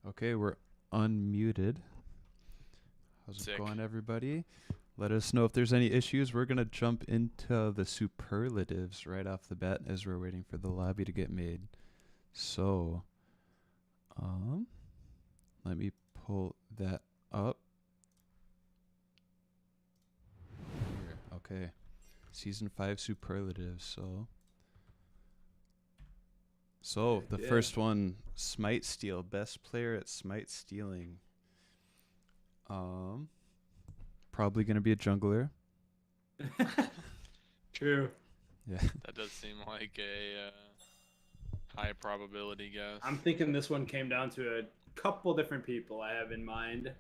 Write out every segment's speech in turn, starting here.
Okay, we're unmuted. How's it Sick. going, everybody? Let us know if there's any issues. We're going to jump into the superlatives right off the bat as we're waiting for the lobby to get made. So, let me pull that up. Here, okay. Season 5 superlatives, So the first one, Smite Steal, best player at Smite Stealing. Probably gonna be a jungler. True. Yeah. That does seem like a high probability guess. I'm thinking this one came down to a couple different people I have in mind.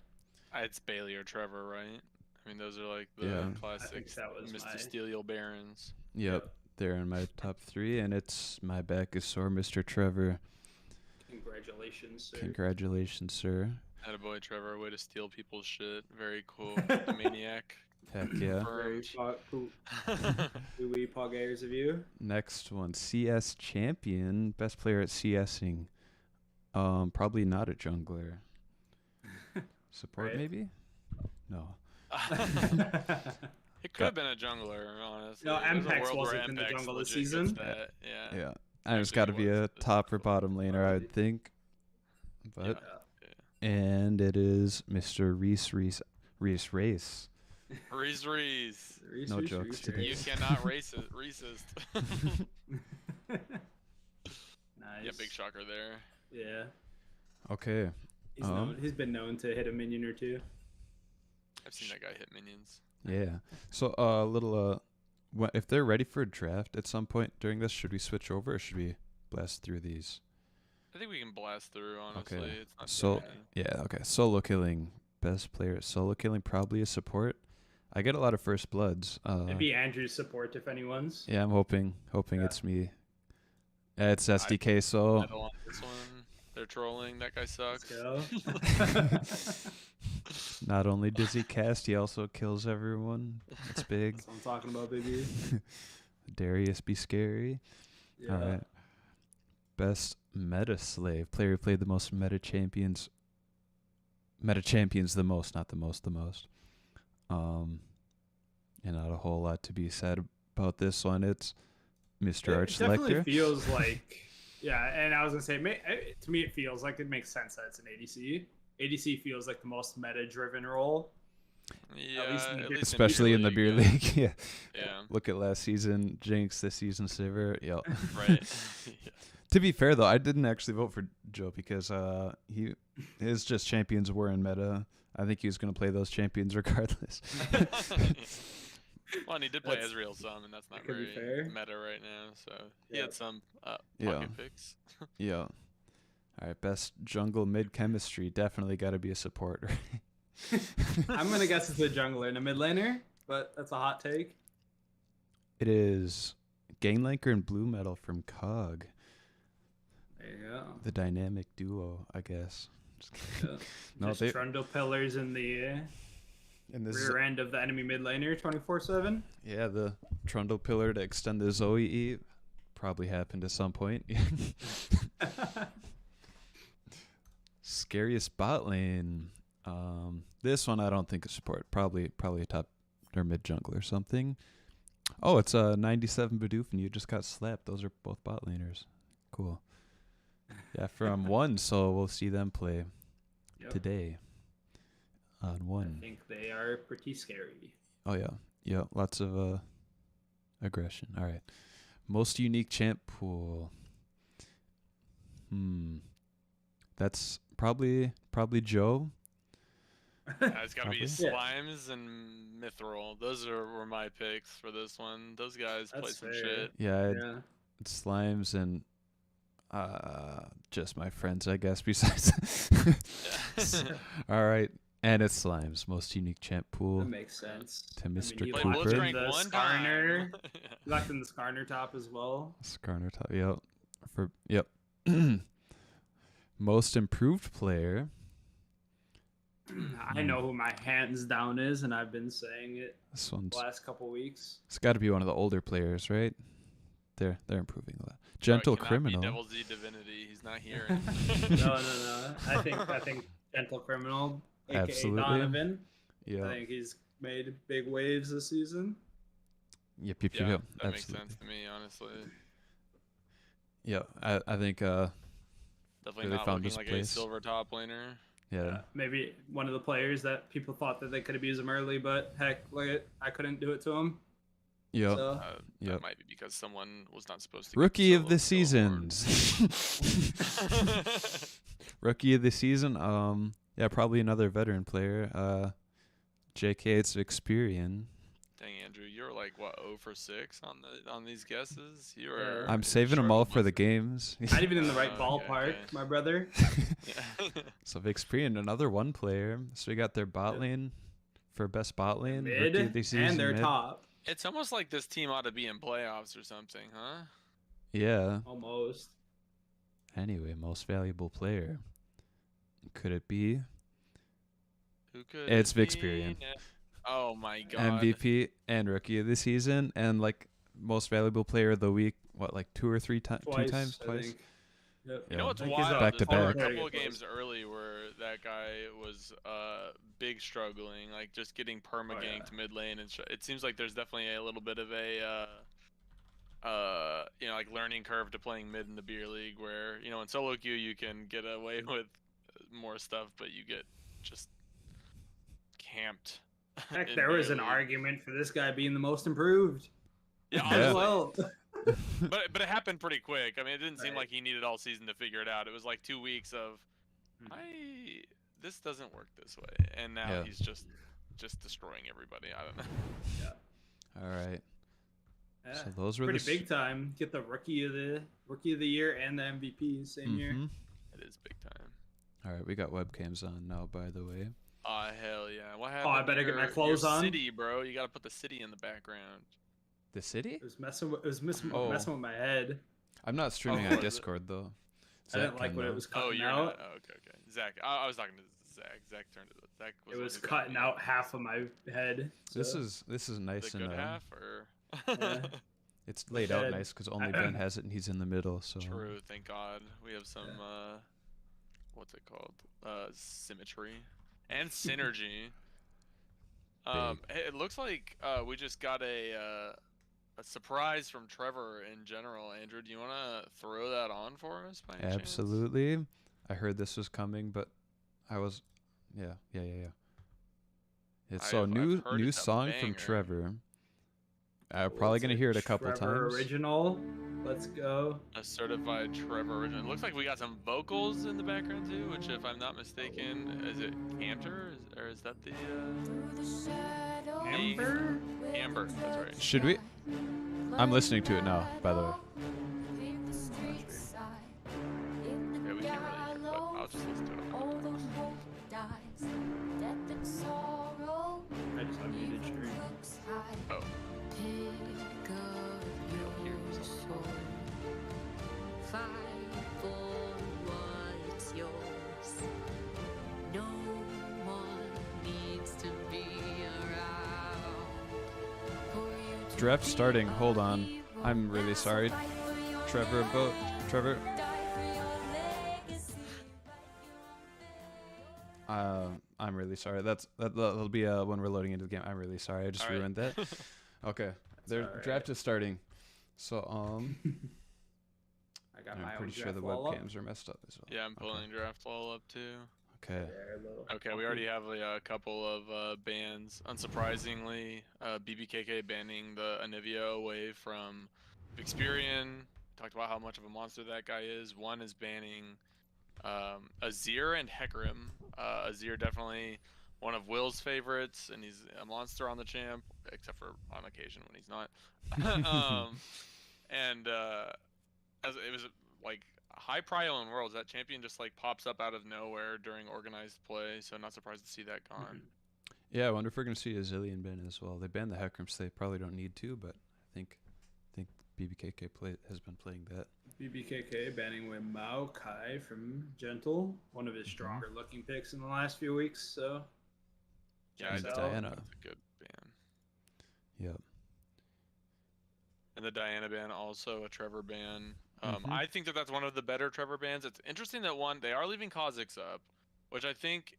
It's Bailey or Trevor, right? I mean, those are like the Yeah. classic that was Mr. my- Steelio Barons. Yep. They're in my top 3, and it's my back is sore, Mr. Trevor. Congratulations, sir. Congratulations, sir. Attaboy, Trevor. Way to steal people's shit. Very cool. The maniac. Heck yeah. Very poggers of you. Next one, CS champion, best player at CSing. Probably not a jungler. Support Right. maybe? No. It could have been a jungler, honestly. No, There's a Mpex world wasn't where in the Mpex jungle this legit gets season. that, Yeah. Yeah. And it's Actually, got to he be a was. top or bottom laner, I would think. But and it is Mr. Reese Race. Reese. No jokes today. You cannot racist. Nice. Yeah, big shocker there. Yeah. Okay. He's been known to hit a minion or two. I've seen that guy hit minions. Yeah. So if they're ready for a draft at some point during this, should we switch over or should we blast through these? I think we can blast through, honestly. Okay. It's not So too many. yeah, okay. Solo killing, best player at solo killing, probably a support. I get a lot of first bloods. It'd be Andrew's support if anyone's. Yeah, I'm hoping Yeah. it's me. It's SDK, so I don't want this one. They're trolling. That guy sucks. Let's go. not only does he cast, he also kills everyone. It's big. That's what I'm talking about, baby. Darius be scary. Yeah. All right. Best meta slave, player who played the most meta champions. Meta champions the most, not the most, the most. And not a whole lot to be said about this one. It's Mr. Arch It definitely Selector. feels like, yeah, and I was gonna say, to me, it feels like it makes sense that it's an ADC. ADC feels like the most meta-driven role. Yeah, least in the at beer- least Especially in the beer league. Yeah. Yeah. Look at last season, Jinx, this season, Sivir. Yep. Right. To be fair though, I didn't actually vote for Joe because his just champions were in meta. I think he was gonna play those champions regardless. Well, and he did play That's- Ezreal some, and that's not that could be very fair. meta right now. So he Yeah. had some pocket Yeah. picks. Yeah. All right, best jungle mid chemistry, definitely got to be a support. Right? I'm gonna guess it's a jungler and a mid laner, but that's a hot take. It is Gainlanker and Blue Metal from COG, There you go. the dynamic duo, I guess. Just kidding. Yeah. No, Just they- Trundle pillars in the And this is, rear end of the enemy mid laner 24/7. yeah, the Trundle pillar to extend the Zoe E probably happened at some point. Scariest bot lane. This one I don't think is support. Probably a top or mid jungle or something. Oh, it's a 97 Bidoof and you just got slapped. Those are both bot laners. Cool. Yeah, from one, so we'll see them play Yep. today. On I one. think they are pretty scary. Oh yeah. Yeah, lots of aggression. All right. Most unique champ pool. That's probably Joe. It's got to be Probably. Slimes and Mithril. Those were my picks for this one. Those guys play That's some fair. shit. Yeah, Yeah. it's Slimes and just my friends, I guess, besides. All right. And it's Slimes, most unique champ pool. That makes sense. To Mr. you Played Cooper. locked Blitz in rank the one Skarner. time. You locked in the Skarner top as well. Skarner top. Yep. Most improved player. I know who my hands down is, and I've been saying it This one's the last couple weeks. it's got to be one of the older players, right? They're improving a lot. Gentle cannot Criminal. Be Devil Z Divinity. He's not here. No. I think Gentle Criminal, aka Absolutely. Donovan. Yeah. I think he's made big waves this season. Yep. Yeah, Yep. that Absolutely. makes sense to me, honestly. Yeah. I think Definitely really not found looking his like place. a silver top laner. yeah. Maybe one of the players that people thought that they could abuse him early, but heck, look at I couldn't do it to him. Yeah. So Yep. That might be because someone was not supposed to. Rookie of get the solo horn. seasons. Rookie of the season. Yeah, probably another veteran player. JK's Experian. Dang, Andrew, you're like what 0 for 6 on these guesses. You are. I'm saving them all for the games. games. not even in the right Okay, ballpark, okay. my brother. Yeah. So Experian, another one player. So we got their bot lane for best bot lane. Mid Rookie of the season, and their mid. top. It's almost like this team ought to be in playoffs or something, huh? Yeah. Almost. Anyway, most valuable player. Could it be Who could? It's it be Vixperian. now? Oh my god. MVP and rookie of the season and like most valuable player of the week? What, like two times? Twice. I Twice. think. Yep. You know what's I think he's wild? up. Back to There were back. a couple of Twice. games early where that guy was big struggling, like just getting perma-ganked mid lane, and it seems like there's definitely a little bit of a like learning curve to playing mid in the beer league, where in solo queue you can get away with more stuff, but you get just camped. Heck, in there was beer an league. argument for this guy being the most improved. Yeah, As honestly. well. But it happened pretty quick. I mean, it didn't seem Right. like he needed all season to figure it out. It was like 2 weeks of, Mhm. this doesn't work this way, and now Yeah. he's just destroying everybody. I don't know. All right. Yeah. So those were Pretty the big time. Get the rookie of the year and the MVP same year. Mhm. It is big time. All right, we got webcams on now, by the way. Oh hell yeah! What happened? I better to get my your clothes on. City, bro. You gotta put the city in the background. The city? It was messing with Oh. messing with my head. I'm not streaming Oh, on was it? Discord though. I didn't Zach like can, when it though. was Oh, cutting you're out. not. Oh, okay. Zach, I was talking to Zach. Zach turned it. Zach was. It was looking at cutting me. out half of my head. This so- is nice The and good half, or. Yeah. it's laid out head. nice because only Ben has it and he's in the middle. So True, thank God. We have some what's it called? Symmetry and synergy. Hey, it looks like we just got a surprise from Trevor in general. Andrew, do you want to throw that on for us by any chance? absolutely. I heard this was coming, but I was, yeah. It's so I've new heard new it's a song from banger. Trevor. Probably What's gonna hear it a couple Trevor times. Original. Let's go. A certified Trevor original. It looks like we got some vocals in the background too, which, if I'm not mistaken, is it Cantor? Or is that the Amber? Amber? That's right. Should we? I'm listening to it now, by the way. Yeah, we can't really hear, but I'll just listen to it a couple times. I just unmuted stream. Oh. Draft starting. Hold on. I'm really sorry, Trevor. Trevor. I'm really sorry. That'll be when we're loading into the game. I'm really sorry. I just All right. ruined that. Okay. Their alright. draft is starting. So I got I'm my pretty own sure draft the wall up. webcams are messed up as well. Yeah, I'm pulling draft wall up too. Okay. There, little- Okay, we already have a couple of bans. Unsurprisingly, BBKK banning the Anivia away from Vixperian. Talked about how much of a monster that guy is. One is banning Azir and Hecarim. Azir definitely one of Will's favorites, and he's a monster on the champ, except for on occasion when he's not. As it was like high prio in Worlds, that champion just like pops up out of nowhere during organized play, so not surprised to see that gone. Yeah, I wonder if we're gonna see a Zillion ban as well. They banned the Hecarim, so they probably don't need to, but I think BBKK has been playing that. BBKK banning away Maokai from Gentle, one of his stronger looking picks in the last few weeks. So Yeah, And I Diana. That's a good ban. Yep. And the Diana ban, also a Trevor ban. I think that that's one of the better Trevor bans. It's interesting that they are leaving Kha'Zix up, which I think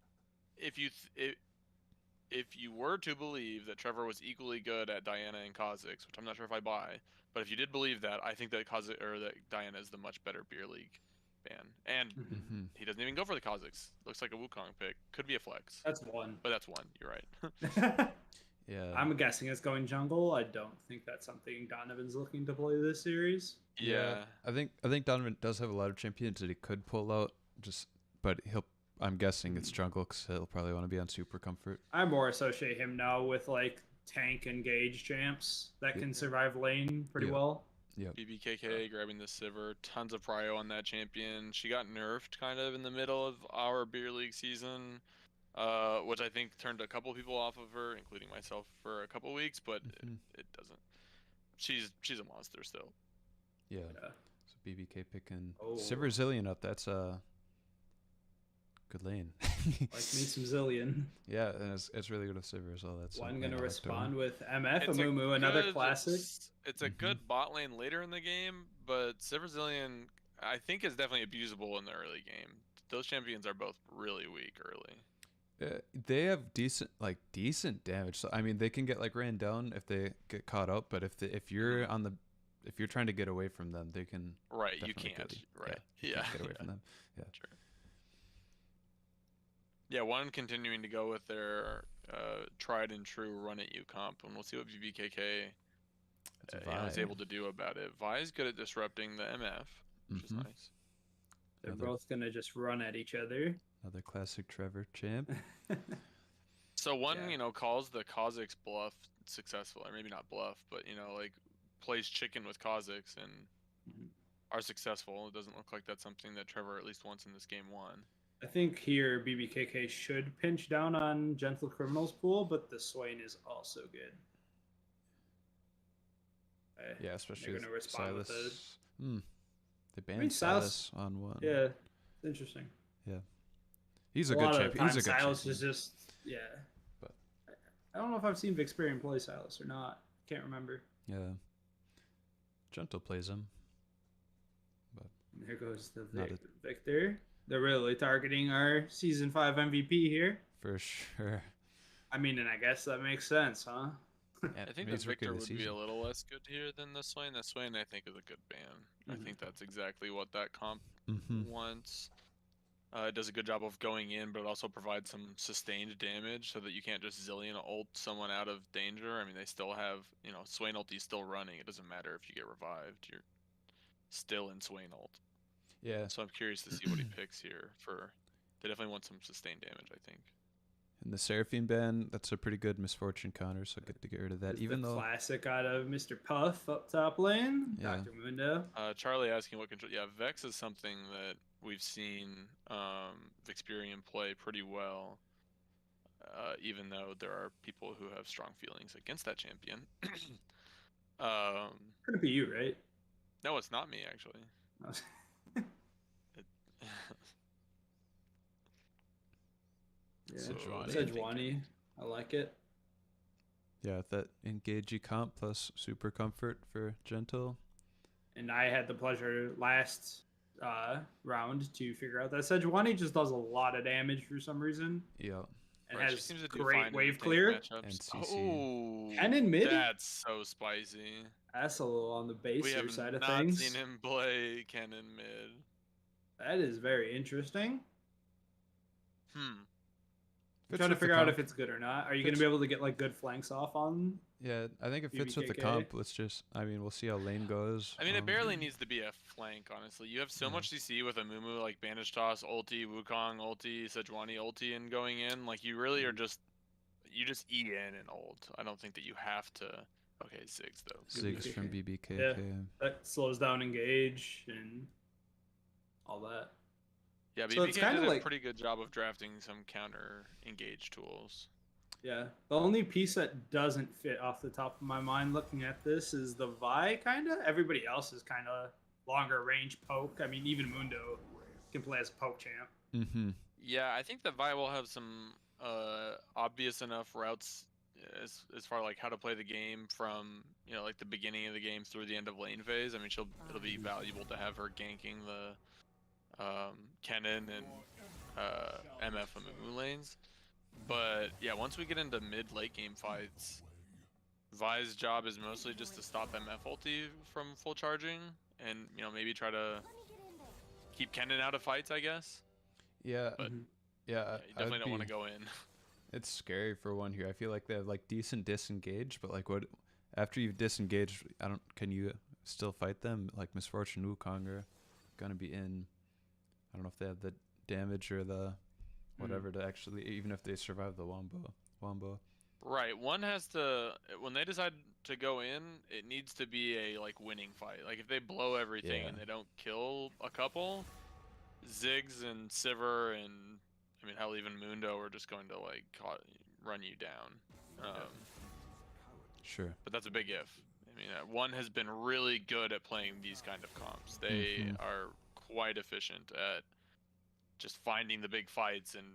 if you were to believe that Trevor was equally good at Diana and Kha'Zix, which I'm not sure if I buy, but if you did believe that, I think that that Diana is the much better beer league ban. And he doesn't even go for the Kha'Zix. Looks like a Wukong pick. Could be a flex. That's one. But that's one. You're right. Yeah. I'm guessing it's going jungle. I don't think that's something Donovan's looking to play this series. Yeah. I think Donovan does have a lot of champions that he could pull out, but I'm guessing it's jungle because he'll probably want to be on super comfort. I more associate him now with like tank engage champs that can survive lane pretty well. Yeah. BBKK grabbing the Sivir. Tons of prio on that champion. She got nerfed kind of in the middle of our beer league season. Which I think turned a couple people off of her, including myself, for a couple weeks, but it doesn't. She's a monster still. Yeah. So BBK picking Oh. Sivir Zillion up. That's a good lane. Like me some Zillion. Yeah, and it's really good with Sivir as well. That's One something gonna I like respond doing. with MF It's a Amumu, another good- classic. It's a good bot lane later in the game, but Sivir Zillion, I think, is definitely abusable in the early game. Those champions are both really weak early. They have decent damage. So I mean, they can get like ran down if they get caught up. But if you're trying to get away from them, they can. Right, you definitely can't. get you. Right, you yeah. can't get away from them. Yeah. Sure. Yeah, one continuing to go with their tried and true run at you comp, and we'll see what BBKK is able to do about it. Vi's good at disrupting the MF, which is nice. They're Another- both gonna just run at each other. Another classic Trevor champ. So one, Yeah. calls the Kha'Zix bluff successful, or maybe not bluff, but like plays chicken with Kha'Zix and are successful. It doesn't look like that's something that Trevor at least once in this game won. I think here BBKK should pinch down on Gentle Criminals pool, but the Swain is also good. Yeah, especially They're gonna with respond with Silas. They banned mean, Silas on one. Yeah, it's interesting. He's a lot good of champion. He's a good Silas champion. is just But- I don't know if I've seen Vixperian play Silas or not. Can't remember. Yeah. Gentle plays him. There goes the Not Victor. They're really targeting our season 5 MVP here. For sure. I mean, and I guess that makes sense, huh? Yeah, I think he's the rookie Victor of the would be a season. little less good here than the Swain. The Swain, I think, is a good ban. I think that's exactly what that comp wants. It does a good job of going in, but it also provides some sustained damage so that you can't just Zillion ult someone out of danger. I mean, they still have, Swain ulti is still running. It doesn't matter if you get revived. You're still in Swain ult. Yeah. So I'm curious to see what he picks here. They definitely want some sustained damage, I think. And the Seraphine ban, that's a pretty good misfortune counter, so good to get rid of that. It's Even the though classic out of Mr. Puff up top lane, Yeah. Dr. Mundo. Charlie asking what control. Yeah, Vex is something that we've seen Vixperian play pretty well, even though there are people who have strong feelings against that champion. Could be you, right? No, it's not me actually. Yeah, Sejuani. Sejuani. I like it. yeah, that engagey comp plus super comfort for Gentle. And I had the pleasure last round to figure out that Sejuani just does a lot of damage for some reason. Yeah. And Right, she has seems to do fine great in wave tank clear. matchups. And CC. Oh, And in mid? That's so spicy. That's a little on the We basier have side of not things. seen him play Kennen mid. That is very interesting. I'm Fits trying to with the figure out comp. if it's good or not. Are you going to Fits- be able to get like good flanks off on? Yeah, I think it fits with the BBKK. comp. We'll see how lane goes. I mean, it barely needs to be a flank, honestly. You have so much CC with a Mumu, like Bandage Toss, ulti, Wukong, ulti, Sejuani, ulti, and going in. Like, you really are just... You just E in and ult. I don't think that you have to... Okay, Ziggs, though. Ziggs from BBK. Yeah. That slows down engage and all that. Yeah, So it's BBK kinda did a like- pretty good job of drafting some counter engage tools. Yeah. The only piece that doesn't fit off the top of my mind looking at this is the Vi, kind of. Everybody else is kind of longer range poke. I mean, even Mundo can play as a poke champ. Mm-hmm. Yeah, I think that Vi will have some obvious enough routes as far like how to play the game from like the beginning of the game through the end of lane phase. I mean, it'll be valuable to have her ganking the Kennen and MF and Moo lanes. But yeah, once we get into mid-late game fights, Vi's job is mostly just to stop MF ulti from full charging, and maybe try to keep Kennen out of fights, I guess. Yeah, But yeah. you definitely don't want to go in. It's scary for one here. I feel like they have like decent disengage, but like what after you've disengaged, can you still fight them? Like Misfortune Wukong are gonna be in. I don't know if they have the damage or the whatever to actually, even if they survive the wombo. Right. One has to, when they decide to go in, it needs to be a like winning fight. Like if they blow everything and they don't kill a couple, Ziggs and Sivir and I mean hell even Mundo are just going to like run you down. Sure. But that's a big if. I mean, one has been really good at playing these kind of comps. They are quite efficient at just finding the big fights and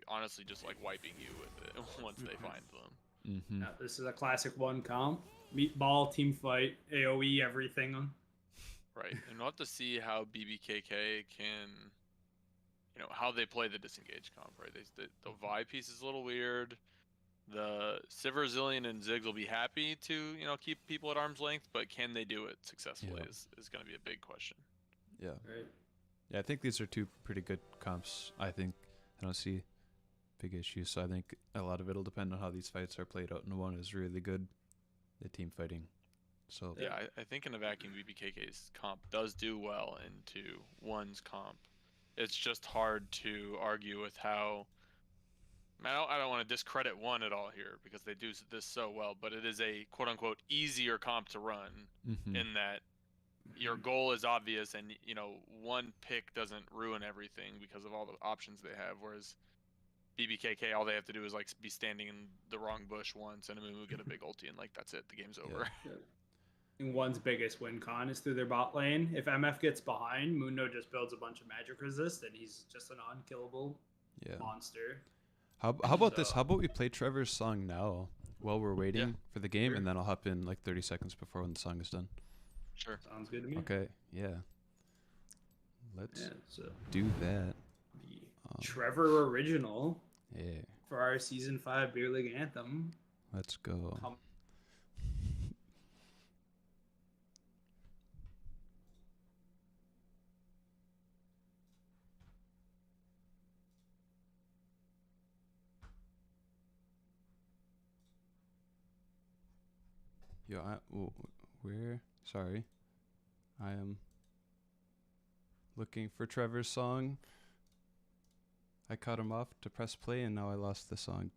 honestly just like wiping you with it once they find them. Yeah, this is a classic one comp. Meatball, team fight, AoE, everything. Right, and we'll have to see how BBKK can, how they play the disengage comp, right? The Vi piece is a little weird. The Sivir, Zillion, and Ziggs will be happy to, keep people at arm's length, but can they do it successfully is going to be a big question. Yeah. Right. Yeah, I think these are two pretty good comps. I don't see big issues, so I think a lot of it'll depend on how these fights are played out, and one is really good at team fighting. So yeah, I think in a vacuum, BBKK's comp does do well into one's comp. It's just hard to argue with how. I don't want to discredit one at all here because they do this so well, but it is a quote-unquote easier comp to run in that your goal is obvious and one pick doesn't ruin everything because of all the options they have, whereas BBKK, all they have to do is like be standing in the wrong bush once and Amumu get a big ulti and like that's it, the game's over. Yeah. And one's biggest win con is through their bot lane. If MF gets behind, Mundo just builds a bunch of magic resist and he's just an unkillable monster. How about this? How about we play Trevor's song now while we're waiting for the game, and then I'll hop in like 30 seconds before when the song is done. Sure. Sounds good to me. Okay, yeah. Let's do that. Trevor original. Yeah. For our season 5 Beer League anthem. Let's go. Yo, sorry. I am looking for Trevor's song. I cut him off to press play and now I lost the song.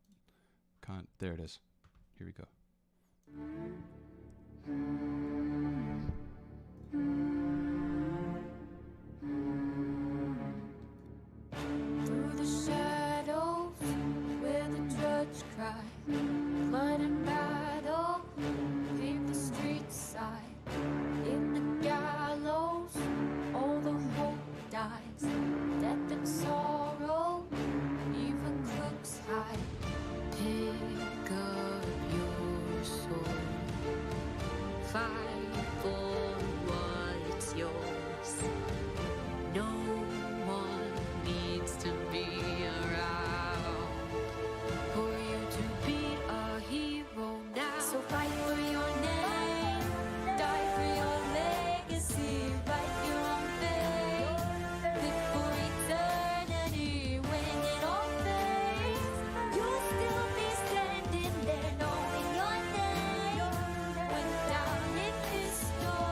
There it is. Here we go. Through the shadows where the judge cried, blood and battle paved the street side. In the gallows, all the hope dies. Death and sorrow, even crooks hide. Pick up your sword, fight for what's yours. No one needs to be around for you to be a hero now. So fight for your name, die for your legacy, write your own fate, live for eternity. When it all fades, you'll still be standing there knowing your name went down in history.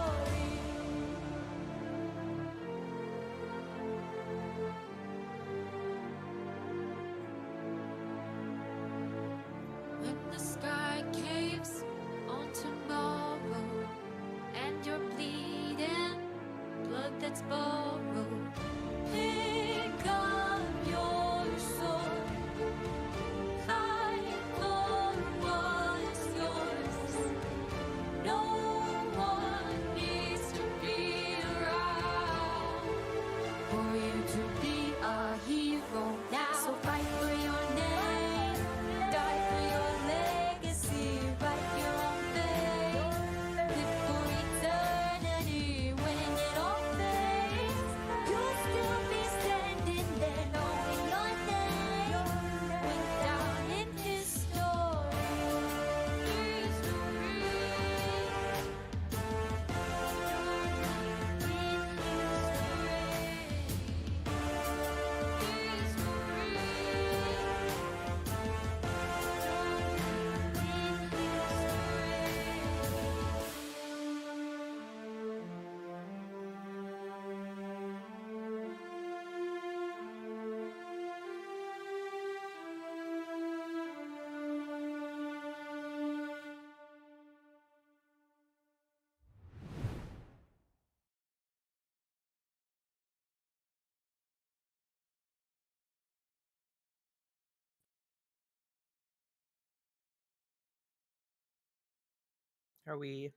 Are we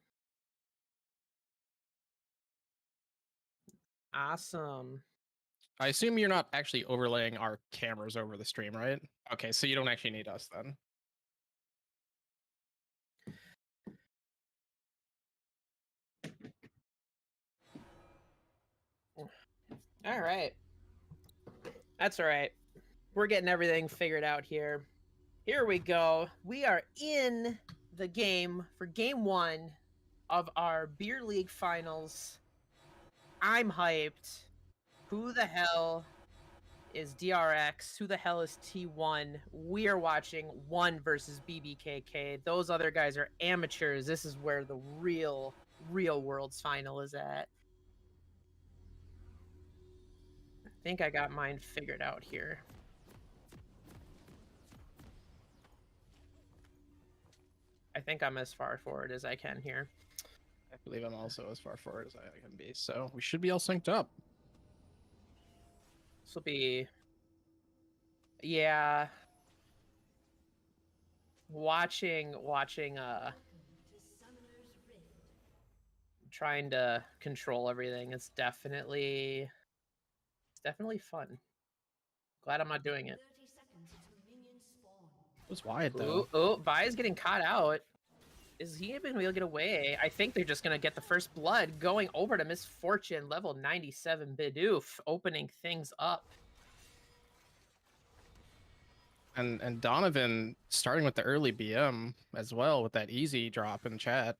awesome? I assume you're not actually overlaying our cameras over the stream, right? Okay, so you don't actually need us then. All right. That's all right. We're getting everything figured out here. Here we go. We are in the game for game 1 of our Beer League finals. I'm hyped. Who the hell is DRX? Who the hell is T1? We are watching 1 versus BBKK. Those other guys are amateurs. This is where the real world's final is at. I think I got mine figured out here. I think I'm as far forward as I can here. I believe I'm also as far forward as I can be, so we should be all synced up. This will be, yeah. Watching, trying to control everything. It's definitely fun. Glad I'm not doing it. It was wide Ooh, though. Vi is getting caught out. Is he even able to get away? I think they're just gonna get the first blood going over to Misfortune, level 97 Bidoof, opening things up. And Donovan starting with the early BM as well with that easy drop in chat.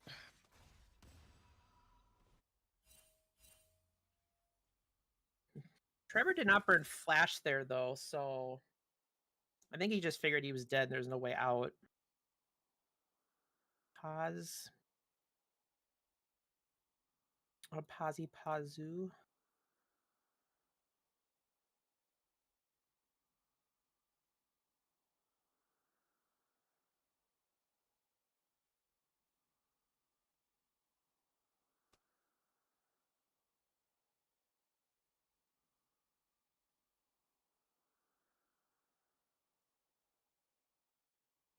Trevor did not burn flash there though, so I think he just figured he was dead and there's no way out. Pause. A Pazzy Pazoo.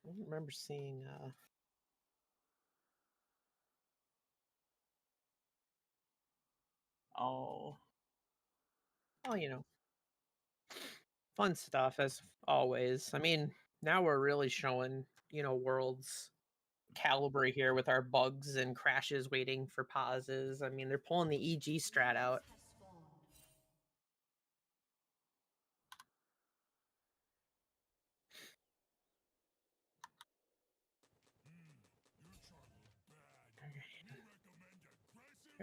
I don't remember seeing oh, you know, fun stuff as always. I mean, now we're really showing, you know, world's caliber here with our bugs and crashes waiting for pauses. I mean, they're pulling the EG strat out.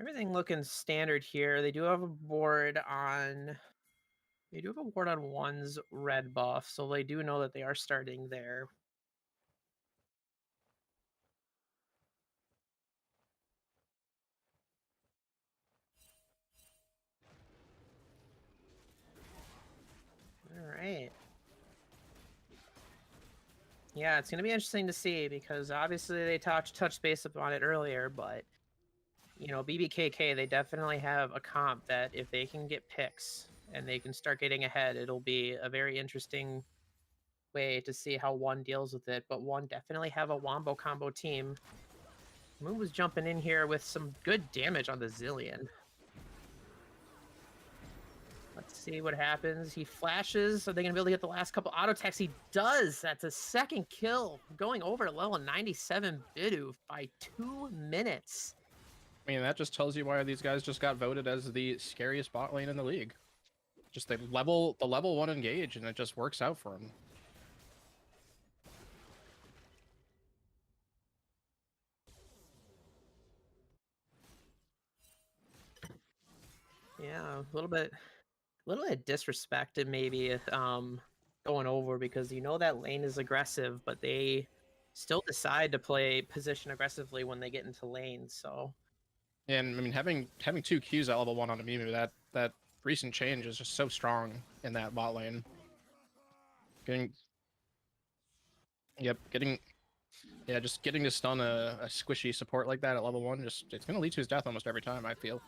Everything looking standard here. They do have a board on. They do have a board on 1's red buff, so they do know that they are starting there. All right. Yeah, it's going to be interesting to see because obviously they touched base upon it earlier, but you know, BBKK, they definitely have a comp that if they can get picks and they can start getting ahead, it'll be a very interesting way to see how 1 deals with it. But 1 definitely have a wombo combo team. Moon was jumping in here with some good damage on the Zillion. Let's see what happens. He flashes. Are they going to be able to get the last couple auto attacks? He does. That's a second kill. Going over to level 97 Bidoof by 2 minutes. I mean, that just tells you why these guys just got voted as the scariest bot lane in the league. Just the level 1 engage, and it just works out for them. Yeah, a little bit disrespected maybe going over because you know that lane is aggressive, but they still decide to play position aggressively when they get into lanes. So, And I mean, having 2 Qs at level 1 on a Mimu, that recent change is just so strong in that bot lane. Just getting to stun a squishy support like that at level 1, it's gonna lead to his death almost every time, I feel.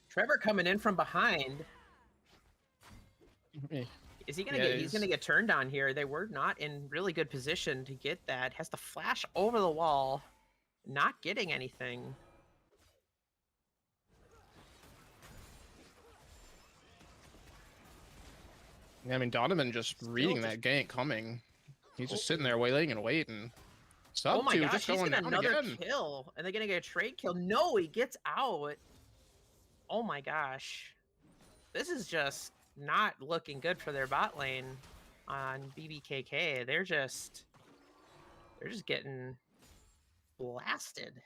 Trevor coming in from behind. Is he gonna Yeah, get? He's gonna get turned on here. They were not in really good position to get that. Has to flash over the wall, not getting anything. I mean, Donovan just reading just- that gank coming. He's just sitting there waiting and waiting. Sub Oh my 2 gosh, just he's going getting down another again. kill, and they're gonna get a trade kill. No, he gets out. Oh my gosh, this is just not looking good for their bot lane on BBKK. They're just getting blasted.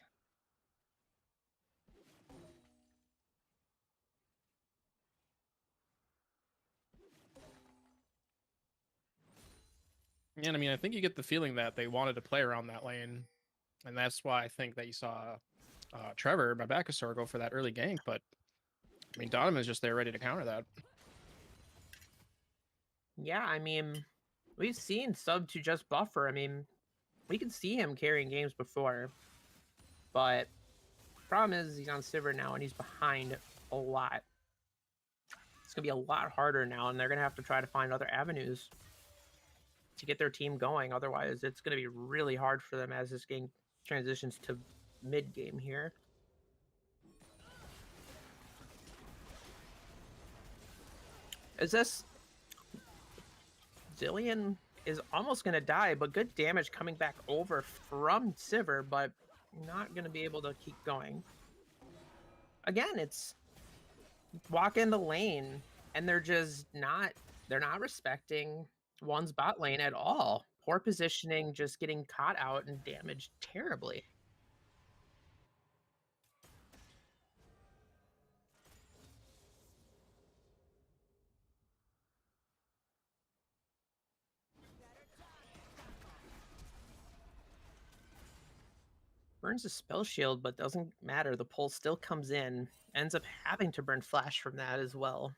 And I mean, I think you get the feeling that they wanted to play around that lane, and that's why I think that you saw Trevor Babakasaur go for that early gank. But I mean, Donovan's just there ready to counter that. Yeah, I mean, we've seen Sub to just buffer. I mean, we can see him carrying games before, but problem is he's on Sivir now and he's behind a lot. It's gonna be a lot harder now, and they're gonna have to try to find other avenues to get their team going. Otherwise, it's gonna be really hard for them as this game transitions to mid game here. Is this Zillion is almost going to die, but good damage coming back over from Sivir, but not going to be able to keep going. Again, it's walk in the lane, and they're not respecting one's bot lane at all. Poor positioning, just getting caught out and damaged terribly. Burns a spell shield, but doesn't matter. The pull still comes in. Ends up having to burn flash from that as well.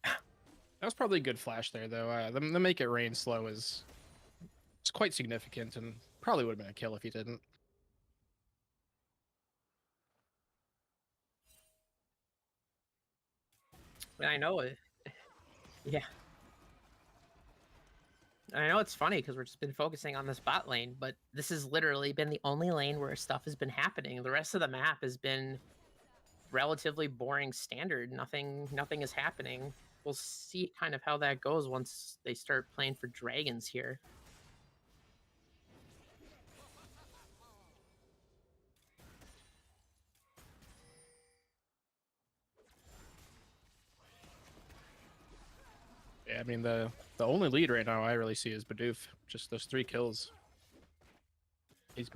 That was probably a good flash there, though. The make it rain slow is quite significant, and probably would have been a kill if he didn't. I know it. Yeah. I know it's funny because we've just been focusing on this bot lane, but this has literally been the only lane where stuff has been happening. The rest of the map has been relatively boring standard. Nothing is happening. We'll see kind of how that goes once they start playing for dragons here. Yeah, I mean, the only lead right now I really see is Bidoof. Just those 3 kills. He's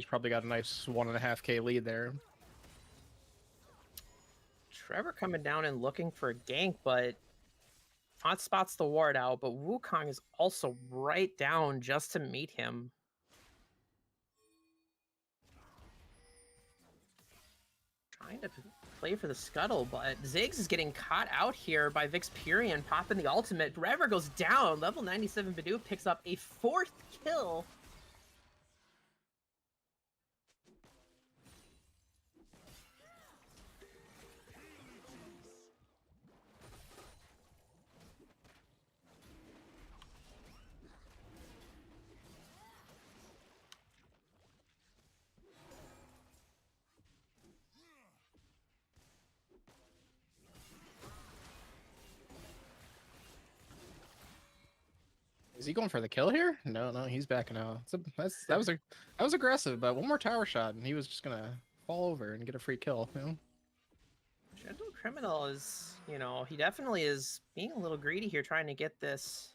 probably got a nice 1.5K lead there. Trevor coming down and looking for a gank, but Font spots the ward out, but Wukong is also right down just to meet him. Trying to play for the scuttle, but Ziggs is getting caught out here by Vixperion popping the ultimate. Trevor goes down. Level 97 Bidoof picks up a 4th kill. Is he going for the kill here? No, he's backing out. That was aggressive, but one more tower shot and he was just gonna fall over and get a free kill. You know? Gentle Criminal is, he definitely is being a little greedy here, trying to get this.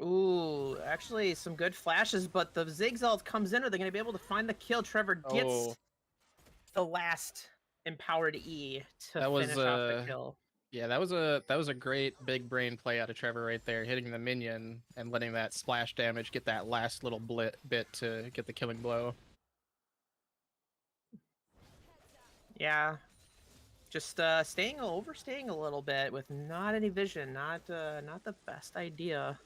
Ooh, actually some good flashes, but the Ziggs ult comes in. Are they going to be able to find the kill? Trevor gets the last empowered E to finish off the kill. Yeah, that was a great big brain play out of Trevor right there, hitting the minion and letting that splash damage get that last little bit to get the killing blow. Yeah, just overstaying a little bit with not any vision, not the best idea.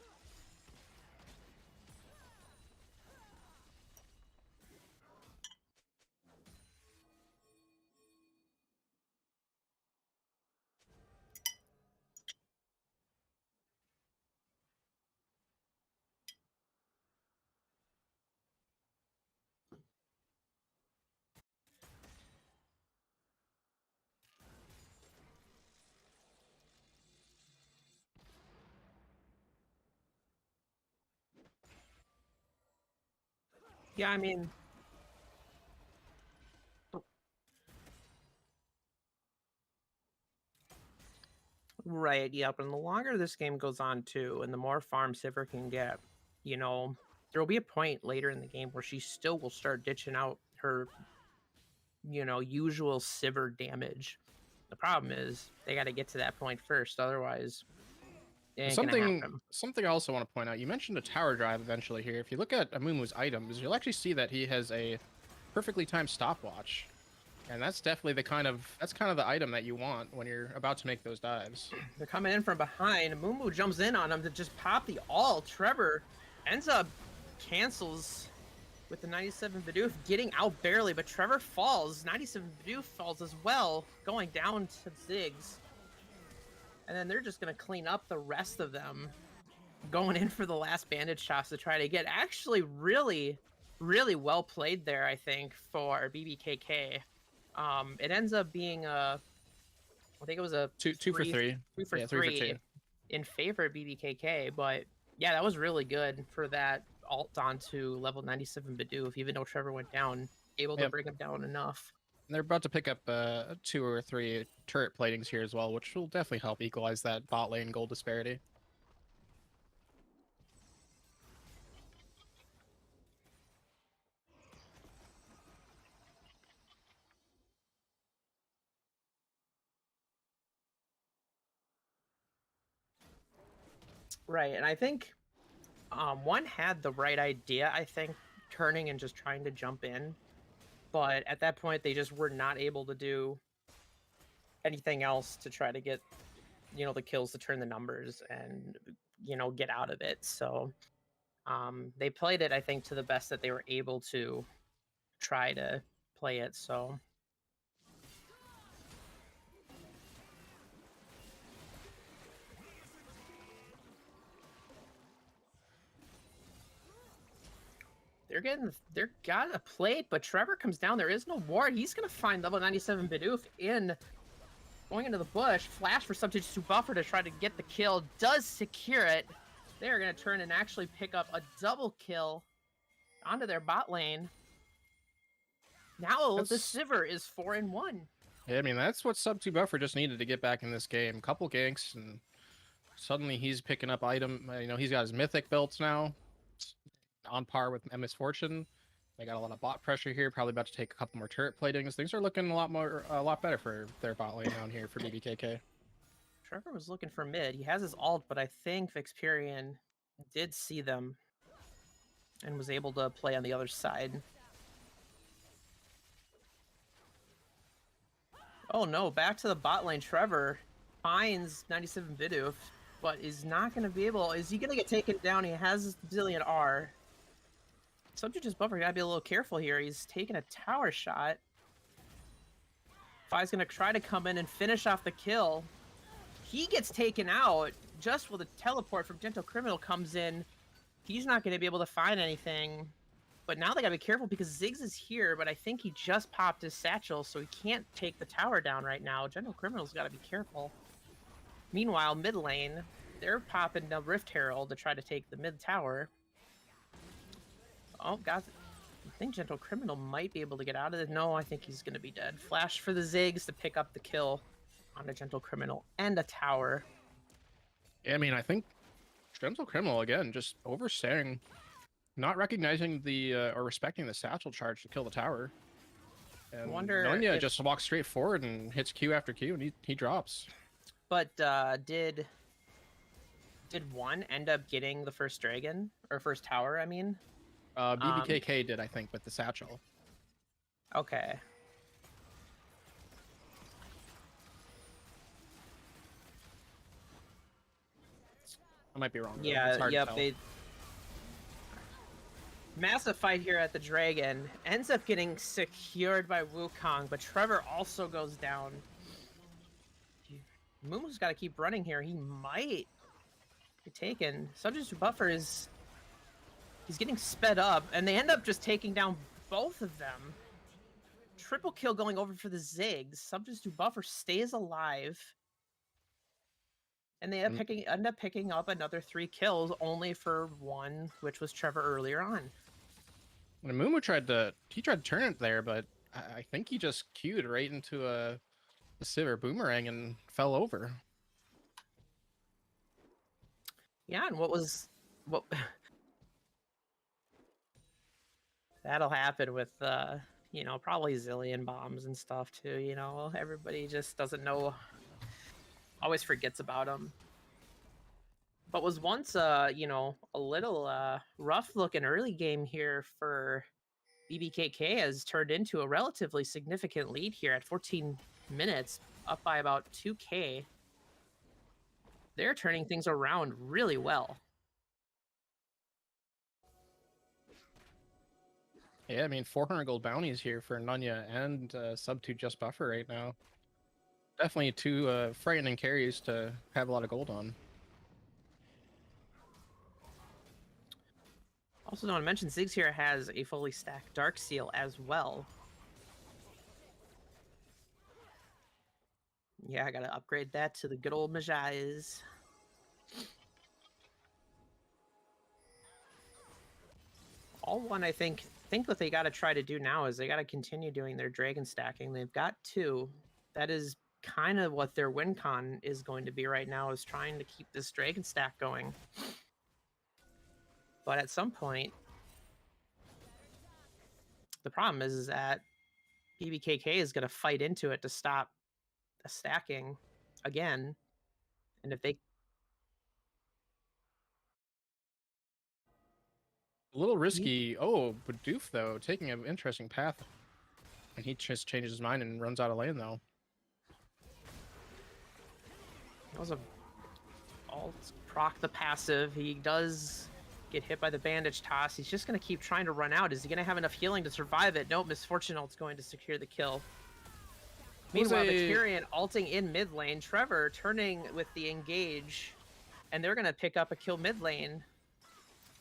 Yeah, I mean, right, yep. And the longer this game goes on too, and the more farm Sivir can get, you know, there will be a point later in the game where she still will start ditching out her, usual Sivir damage. The problem is they got to get to that point first, otherwise it ain't gonna happen. Something I also want to point out. You mentioned a tower drive eventually here. If you look at Amumu's items, you'll actually see that he has a perfectly timed stopwatch, and that's definitely kind of the item that you want when you're about to make those dives. They're coming in from behind. Mumu jumps in on him to just pop the ult. Trevor ends up cancels with the 97 Bidoof, getting out barely, but Trevor falls. 97 Bidoof falls as well, going down to Ziggs. And then they're just going to clean up the rest of them, going in for the last bandage shots to try to get. Actually, really, really well played there, I think, for BBKK. It ends up being I think it was a two for three. 2 for Yeah, 3 3 for 2. in favor of BBKK. But yeah, that was really good for that ult onto level 97 Bidoof, even though Trevor went down, able to bring him down enough. And they're about to pick up 2 or 3 turret platings here as well, which will definitely help equalize that bot lane gold disparity. Right, and I think one had the right idea, I think, turning and just trying to jump in. But at that point, they just were not able to do anything else to try to get, the kills to turn the numbers and, get out of it. So they played it, I think, to the best that they were able to try to play it. So they're got a plate, but Trevor comes down. There is no ward. He's gonna find level 97 Bidoof going into the bush. Flash for substitute to buffer to try to get the kill. Does secure it. They're gonna turn and actually pick up a double kill onto their bot lane. Now the Sivir is 4-1. Yeah, I mean, that's what Sub 2 Buffer just needed to get back in this game. Couple ganks, and suddenly he's picking up item. He's got his mythic builds now, on par with MS Fortune. They got a lot of bot pressure here. Probably about to take a couple more turret platings. Things are looking a lot better for their bot lane down here for BBKK. Trevor was looking for mid. He has his ult, but I think Vixperian did see them and was able to play on the other side. Oh no, back to the bot lane. Trevor finds 97 Bidoof, but is not going to be able... Is he going to get taken down? He has his Bazillion R. Subject is buffer. Gotta be a little careful here. He's taking a tower shot. Fi's going to try to come in and finish off the kill. He gets taken out just when the teleport from Gentle Criminal comes in. He's not going to be able to find anything. But now they got to be careful because Ziggs is here, but I think he just popped his satchel, so he can't take the tower down right now. Gentle Criminal's got to be careful. Meanwhile, mid lane, they're popping the Rift Herald to try to take the mid tower. Oh, God. I think Gentle Criminal might be able to get out of it. No, I think he's going to be dead. Flash for the Ziggs to pick up the kill on a Gentle Criminal and a tower. Yeah, I mean, I think Gentle Criminal, again, just overstaring, not recognizing the or respecting the satchel charge to kill the tower. And Nonya just walks straight forward and hits Q after Q, and he drops. But did one end up getting the first dragon or first tower? I mean, BBKK did, I think, with the satchel. Okay. I might be wrong. Yeah. Yep. They massive fight here at the dragon ends up getting secured by Wukong, but Trevor also goes down. Mumu's got to keep running here. He might be taken. Subject to buffer he's getting sped up, and they end up just taking down both of them. Triple kill going over for the Ziggs. Subject to buffer stays alive, and they end up picking up another 3 kills, only for one, which was Trevor earlier on. When Mumu tried to turn it there, but I think he just queued right into a Sivir boomerang and fell over. Yeah, and what that'll happen with you know, probably zillion bombs and stuff too, you know. Everybody just doesn't know, always forgets about them. But was once you know, a little rough looking early game here for BBKK has turned into a relatively significant lead here at 14 minutes, up by about 2k. They're turning things around really well. Yeah, I mean, 400 gold bounties here for Nunya and sub 2 Just Buffer right now. Definitely two frightening carries to have a lot of gold on. Also, don't want to mention Ziggs here has a fully stacked Dark Seal as well. Yeah, I gotta upgrade that to the good old Majais. All one, I think what they got to try to do now is they got to continue doing their dragon stacking. They've got two. That is kind of what their win con is going to be right now, is trying to keep this dragon stack going. But at some point, the problem is that BBKK is going to fight into it to stop the stacking again. And if they... A little risky. Oh, but Doof, though, taking an interesting path. And he just changes his mind and runs out of lane, though. That was a alt proc the passive. He does get hit by the bandage toss. He's just going to keep trying to run out. Is he going to have enough healing to survive it? Nope, Misfortune ult's going to secure the kill. Meanwhile, Victorian alting in mid lane. Trevor turning with the engage. And they're going to pick up a kill mid lane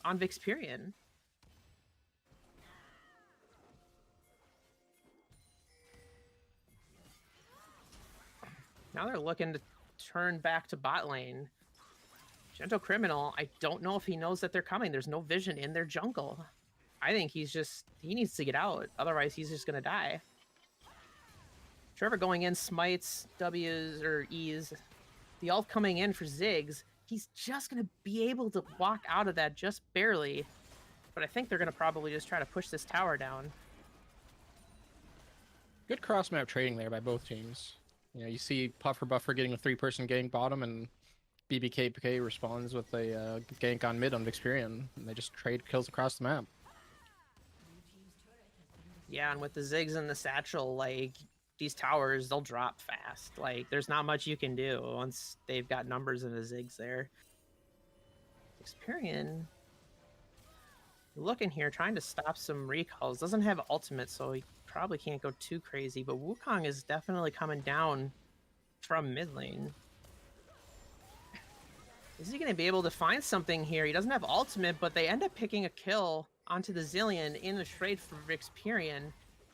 on Vixperian. Now they're looking to turn back to bot lane. Gentle Criminal, I don't know if he knows that they're coming. There's no vision in their jungle. I think he needs to get out. Otherwise, he's just going to die. Trevor going in, smites, W's or E's. The ult coming in for Ziggs. He's just going to be able to walk out of that just barely. But I think they're going to probably just try to push this tower down. Good cross-map trading there by both teams. You know, you see Puffer Buffer getting a 3-person gank bottom, and BBKK responds with a gank on mid on Vixperian, and they just trade kills across the map. Yeah, and with the Ziggs and the Satchel, like, these towers, they'll drop fast. Like, there's not much you can do once they've got numbers in the Ziggs there. Vixperian looking here, trying to stop some recalls. Doesn't have ultimate, so he probably can't go too crazy, but Wukong is definitely coming down from mid lane. Is he going to be able to find something here? He doesn't have ultimate, but they end up picking a kill onto the Zillion in the trade for Vixperian.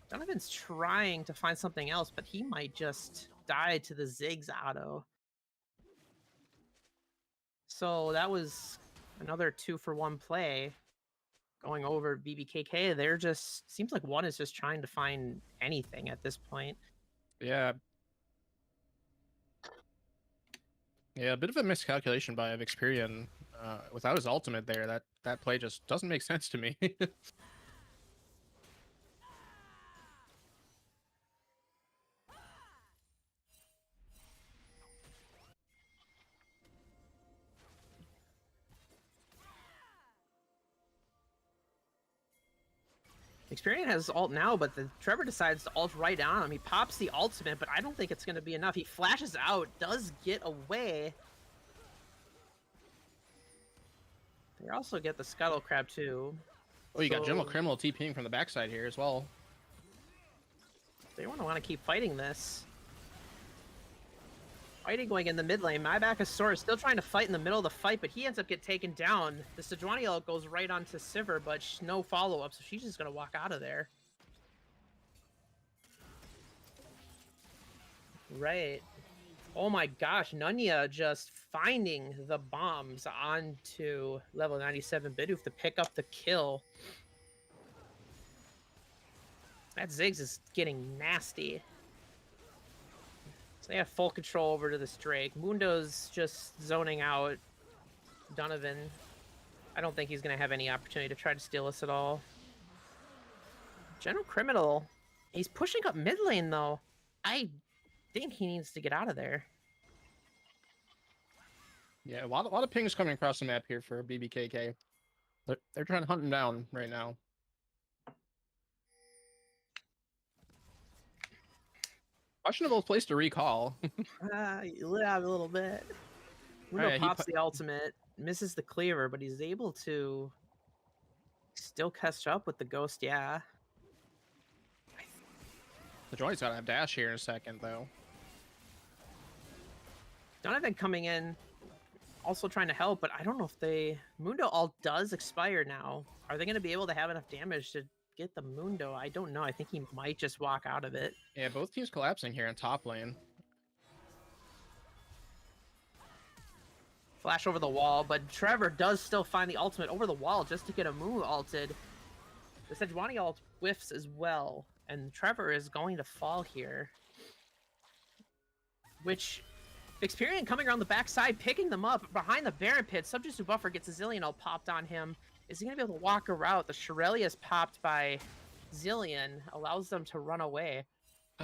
Donovan's trying to find something else, but he might just die to the Ziggs auto. So that was another 2-for-1 play going over BBKK. They're just, seems like one is just trying to find anything at this point. Yeah. Yeah, a bit of a miscalculation by Vixperian. Without his ultimate there, that play just doesn't make sense to me. Vixperian has ult now, but the Trevor decides to ult right on him. He pops the ultimate, but I don't think it's going to be enough. He flashes out, does get away. They also get the Scuttle Crab too. Oh, you got Gentle Criminal TPing from the backside here as well. They want to keep fighting this. Fighting going in the mid lane. Mybacasaur is still trying to fight in the middle of the fight, but he ends up getting taken down. The Sejuani ult goes right onto Sivir, but no follow-up, so she's just going to walk out of there. Right. Oh my gosh, Nunya just finding the bombs onto level 97 Bidoof to pick up the kill. That Ziggs is getting nasty. So they have full control over to this Drake. Mundo's just zoning out Donovan. I don't think he's going to have any opportunity to try to steal us at all. General Criminal. He's pushing up mid lane, though. I think he needs to get out of there. Yeah, a lot of pings coming across the map here for BBKK. They're trying to hunt him down right now. Questionable place to recall. Yeah, a little bit. Mundo Alright, he pops the ultimate, misses the cleaver, but he's able to still catch up with the ghost. Yeah. The Joy's gotta have dash here in a second, though. Donovan coming in, also trying to help, but I don't know if they... Mundo ult does expire now. Are they going to be able to have enough damage to get the Mundo? I don't know. I think he might just walk out of it. Yeah, both teams collapsing here in top lane. Flash over the wall, but Trevor does still find the ultimate over the wall just to get a Moo ulted. The Sejuani ult whiffs as well, and Trevor is going to fall here. Which... Experian coming around the backside, picking them up behind the Baron pit. Subject Buffer gets a Zillion ult popped on him. Is he going to be able to walk a route? The Shirelius popped by Zillion allows them to run away.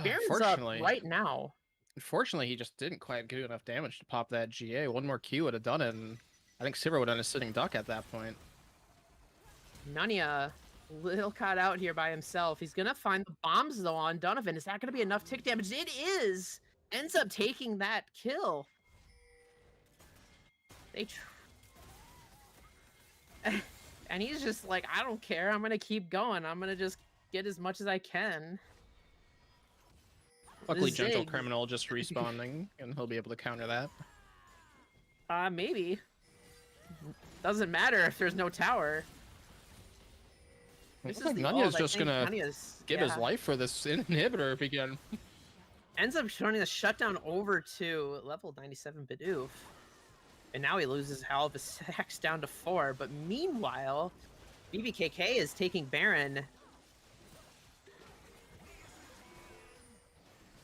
Baron's up right now. Unfortunately, he just didn't quite do enough damage to pop that GA. One more Q would have done it, and I think Sivir would have done a sitting duck at that point. Nunya, little caught out here by himself. He's going to find the bombs, though, on Donovan. Is that going to be enough tick damage? It is! Ends up taking that kill. And he's just like, I don't care. I'm going to keep going. I'm going to just get as much as I can. Luckily, Gentle Criminal just respawning, and he'll be able to counter that. Maybe. Doesn't matter if there's no tower. It looks like Nunya's just going to give his life for this inhibitor if he can. Ends up turning the shutdown over to level 97 Bidoof. And now he loses all of his stacks down to 4. But meanwhile, BBKK is taking Baron.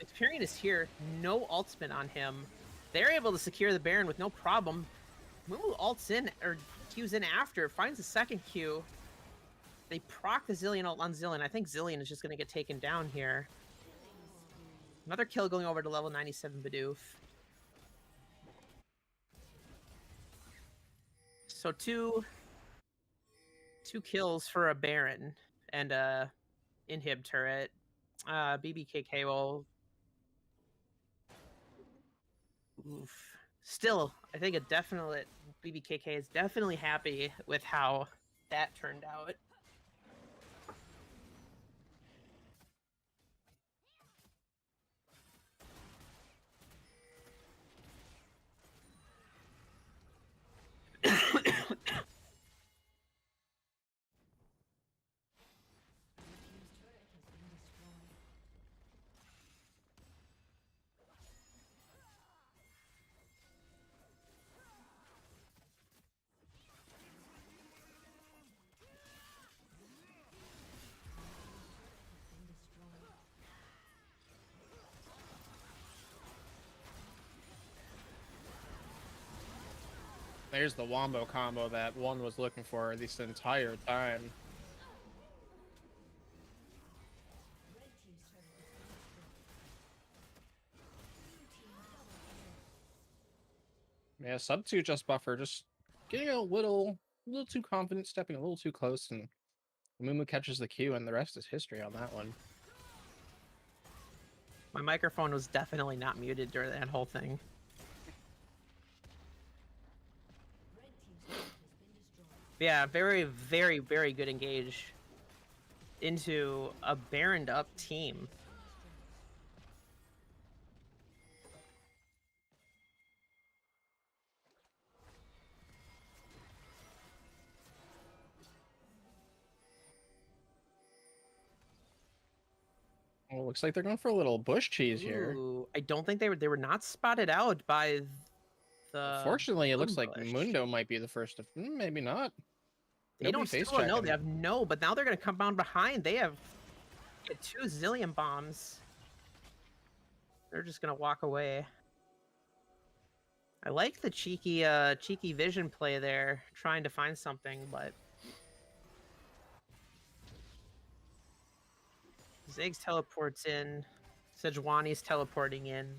Experian is here. No ultimate on him. They're able to secure the Baron with no problem. Mumu ults in, or Q's in after. Finds a second Q. They proc the Zillion ult on Zillion. I think Zillion is just going to get taken down here. Another kill going over to level 97 Bidoof. So two kills for a Baron and a inhib turret. BBKK will... Oof. Still, I think a definite... BBKK is definitely happy with how that turned out. There's the Wombo combo that one was looking for this entire time. Yeah, sub 2 just buffer, just getting a little too confident, stepping a little too close, and Mumu catches the Q, and the rest is history on that one. My microphone was definitely not muted during that whole thing. Yeah, very, very, very good engage into a Baroned up team. Well, looks like they're going for a little bush cheese here. Ooh, I don't think they were not spotted out by the... Fortunately, it looks like Mundo might be the first to... maybe not. They don't still know. They have no, but now they're going to come down behind. They have Get 2 zillion bombs. They're just gonna walk away. I like the cheeky vision play there, trying to find something, but Ziggs teleports in. Sejuani's teleporting in.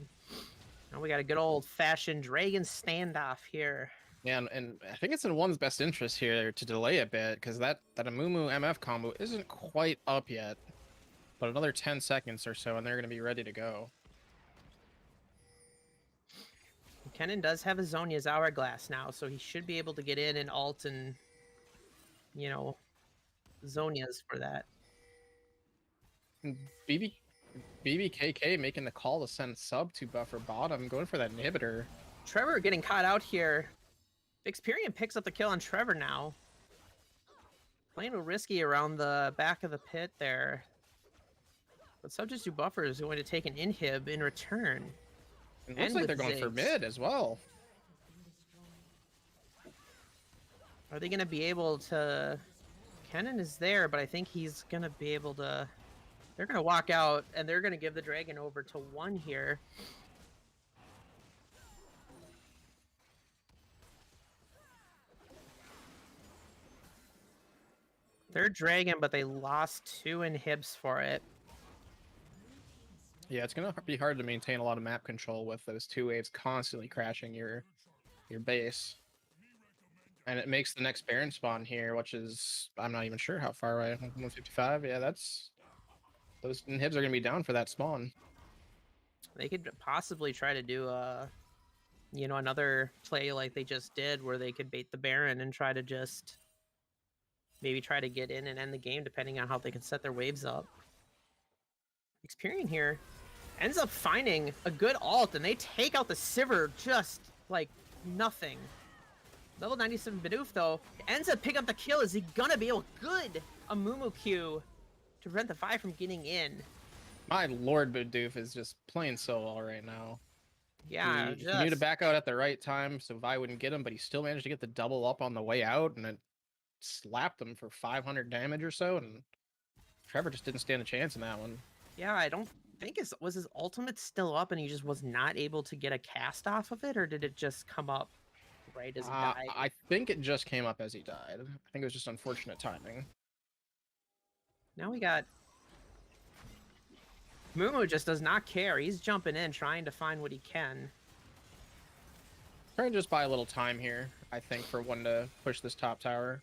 Now we got a good old-fashioned dragon standoff here. Yeah, and I think it's in one's best interest here to delay a bit, because that Amumu MF combo isn't quite up yet. But another 10 seconds or so, and they're going to be ready to go. Kennen does have a Zhonya's Hourglass now, so he should be able to get in and ult and, you know, Zhonya's for that. BBKK making the call to send sub to buffer bottom, going for that inhibitor. Trevor getting caught out here. Experian picks up the kill on Trevor now. Playing a risky around the back of the pit there. But Subject to Buffer is going to take an inhib in return. It looks like they're going for mid as well. Are they going to be able to... Kennen is there, but I think he's going to be able to... They're going to walk out, and they're going to give the dragon over to 1 here. They're dragon, but they lost 2 inhibs for it. Yeah, it's gonna be hard to maintain a lot of map control with those 2 waves constantly crashing your base. And it makes the next Baron spawn here, which is, I'm not even sure how far away. 155. Yeah, those inhibs are gonna be down for that spawn. They could possibly try to do you know, another play like they just did, where they could bait the Baron and try to just maybe try to get in and end the game, depending on how they can set their waves up. Experian here ends up finding a good ult, and they take out the Sivir just like nothing. Level 97 Bidoof, though, ends up picking up the kill. Is he gonna be able? Good Amumu Q to prevent the Vi from getting in. My lord, Bidoof is just playing so well right now. Yeah, he knew to back out at the right time so Vi wouldn't get him, but he still managed to get the double up on the way out, and it slapped him for 500 damage or so, and Trevor just didn't stand a chance in that one. Yeah, I don't think was his ultimate still up and he just was not able to get a cast off of it, or did it just come up right as he died? I think it just came up as he died. I think it was just unfortunate timing. Now we got... Mumu just does not care. He's jumping in, trying to find what he can. Trying to just buy a little time here, I think, for one to push this top tower.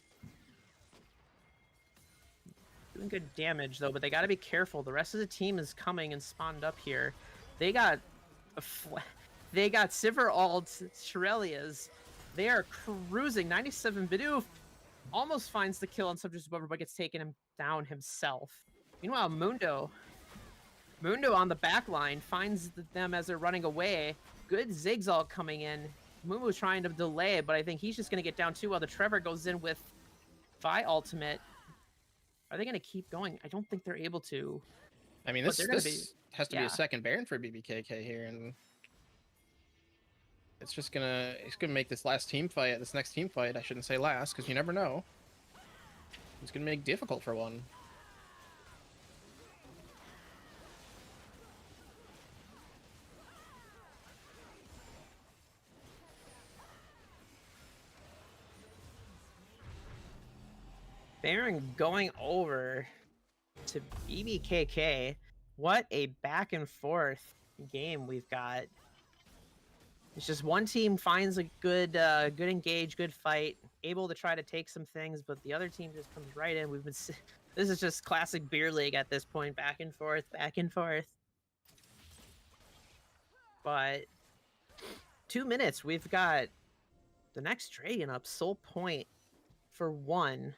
Doing good damage, though, but they got to be careful. The rest of the team is coming and spawned up here. They got they got Sivir ult, Shirelias. They are cruising. 97 Bidoof almost finds the kill on Subject to Buffer, but gets taken him down himself. Meanwhile, Mundo on the back line finds them as they're running away. Good Ziggs ult coming in. Mumu's trying to delay it, but I think he's just going to get down too while the Trevor goes in with Vi ultimate. Are they going to keep going? I don't think they're able to. I mean, this has to be a second Baron for BBKK here, and it's gonna make this next team fight, I shouldn't say last, because you never know. It's gonna make it difficult for one. Baron going over to BBKK. What a back and forth game we've got. It's just one team finds a good engage, good fight, able to try to take some things, but the other team just comes right in. This is just classic beer league at this point, back and forth, back and forth. But 2 minutes, we've got the next dragon up, Soul Point for 1.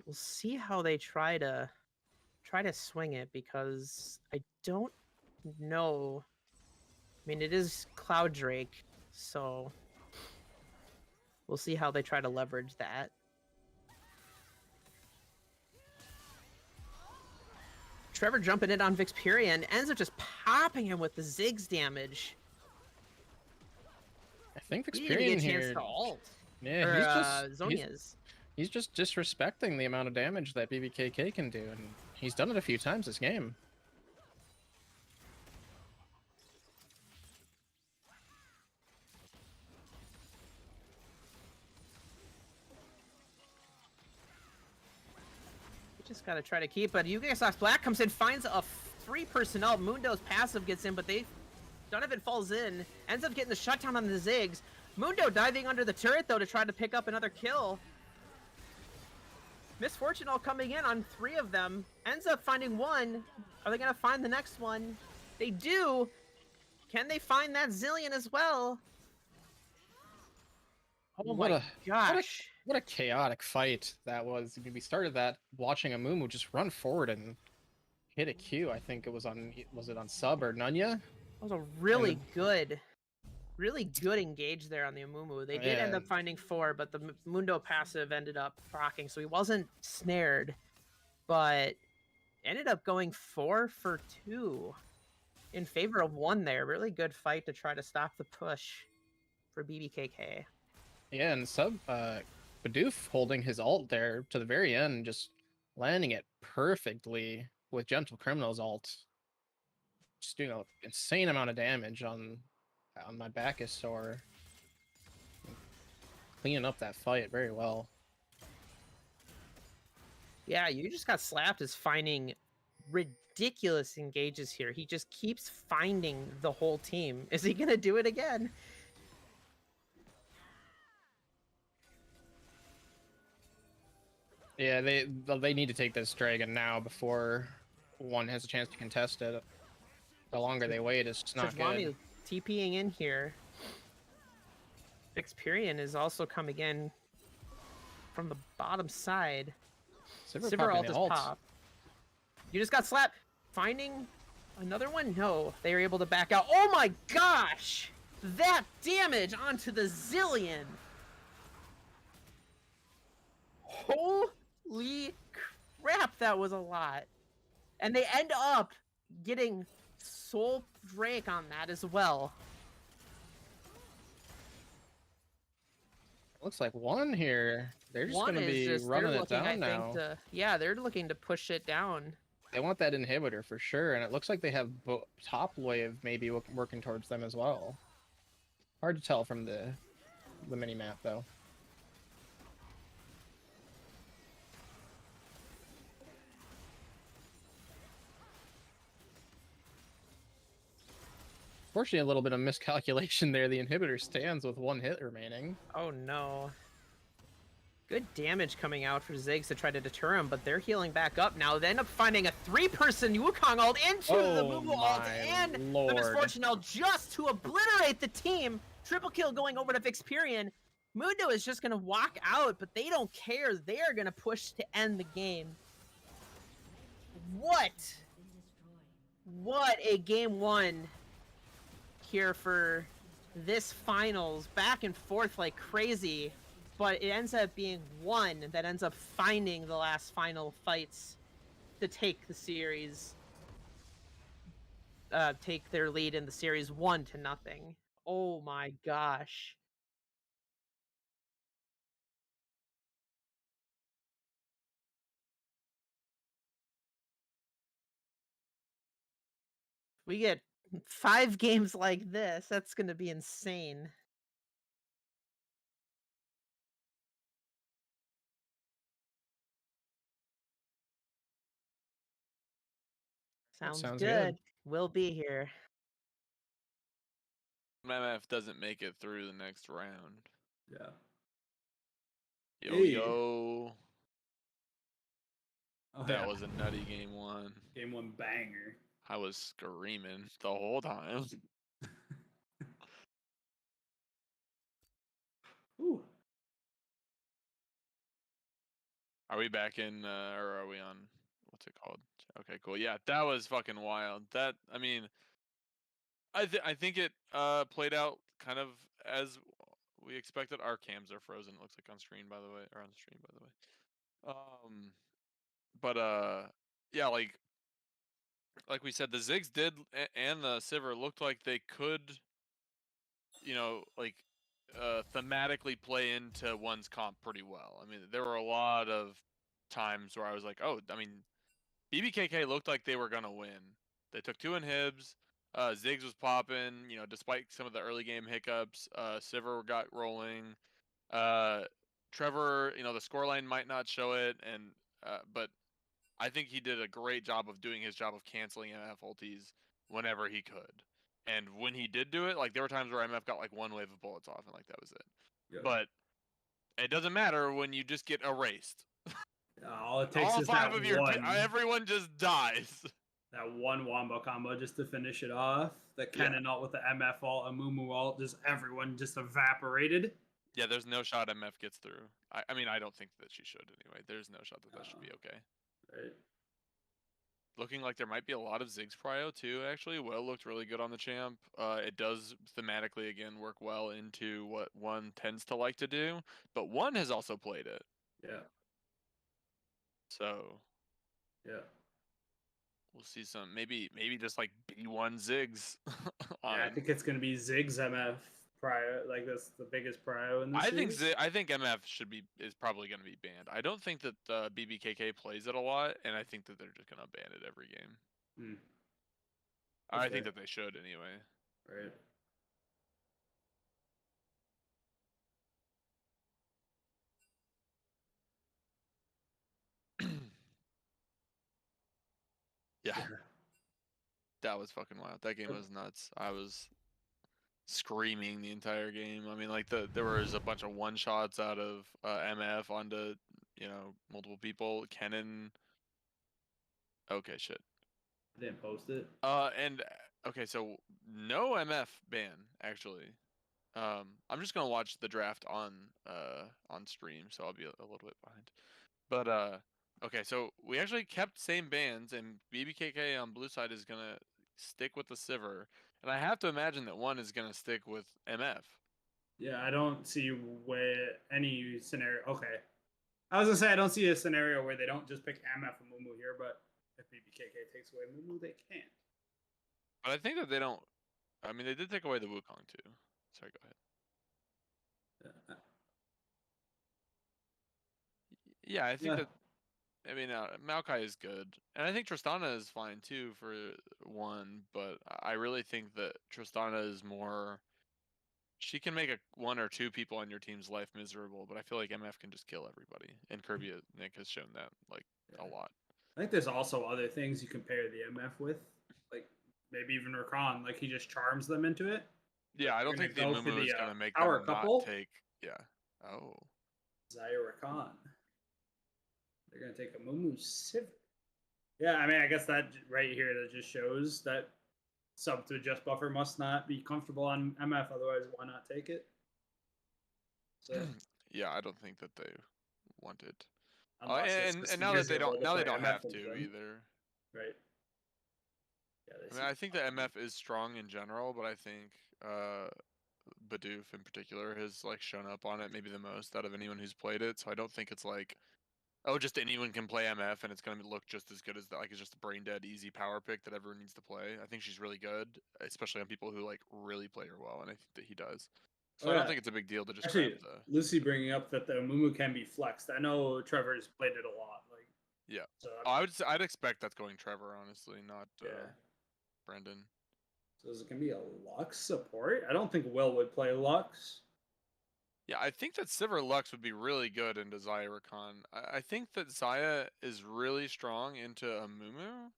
We'll see how they try to swing it, because I don't know. I mean, it is Cloud Drake, so we'll see how they try to leverage that. Trevor jumping in on Vixperian, ends up just popping him with the Ziggs damage. I think He Vixperian didn't even get a here. chance to ult. Yeah, Or, he's Zhonya's. He's just disrespecting the amount of damage that BBKK can do, and he's done it a few times this game. Just gotta try to keep, but Yugi Black comes in, finds a 3 personnel. Mundo's passive gets in, but Donovan falls in, ends up getting the shutdown on the Ziggs. Mundo diving under the turret, though, to try to pick up another kill. Misfortune all coming in on 3 of them. Ends up finding 1. Are they gonna find the next one? They do. Can they find that Zillion as well? Oh my gosh. What a chaotic fight that was. We started that watching Amumu just run forward and hit a Q. I think it was it on sub or Nunya? That was a really good engage there on the Amumu. They did end up finding 4, but the Mundo passive ended up rocking, so he wasn't snared, but ended up going 4 for 2 in favor of 1 there. Really good fight to try to stop the push for BBKK. Yeah, and Bidoof holding his ult there to the very end, just landing it perfectly with Gentle Criminal's ult. Just doing an insane amount of damage on my Bacchus, or cleaning up that fight very well. Yeah, you just got slapped is finding ridiculous engages here. He just keeps finding the whole team. Is he gonna do it again? Yeah, they need to take this dragon now before one has a chance to contest it. The longer they wait, it's just not good. TPing in here. Experian is also coming in from the bottom side. Sivir ult is pop. You just got slapped. Finding another one? No. They were able to back out. Oh my gosh! That damage onto the Zillion! Holy crap, that was a lot. And they end up getting Soul Drake on that as well. Looks like one here. They're just going to be running it down now. Yeah, they're looking to push it down. They want that inhibitor for sure, and it looks like they have top wave maybe working towards them as well. Hard to tell from the mini map though. Fortunately, a little bit of miscalculation there. The inhibitor stands with 1 hit remaining. Oh no. Good damage coming out for Ziggs to try to deter him, but they're healing back up now. They end up finding a 3-person Wukong ult into the Mumu ult and the Misfortune ult just to obliterate the team. Triple kill going over to Vixperian. Mundo is just going to walk out, but they don't care. They are going to push to end the game. What a game 1 here for this finals. Back and forth like crazy, but it ends up being 1 that ends up finding the last final fights to take the series, take their lead in the series 1-0. Oh my gosh. We get 5 games like this. That's going to be insane. Sounds good. We'll be here. MF doesn't make it through the next round. Yeah. Yo. Oh, that was a nutty game 1. Game 1 banger. I was screaming the whole time. Ooh. Are we back in, or are we on, what's it called? Okay, cool. Yeah, that was fucking wild. That, I mean, I think it played out kind of as we expected. Our cams are frozen, it looks like on screen, by the way, or on stream, by the way. But yeah, like we said, the Ziggs did, and the Sivir looked like they could, you know, like thematically play into one's comp pretty well. I mean, there were a lot of times where I was like, oh, I mean, BBKK looked like they were gonna win. They took 2 inhibs. Ziggs was popping, you know, despite some of the early game hiccups. Sivir got rolling. Trevor, you know, the scoreline might not show it, and but I think he did a great job of doing his job of canceling MF ultis whenever he could. And when he did do it, like there were times where MF got like 1 wave of bullets off, and like that was it. Yeah. But it doesn't matter when you just get erased. All it takes All is 5 that of your one. everyone just dies. That one wombo combo just to finish it off. The cannon ult with the MF ult, a Mumu ult, just everyone just evaporated. Yeah, there's no shot MF gets through. I mean, I don't think that she should anyway. There's no shot that should be okay. Right. Looking like there might be a lot of Ziggs prio too, actually. Will looked really good on the champ. It does thematically, again, work well into what one tends to like to do, but one has also played it. Yeah. So Yeah. we'll see some, maybe just like B1 Ziggs. Yeah, I think it's gonna be Ziggs MF prio. Like that's the biggest prio in this. I think MF is probably going to be banned. I don't think that BBKK plays it a lot, and I think that they're just going to ban it every game. Hmm. I think that they should anyway. Right. Yeah. That was fucking wild. That game was nuts. I was screaming the entire game. I mean, like there was a bunch of one shots out of MF onto, you know, multiple people. Kennen. Okay, shit. I didn't post it. And okay, so no MF ban actually. I'm just gonna watch the draft on stream, so I'll be a little bit behind. But okay, so we actually kept same bands, and BBKK on blue side is gonna stick with the Sivir, and I have to imagine that one is gonna stick with MF. Yeah, I don't see where any scenario. Okay, I was gonna say I don't see a scenario where they don't just pick MF and Mumu here, but if BBKK takes away Mumu, they can't. But I think that they don't. I mean, they did take away the Wukong too. Sorry, go ahead. Yeah, I think that. I mean, Maokai is good, and I think Tristana is fine too for one. But I really think that Tristana is more. She can make 1 or 2 people on your team's life miserable, but I feel like MF can just kill everybody, and Kirby Nick has shown that like a lot. I think there's also other things you compare the MF with, like maybe even Rakan. Like he just charms them into it. Yeah, I don't think the Mumu is gonna make power them couple. not take. Yeah. Oh. Xayah Rakan. They're gonna take a Mumu Sivir. Yeah, I mean, I guess that right here that just shows that sub to just buffer must not be comfortable on MF. Otherwise, why not take it? So yeah, I don't think that they want it. unless And now that they don't have MF to either. Right. Yeah, I mean, I think that MF is strong in general, but I think Bidoof in particular has like shown up on it maybe the most out of anyone who's played it. So I don't think it's like, oh, just anyone can play MF and it's gonna look just as good as that. Like it's just a brain dead easy power pick that everyone needs to play. I think she's really good, especially on people who like really play her well, and I think that he does. So I don't think it's a big deal to just actually grab the... Lucy bringing up that the Mumu can be flexed. I know Trevor's played it a lot. Like yeah, so I'd expect that's going Trevor, honestly, not Brendan. So is it gonna be a Lux support? I don't think Will would play Lux. Yeah, I think that Sivir Lux would be really good into Xayah Rakan. I think that Xayah is really strong into a Mumu,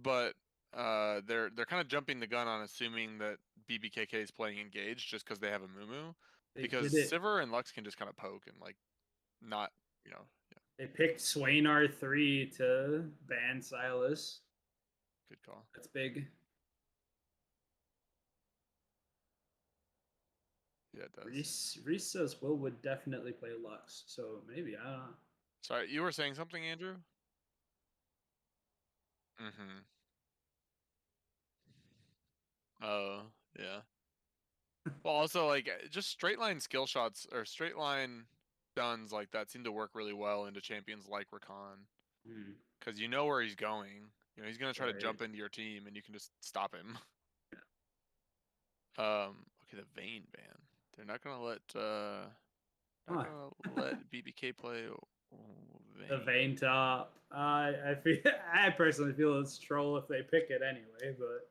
but they're kind of jumping the gun on assuming that BBKK is playing engaged just because they have a Mumu. Because Sivir and Lux can just kind of poke and like not, you know. Yeah. They picked Swain R3 to ban Silas. Good call. That's big. Yeah, it does. Reese says Will would definitely play Lux, so maybe I don't know. Sorry, you were saying something, Andrew? Mm-hmm. Oh, yeah. Well, also like just straight line skill shots or straight line stuns like that seem to work really well into champions like Rakan, because you know where he's going. You know he's gonna try to jump into your team, and you can just stop him. Okay, the Vayne ban. They're not gonna let Huh. BBK play The Vayne. Vayne top. I feel. I personally feel it's troll if they pick it anyway, but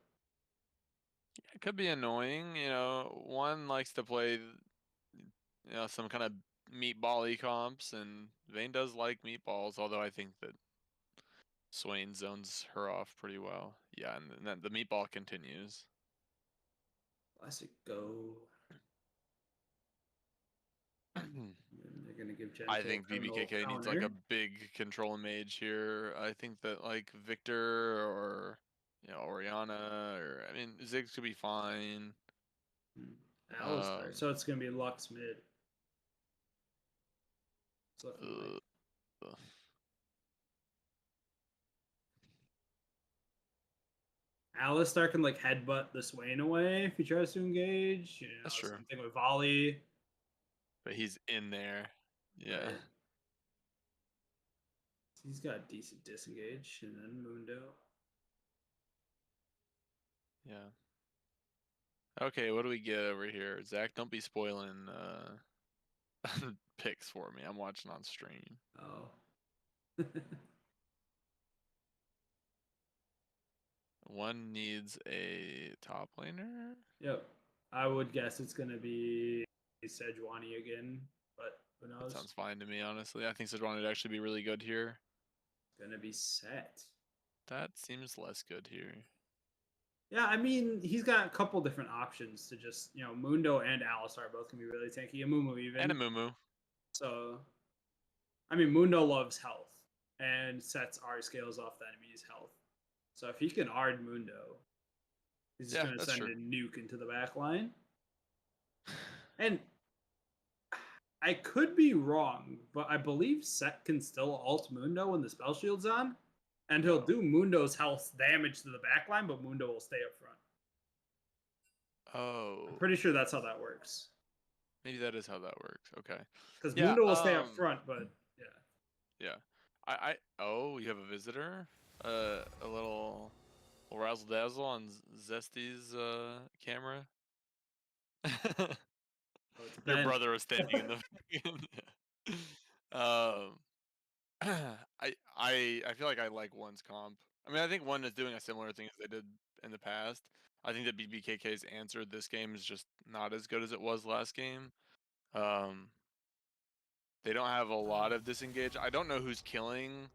It could be annoying, you know. One likes to play, some kind of meatball-y comps, and Vayne does like meatballs, although I think that Swain zones her off pretty well. Yeah, and then the meatball continues. classic go. And they're gonna give I gentle think criminal BBKK needs like a big control mage here. I think that like Victor or Oriana or I mean Ziggs could be fine. Alistar. So it's gonna be Lux mid. It's looking like. Ugh. Alistar can like headbutt the Swain away if he tries to engage. That's true. Same thing with volley. But he's in there. Yeah. Right. He's got decent disengage, and then Mundo. Yeah. Okay, what do we get over here? Zach, don't be spoiling picks for me. I'm watching on stream. Oh. One needs a top laner. Yep. I would guess it's gonna be Sejuani again, but who That knows? sounds fine to me, honestly. I think Sejuani would actually be really good here. Gonna be set. That seems less good here. Yeah, I mean, he's got a couple different options to just, Mundo and Alistar both can be really tanky. Amumu even. And a Mumu. So, I mean, Mundo loves health and sets R scales off the enemy's health. So if he can Ard Mundo, he's just going to send true. a nuke into the back line. And I could be wrong, but I believe Set can still ult Mundo when the spell shield's on. And he'll do Mundo's health damage to the back line, but Mundo will stay up front. Oh. I'm pretty sure that's how that works. Maybe that is how that works. Okay. Because Mundo will stay up front, but yeah. Yeah. Oh, you have a visitor? A little razzle dazzle on Zesty's camera. Your brother was standing in the I feel like I like one's comp. I mean, I think one is doing a similar thing as they did in the past. I think that BBKK's answer this game is just not as good as it was last game. They don't have a lot of disengage. I don't know who's killing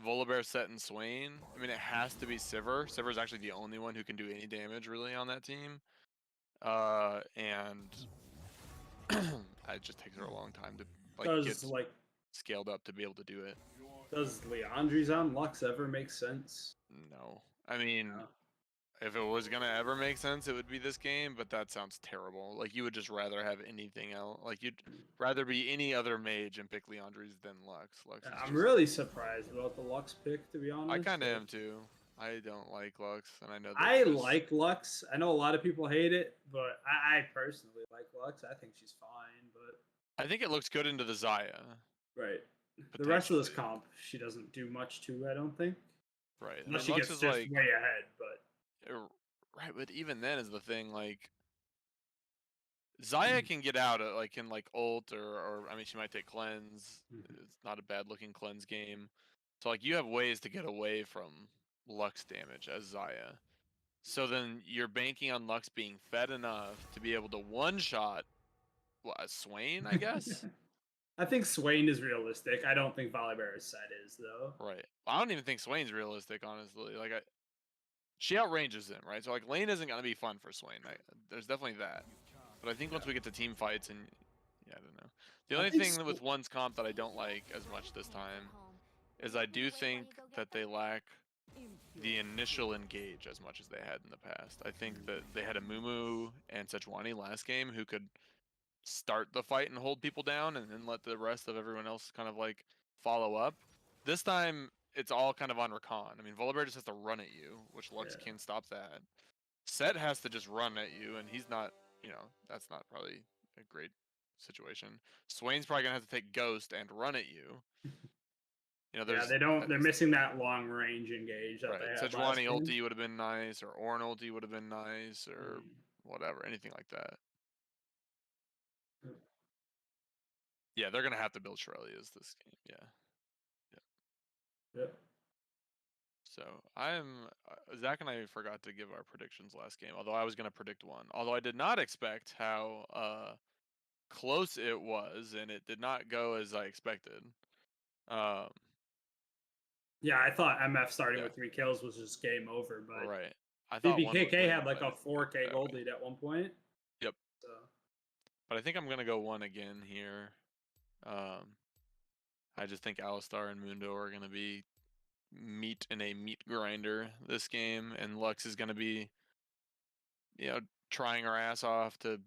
Volibear, Set, and Swain. I mean, it has to be Sivir. Sivir is actually the only one who can do any damage really on that team. And it just takes her a long time to get scaled up to be able to do it. Does Leandri's on Lux ever make sense? No. I mean, if it was going to ever make sense, it would be this game, but that sounds terrible. Like, you would just rather have anything else. Like, you'd rather be any other mage and pick Leandri's than Lux. I'm really surprised about the Lux pick, to be honest. I kind of am, too. I don't like Lux, and I know that I like Lux. I know a lot of people hate it, but I personally like Lux. I think she's fine, but I think it looks good into the Xayah. Right. The rest of this comp, she doesn't do much to, I don't think. Right. Unless she gets just way ahead, but right, but even then is the thing, like Xayah can get out can ult or I mean she might take cleanse. It's not a bad looking cleanse game. So like you have ways to get away from Lux damage as Xayah. So then you're banking on Lux being fed enough to be able to one-shot Swain, I guess? I think Swain is realistic. I don't think Volibear's set is, though. Right. I don't even think Swain's realistic, honestly. Like, she outranges him, right? So, like, lane isn't going to be fun for Swain. There's definitely that. But I think once we get to team fights and... Yeah, I don't know. The only thing with one's comp that I don't like as much this time is I do think that they lack the initial engage as much as they had in the past. I think that they had a Mumu and Sejuani last game who could start the fight and hold people down and then let the rest of everyone else kind of like follow up. This time it's all kind of on Rakan. I mean, Volibear just has to run at you, which Lux can't stop that. Set has to just run at you, and he's not, that's not probably a great situation. Swain's probably gonna have to take Ghost and run at you. They're missing that long range engage. Right. Sejuani ulti would have been nice, or Ornn ulti would have been nice, or whatever, anything like that. Yeah, they're gonna have to build Shirelias this game. Yeah. Yep. So I'm Zach and I forgot to give our predictions last game. Although I was gonna predict one. Although I did not expect how close it was, and it did not go as I expected. Um, Yeah, I thought MF starting Yeah. with 3 kills was just game over, but right. I thought one was BBKK winning, had like but I a didn't think 4K that gold way. lead at one point. Yep. So But I think I'm gonna go one again here. I just think Alistar and Mundo are gonna be meat in a meat grinder this game, and Lux is gonna be, trying her ass off to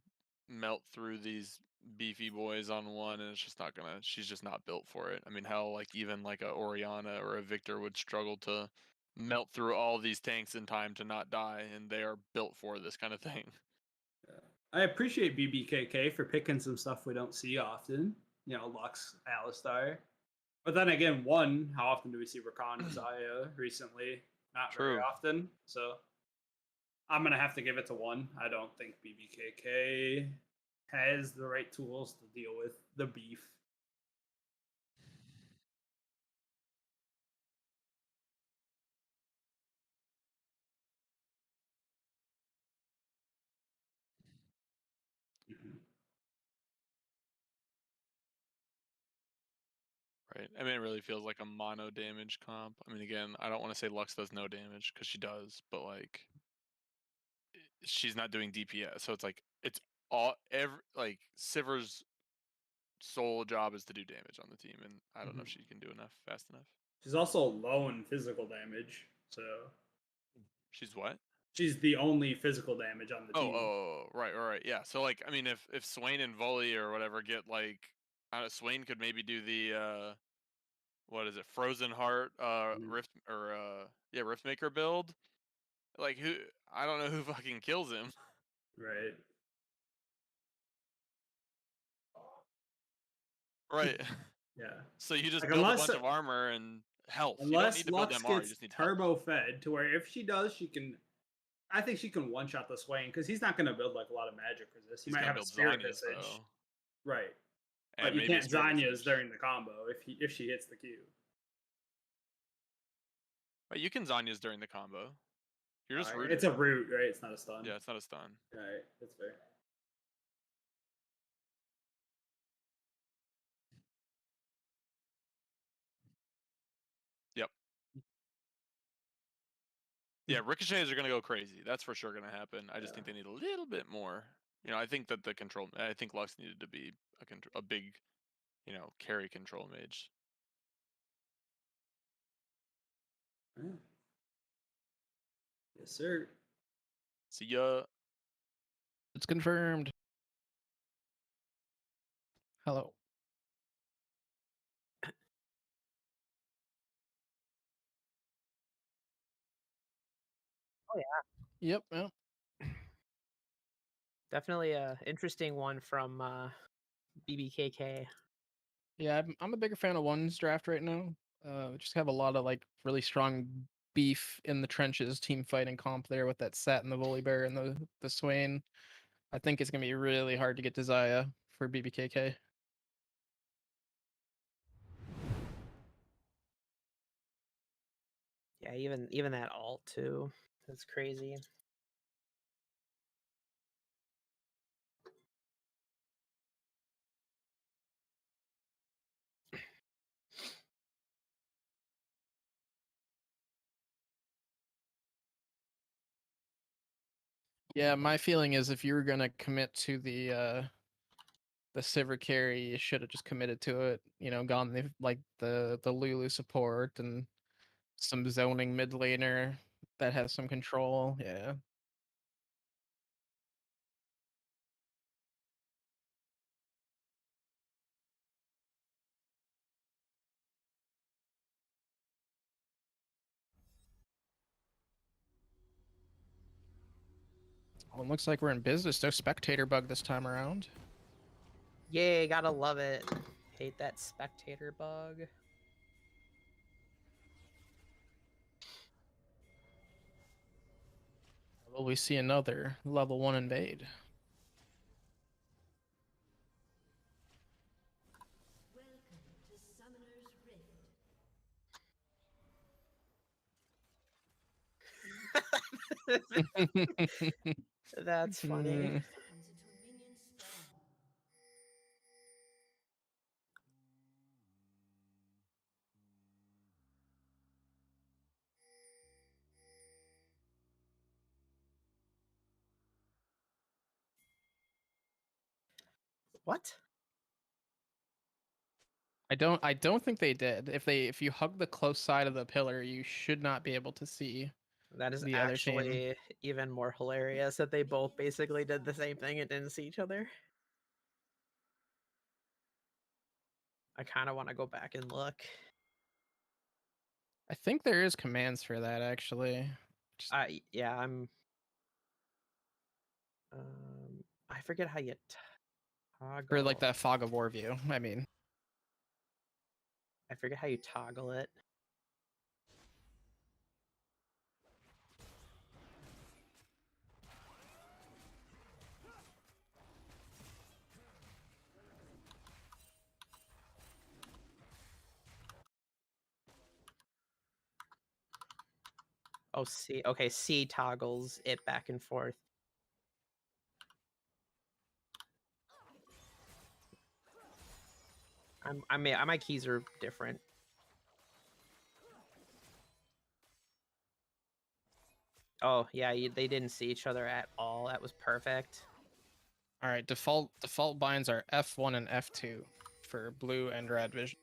melt through these beefy boys on one, and it's just not gonna. She's just not built for it. I mean, hell, like even like a Oriana or a Victor would struggle to melt through all these tanks in time to not die, and they are built for this kind of thing. I appreciate BBKK for picking some stuff we don't see often. Lux, Alistar. But then again, how often do we see Rakan and Zaya recently? Not very True. often. So I'm gonna have to give it to one. I don't think BBKK has the right tools to deal with the beef. Right. I mean, it really feels like a mono damage comp. I mean, again, I don't want to say Lux does no damage because she does, but like she's not doing DPS, so it's all Sivir's sole job is to do damage on the team, and I don't know if she can do enough fast enough. She's also low in physical damage, so She's what? she's the only physical damage on the team. Right. Yeah. So like, I mean, if Swain and Volley or whatever get like, Swain could maybe do the what is it, Frozen Heart Rift or Riftmaker build. Like who? I don't know who fucking kills him. Right. Right. Yeah. So you just Like, build a unless- bunch of armor and health. You don't Unless need to build Lux MR. You gets just need health. turbo fed to where if she does, she can. I think she can one shot the Swain because he's not going to build like a lot of magic resist. He He's might gonna have a build spirit Zhonya's, visage, though. right? And But you maybe a can't Spirit Zanya's Visage. during the combo if she hits the Q. But you can Zanya's during the combo. You're just rooted. It's a root, right? It's not a stun. Yeah, it's not a stun. Right, that's fair. Yep. Yeah, ricochets are gonna go crazy. That's for sure gonna happen. I just think they need a little bit more. I think that I think Lux needed to be a big, carry control mage. Yeah. Yes, sir. See ya. It's confirmed. Hello. Oh yeah. Yep. Definitely a interesting one from BBKK. Yeah, I'm a bigger fan of ones draft right now. Just have a lot of like really strong beef in the trenches team fighting comp there with that Sat and the Volibear and the Swain. I think it's gonna be really hard to get to Zaya for BBKK. Yeah, even that alt too. That's crazy. Yeah, my feeling is if you were gonna commit to the Sivir carry, you should have just committed to it. Gone the Lulu support and some zoning mid laner that has some control. Yeah. Well, it looks like we're in business. No spectator bug this time around. Yay, gotta love it. Hate that spectator bug. Will we see another level 1 invade? That's funny. What? I don't think they did. If you hug the close side of the pillar, you should not be able to see That is the other team. actually even more hilarious that they both basically did the same thing and didn't see each other. I kind of want to go back and look. I think there is commands for that actually. Yeah, I'm. I forget how you toggle. For like that fog of war view. I mean, I forget how you toggle it. Oh, C. Okay, C toggles it back and forth. My keys are different. Oh yeah, they didn't see each other at all. That was perfect. all right. Default binds are F1 and F2 for blue and red vision.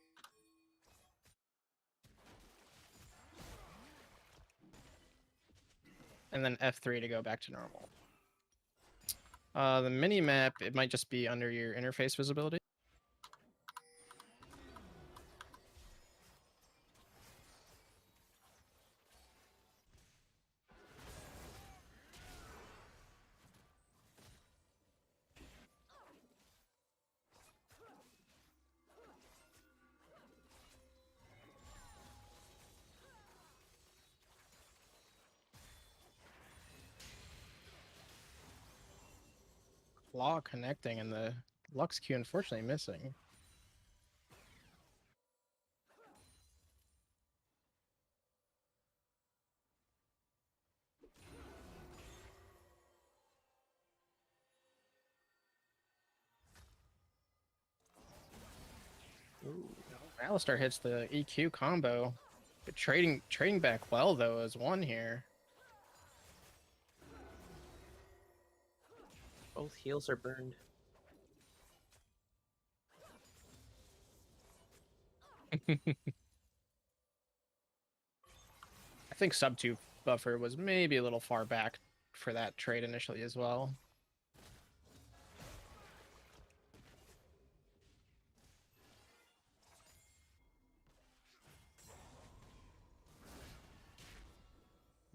And then F3 to go back to normal. The mini map, it might just be under your interface visibility. Claw connecting and the Lux Q unfortunately missing. Ooh. Alistar hits the EQ combo. But trading back well though as one here. Both heels are burned. I think sub 2 buffer was maybe a little far back for that trade initially as well.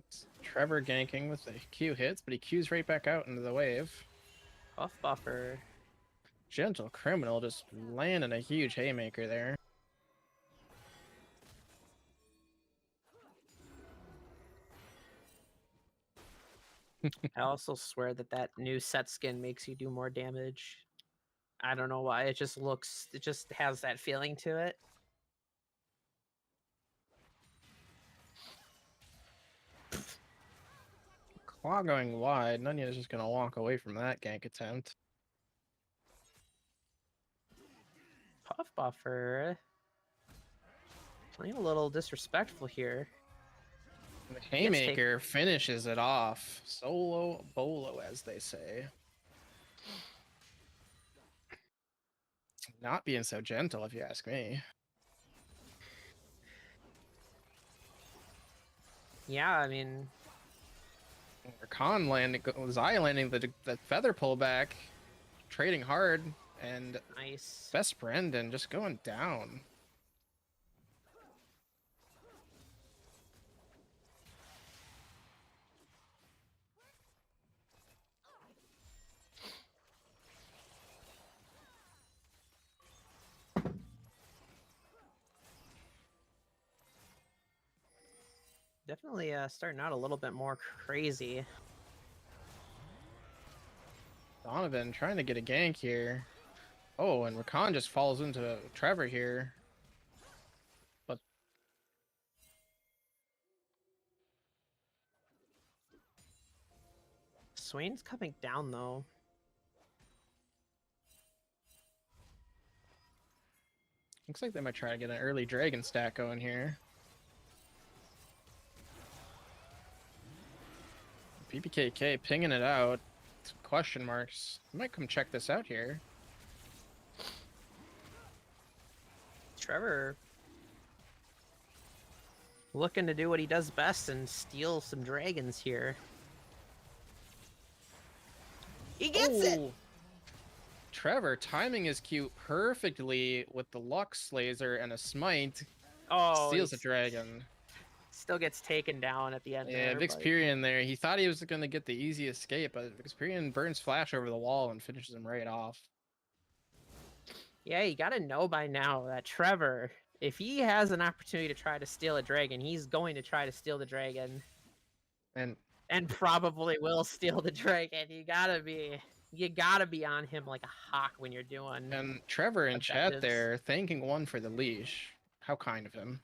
It's Trevor ganking with the Q hits, but he Qs right back out into the wave. Buff buffer. Gentle Criminal just landing a huge haymaker there. I also swear that new set skin makes you do more damage. I don't know why. It just has that feeling to it. Claw going wide. Nunya is just going to walk away from that gank attempt. Puff buffer. Playing a little disrespectful here. And the haymaker finishes it off. Solo bolo, as they say. Not being so gentle, if you ask me. Yeah, I mean, Khan landing, Zai landing the feather pullback, trading hard, and nice. Best Brendan just going down. Definitely starting out a little bit more crazy. Donovan trying to get a gank here. Oh, and Rakan just falls into Trevor here. Swain's coming down though. Looks like they might try to get an early dragon stack going here. BBKK pinging it out. Question marks. I might come check this out here. Trevor looking to do what he does best and steal some dragons here. He gets it! Oh! Trevor timing his Q perfectly with the Lux Laser and a Smite. Oh, Steals a he dragon. still gets taken down at the end Yeah, there. but- Vixperion there. He thought he was going to get the easy escape, but Vixperion burns Flash over the wall and finishes him right off. Yeah, you gotta know by now that Trevor, if he has an opportunity to try to steal a dragon, he's going to try to steal the dragon. And And probably will steal the dragon. You gotta be on him like a hawk when you're doing. and Trevor in chat Objectives. there thanking one for the leash. How kind of him.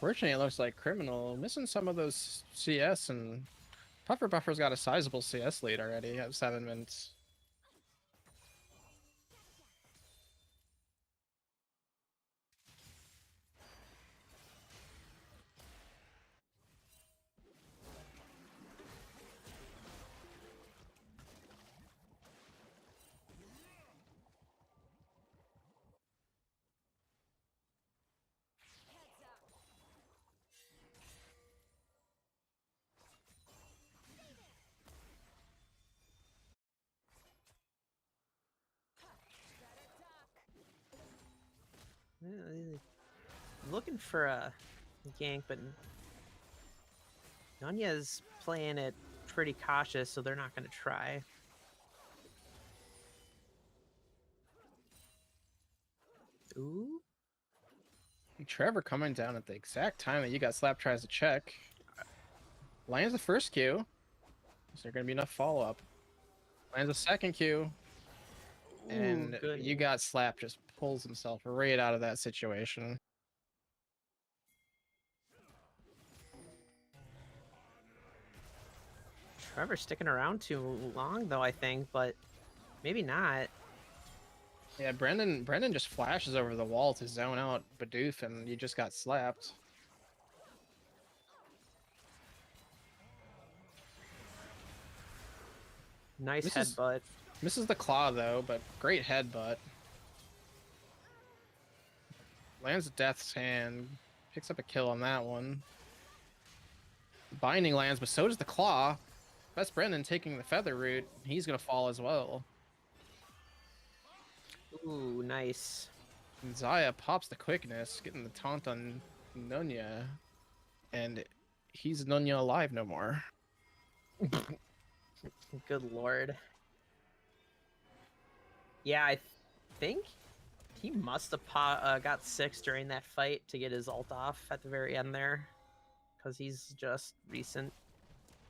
Fortunately, it looks like Criminal missing some of those CS, and Puffer Buffer's got a sizable CS lead already at 7 minutes. Looking for a gank, but Nunya's playing it pretty cautious, so they're not going to try. Ooh. Trevor coming down at the exact time that you got Slap tries to check. Lands the first Q. Is there going to be enough follow-up? Lands a second Q. And good. you got Slap just pulls himself right out of that situation. Trevor sticking around too long, though, I think, but maybe not. Yeah, Brendan just flashes over the wall to zone out Bidoof, and you just got slapped. Nice This is- headbutt. Misses the claw though, but great headbutt. Lands Death's Hand, picks up a kill on that one. Binding lands, but so does the claw. That's Brendan taking the feather root. He's gonna fall as well. Ooh, nice. And Zaya pops the quickness, getting the taunt on Nunya, and he's Nunya alive no more. Good lord. Yeah, I think he must have got 6 during that fight to get his ult off at the very end there. Because he's just recent.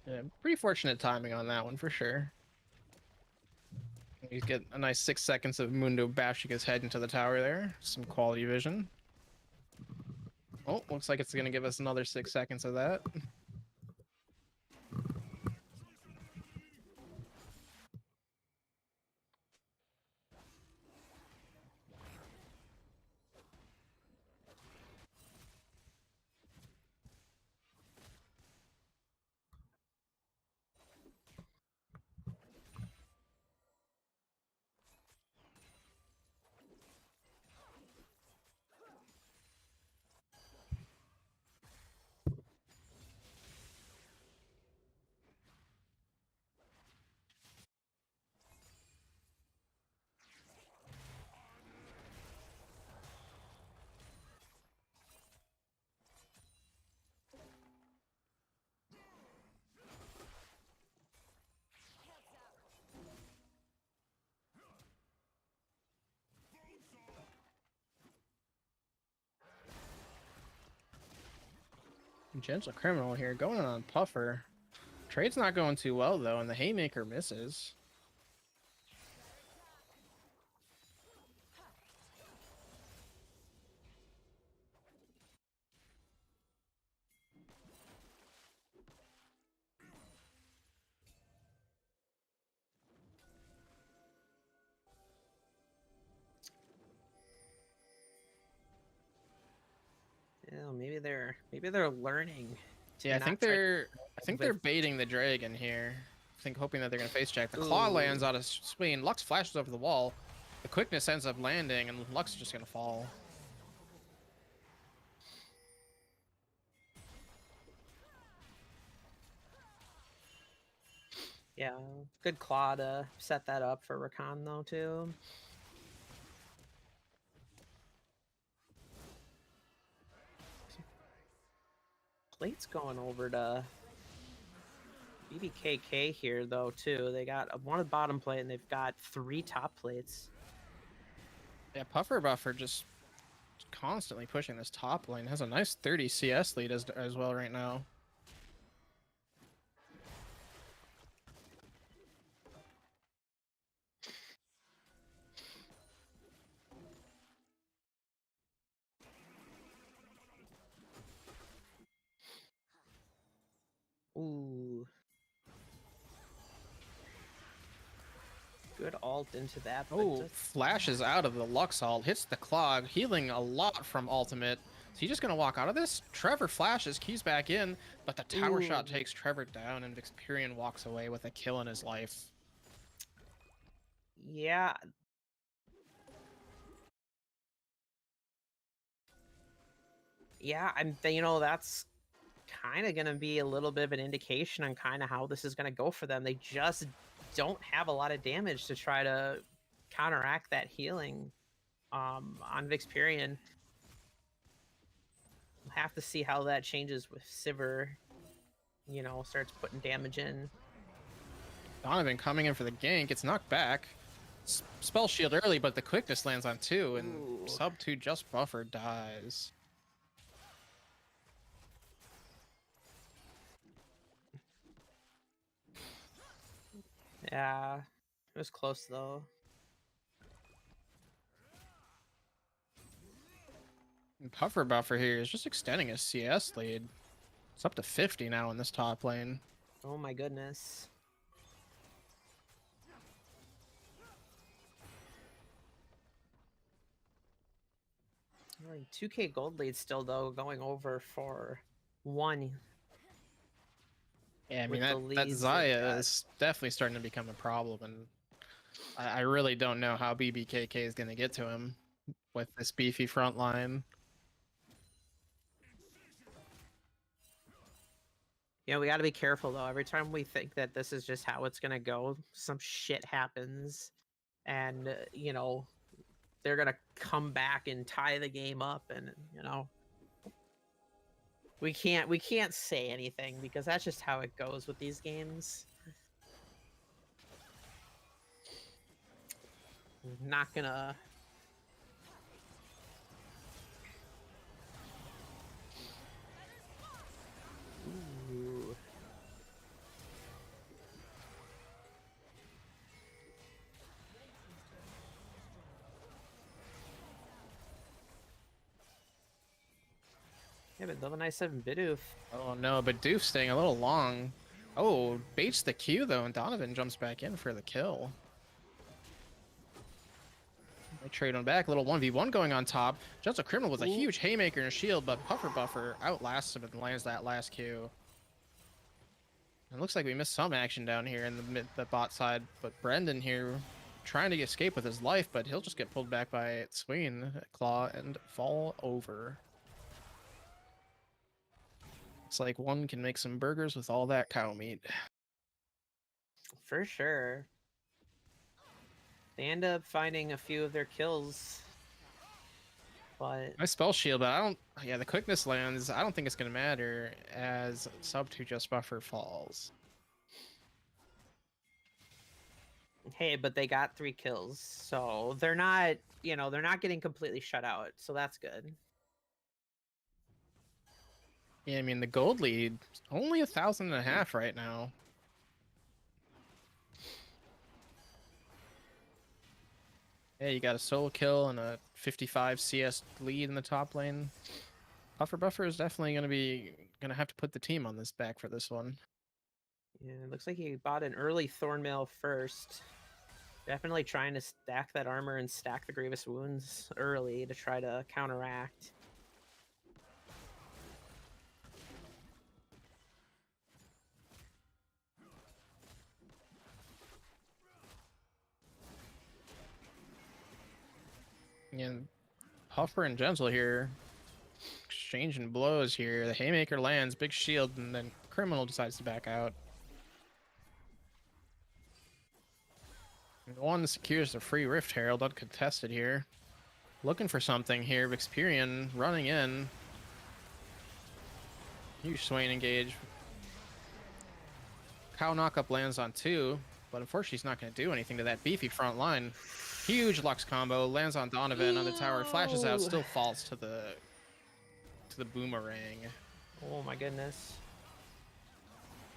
Yeah, pretty fortunate timing on that one for sure. You get a nice 6 seconds of Mundo bashing his head into the tower there. Some quality vision. Oh, looks like it's gonna give us another 6 seconds of that. Gentle Criminal here going on Puffer. Trade's not going too well though, and the Haymaker misses. Yeah, maybe they're learning. to Yeah, I not think try- they're baiting the dragon here. I think hoping that they're gonna face check. The claw Ooh. lands out of Sween. Lux flashes over the wall. The quickness ends up landing, and Lux is just gonna fall. Yeah, good claw to set that up for Rakan though too. Plate's going over to BBKK here though too. They got one bottom plate and they've got 3 top plates. Yeah, Puffer Buffer just constantly pushing this top lane. Has a nice 30 CS lead as well right now. Ooh. Good ult into that. But Oh, flashes out of the Lux ult, hits the clog, healing a lot from ultimate. Is he just gonna walk out of this? Trevor flashes, keys back in, but the tower shot Ooh. takes Trevor down, and Vixperion walks away with a kill in his life. yeah. Yeah, that's kind of going to be a little bit of an indication on kind of how this is going to go for them. They just don't have a lot of damage to try to counteract that healing on Vixperion. We'll have to see how that changes with Sivir, starts putting damage in. Donovan coming in for the gank, gets knocked back. Spell shield early, but the quickness lands on 2, and Ooh. sub 2 just Buffer dies. Yeah, it was close though. And Puffer Buffer here is just extending his CS lead. It's up to 50 now in this top lane. Oh my goodness. Really, 2K gold lead still though, going over for 1. Yeah, I with mean, the that leads they've Zaya got. is definitely starting to become a problem, and I really don't know how BBKK is going to get to him with this beefy front line. Yeah, we got to be careful though. Every time we think that this is just how it's gonna go, some shit happens, and they're gonna come back and tie the game up, and we can't say anything because that's just how it goes with these games. Not gonna. Ooh. Yeah, but level 97 Bidoof. Oh no, but Doof's staying a little long. Oh, baits the Q though, and Donovan jumps back in for the kill. They trade him back. A little 1v1 going on top. Gentle Criminal was a huge haymaker and a shield, but Puffer Buffer outlasts him and lands that last Q. It looks like we missed some action down here in the bot side, but Brendan here trying to escape with his life, but he'll just get pulled back by Sween, Claw, and fall over. It's like one can make some burgers with all that cow meat. For sure. They end up finding a few of their kills. But My spell shield, but I don't. Yeah, the quickness lands. I don't think it's gonna matter as sub 2 just Buffer falls. hey, but they got 3 kills. So they're not, they're not getting completely shut out. So that's good. Yeah, I mean, the gold lead, only 1,500 right now. Yeah, you got a solo kill and a 55 CS lead in the top lane. Buffer is definitely gonna have to put the team on this back for this one. Yeah, it looks like he bought an early Thornmail first. Definitely trying to stack that armor and stack the Grievous Wounds early to try to counteract. And Puffer and Gentle here, exchanging blows here. The Haymaker lands, big shield, and then Criminal decides to back out. And one secures the free Rift Herald, uncontested here. Looking for something here. Vixperion running in. Huge Swain engage. Cow knockup lands on 2, but unfortunately he's not going to do anything to that beefy front line. Huge Lux combo, lands on Donovan on the tower, flashes out, still falls to the boomerang. Oh my goodness.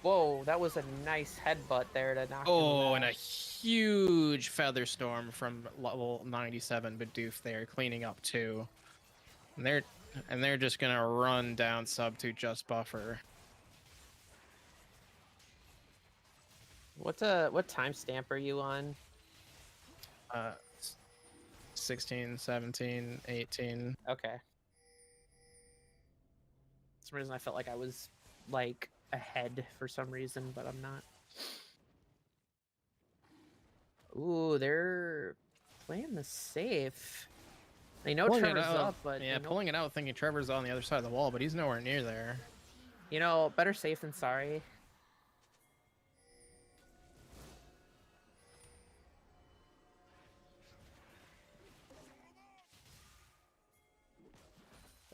Whoa, that was a nice headbutt there to knock him Oh, and a back. huge Feather Storm from level 97 Bidoof there, cleaning up 2. And they're just going to run down sub to just Buffer. What timestamp are you on? 16, 17, 18. Okay. For some reason I felt like I was like ahead for some reason, but I'm not. Ooh, they're playing the safe. They know Pulling it Trevor's out, up, but yeah, they know, pulling it out thinking Trevor's on the other side of the wall, but he's nowhere near there. you know, better safe than sorry.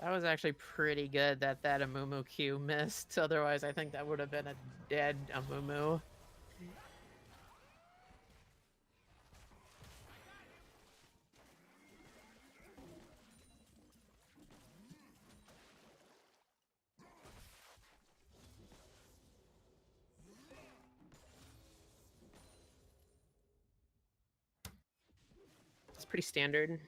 That was actually pretty good that Amumu Q missed. Otherwise, I think that would have been a dead Amumu. It's pretty standard.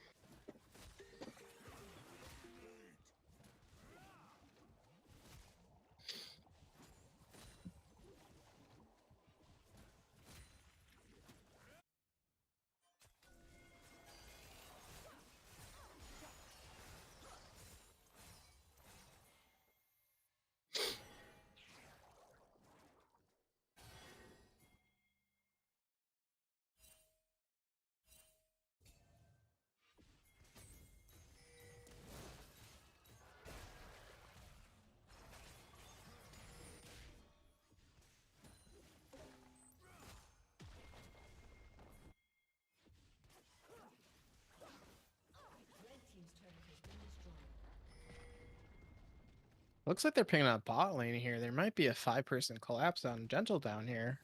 Looks like they're picking up bot lane here. There might be a 5-person collapse on Gentle down here.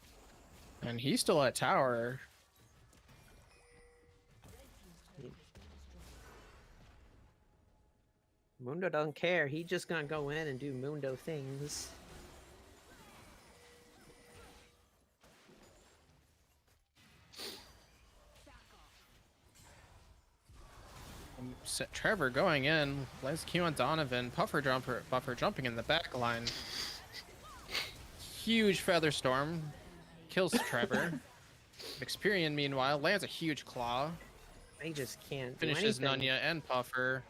And he's still at tower. Mundo doesn't care. He just gonna go in and do Mundo things. Trevor going in, lands Q on Donovan, Buffer jumping in the back line. Huge Feather Storm, kills Trevor. Vixperion, meanwhile, lands a huge claw, They just can't do finishes anything. Nunya and Puffer,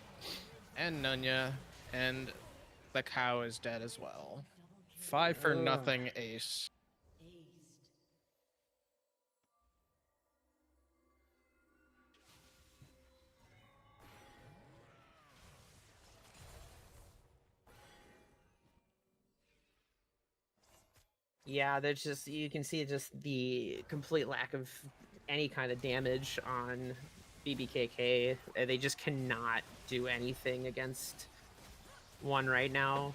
and Nunya, and the cow is dead as well. 5 for Ugh. nothing ace. Yeah, there's just, you can see just the complete lack of any kind of damage on BBKK. They just cannot do anything against one right now.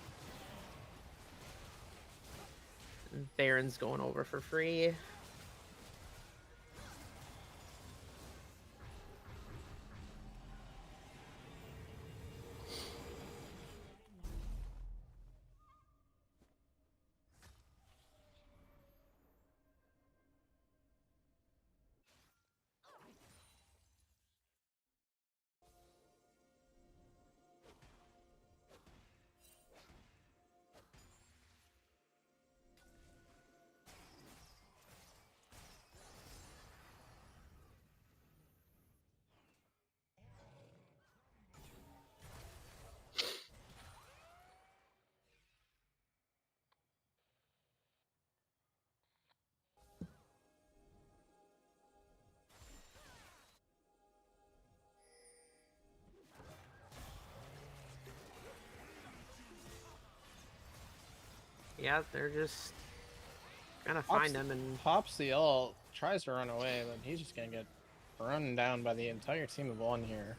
Baron's going over for free. Yeah, they're just gonna find him and Pops the ult, tries to run away, but he's just gonna get run down by the entire team of one here.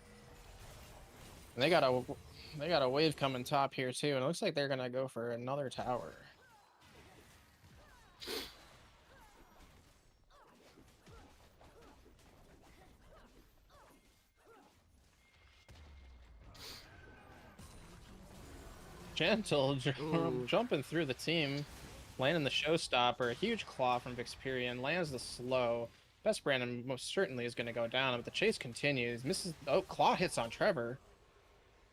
And they got a wave coming top here too, and it looks like they're gonna go for another tower. Gentle jumping through the team, landing the showstopper. A huge claw from Vixperion, lands the slow. Best Brandon most certainly is going to go down, but the chase continues. Misses. Oh, claw hits on Trevor,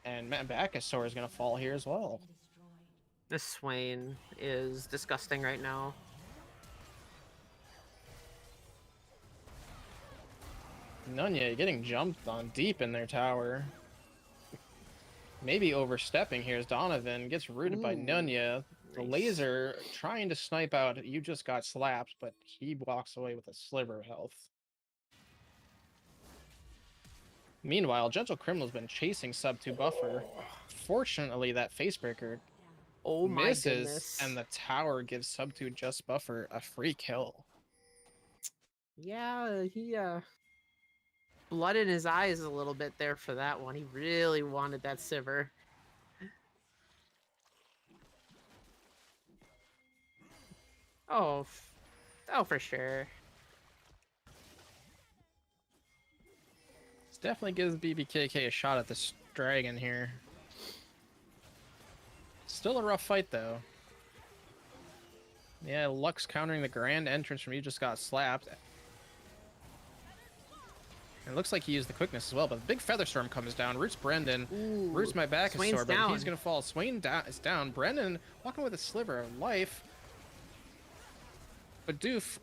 and Backusaur is going to fall here as well. this Swain is disgusting right now. Nunya getting jumped on deep in their tower. Maybe overstepping here as Donovan gets rooted by Nunya. The Nice. laser trying to snipe out. You just got slapped, but he walks away with a sliver of health. Meanwhile, Gentle Criminal's been chasing sub 2 buffer. Fortunately, that facebreaker Oh my misses, goodness. and the tower gives sub 2 just buffer a free kill. Yeah, he blood in his eyes a little bit there for that one. He really wanted that Sivir. Oh, oh, for sure. This definitely gives BBKK a shot at this dragon here. Still a rough fight, though. Yeah, Lux countering the grand entrance from You Just Got Slapped. It looks like he used the quickness as well, but the big Featherstorm comes down, roots Brendan, Ooh, roots my back Swain's but down. he's going to fall. Swain is down. Brendan walking with a sliver of life. But Doof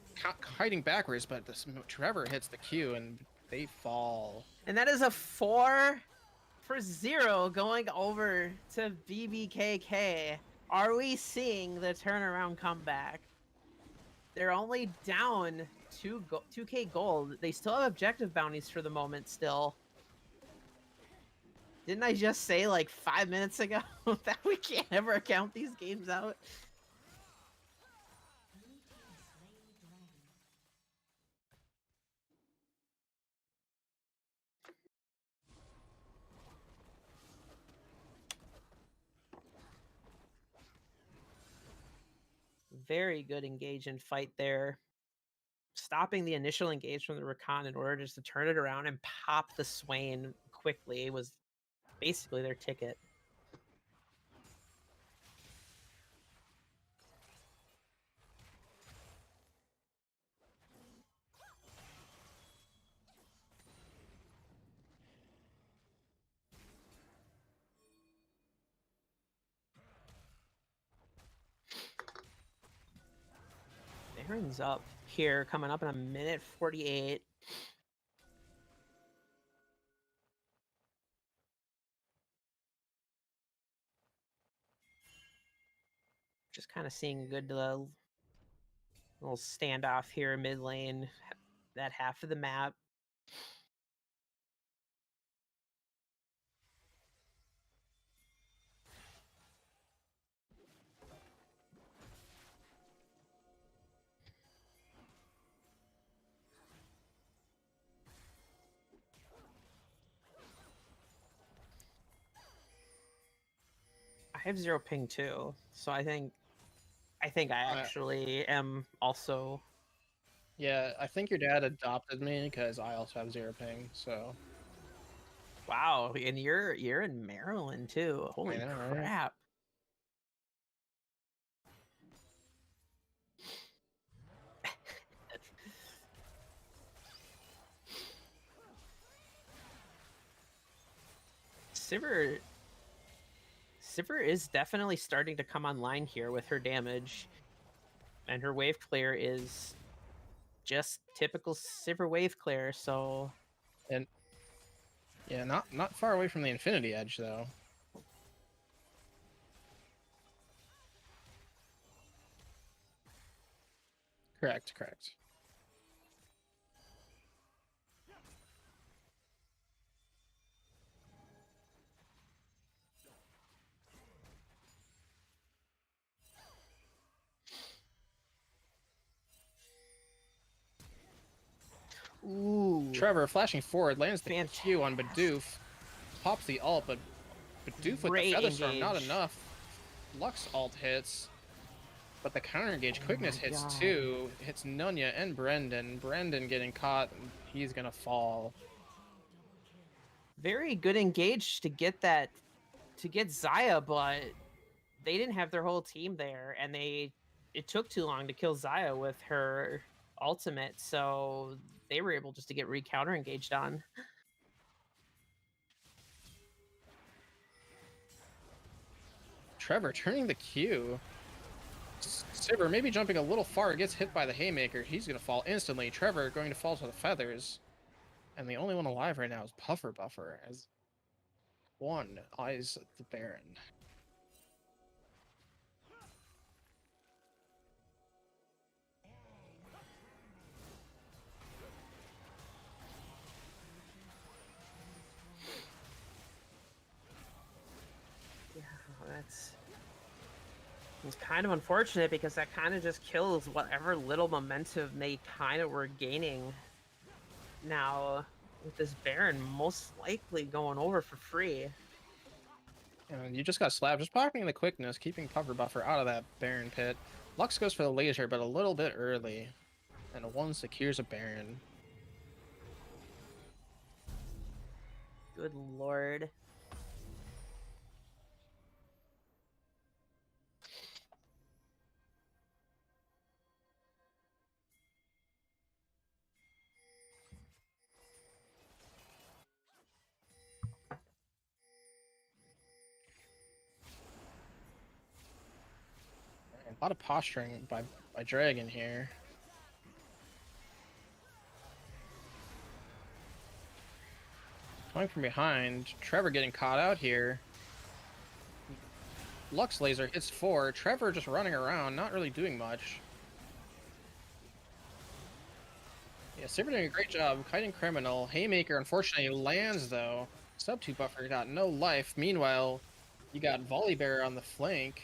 hiding backwards, but Trevor hits the Q and they fall. And that is a 4-0 going over to BBKK. Are we seeing the turnaround comeback? They're only down 2k gold. They still have objective bounties for the moment still. Didn't I just say like 5 minutes ago that we can't ever count these games out? Very good engage and fight there. Stopping the initial engage from the Rakan in order just to turn it around and pop the Swain quickly was basically their ticket. Baron's up here, coming up in a minute 48. Just kind of seeing a good little standoff here mid lane, that half of the map. I have 0 ping too, so I think I actually am also. Yeah, I think your dad adopted me because I also have 0 ping, so. Wow, and you're in Maryland too. Holy know, right? crap. Sivir is definitely starting to come online here with her damage. And her wave clear is just typical Sivir wave clear, so And yeah, not far away from the Infinity Edge though. Correct. Trevor flashing forward, lands the Fantastic. Q on Bidoof, pops the ult, but Bidoof with the Great Feather Storm, not engage. enough. Lux ult hits, but the counter engage Oh quickness my hits God. too. Hits Nunya and Brendan. Brendan getting caught, and he's gonna fall. Very good engage to get that, to get Zaya, but they didn't have their whole team there, and it took too long to kill Zaya with her ultimate, so they were able just to get re-counter engaged on. Trevor turning the Q. Sivir maybe jumping a little far, gets hit by the Haymaker. He's gonna fall instantly. Trevor going to fall to the feathers. And the only one alive right now is Puffer Buffer, as one eyes the Baron. Yeah, it's kind of unfortunate because that kind of just kills whatever little momentum they kind of were gaining. Now, with this Baron most likely going over for free. And you just got slapped, just popping the quickness, keeping Puffer Buffer out of that Baron pit. Lux goes for the laser, but a little bit early. And one secures a Baron. Good lord. A lot of posturing by Dragon here. Coming from behind, Trevor getting caught out here. Lux laser hits 4. Trevor just running around, not really doing much. Yeah, Sivir doing a great job kiting Criminal. Haymaker unfortunately lands though. Sub 2 Buffer got no life. Meanwhile, you got Volibear on the flank.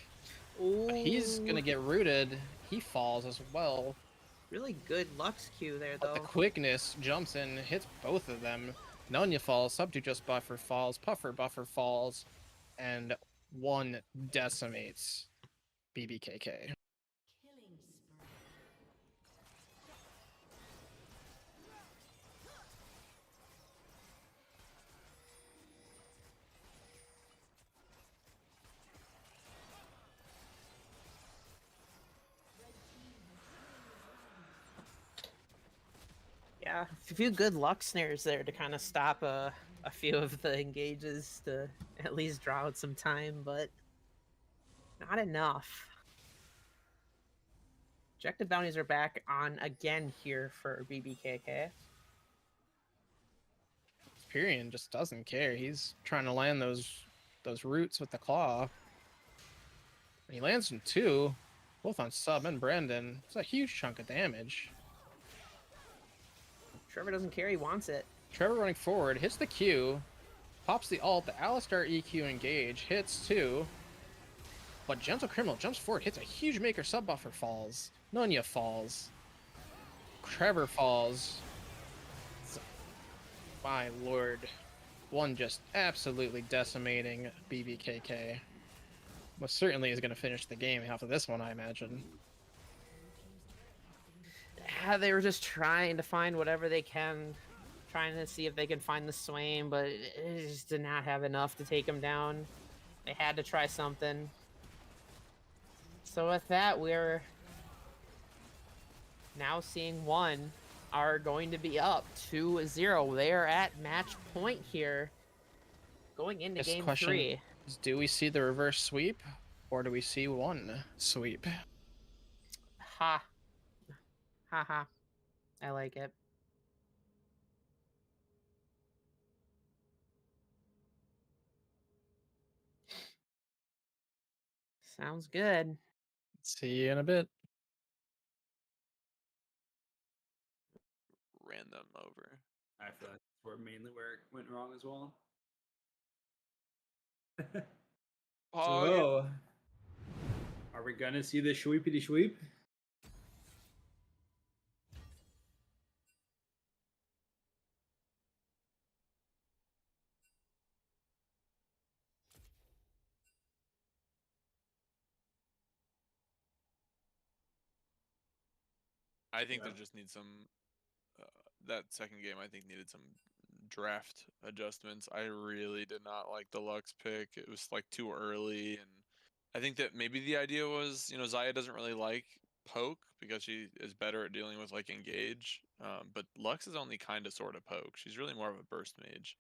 Ooh, But he's gonna get rooted. He falls as well. really good Lux Q there, But though. the quickness jumps in, hits both of them. Nunya falls, Sub 2 just Buffer falls, Puffer Buffer falls, and one decimates BBKK. Yeah, a few good Lux snares there to kind of stop a few of the engages to at least draw out some time, but not enough. Objective bounties are back on again here for BBKK. Pyrian just doesn't care. He's trying to land those roots with the claw. And he lands them 2, both on Sub and Brandon. It's a huge chunk of damage. Trevor doesn't care, he wants it. Trevor running forward, hits the Q, pops the ult, the Alistar EQ engage, hits 2. But Gentle Criminal jumps forward, hits a huge Maker Sub Buffer, falls. Nunya falls. Trevor falls. My lord. One just absolutely decimating BBKK. Most certainly is going to finish the game after this one, I imagine. Yeah, they were just trying to find whatever they can, trying to see if they can find the Swain, but it just did not have enough to take him down. They had to try something. So with that, we're now seeing one are going to be up 2-0. They are at match point here, going into This game question 3. is, do we see the reverse sweep, or do we see one sweep? Ha. Ha ha. I like it. Sounds good. See you in a bit. Ran them over. I feel like that's where mainly where it went wrong as well. Oh, So, are we gonna see the sweepity sweep? I think Yeah. there just needs some. That second game, I think, needed some draft adjustments. I really did not like the Lux pick. It was like too early, and I think that maybe the idea was, Zaya doesn't really like poke because she is better at dealing with like engage. But Lux is only kind of sort of poke. She's really more of a burst mage,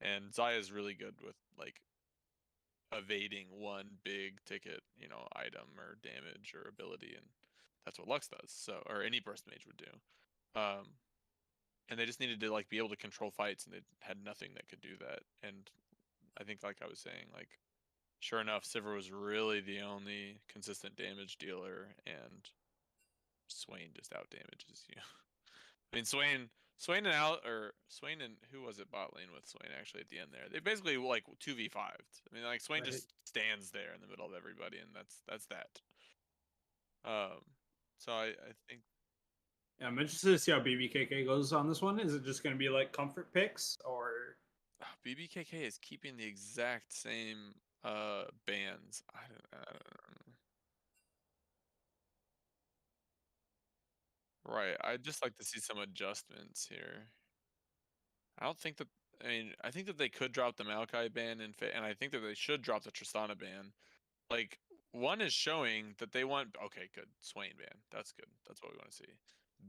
and Zaya is really good with like evading one big ticket, item or damage or ability, and that's what Lux does. So, or any burst mage would do. And they just needed to like be able to control fights, and they had nothing that could do that. And I think, like I was saying, like sure enough, Sivir was really the only consistent damage dealer, and Swain just out damages you. I mean, Swain and who was it bot lane with Swain actually at the end there? They basically like 2v5'd. I mean, like Swain Right. just stands there in the middle of everybody, and that's that. So I think Yeah, I'm interested to see how BBKK goes on this one. Is it just going to be like comfort picks or? BBKK is keeping the exact same bans. I don't know. Right. I'd just like to see some adjustments here. I don't think that. I mean, I think that they could drop the Maokai ban, and I think that they should drop the Tristana ban. Like, one is showing that they want. Okay, good. Swain ban. That's good. That's what we want to see.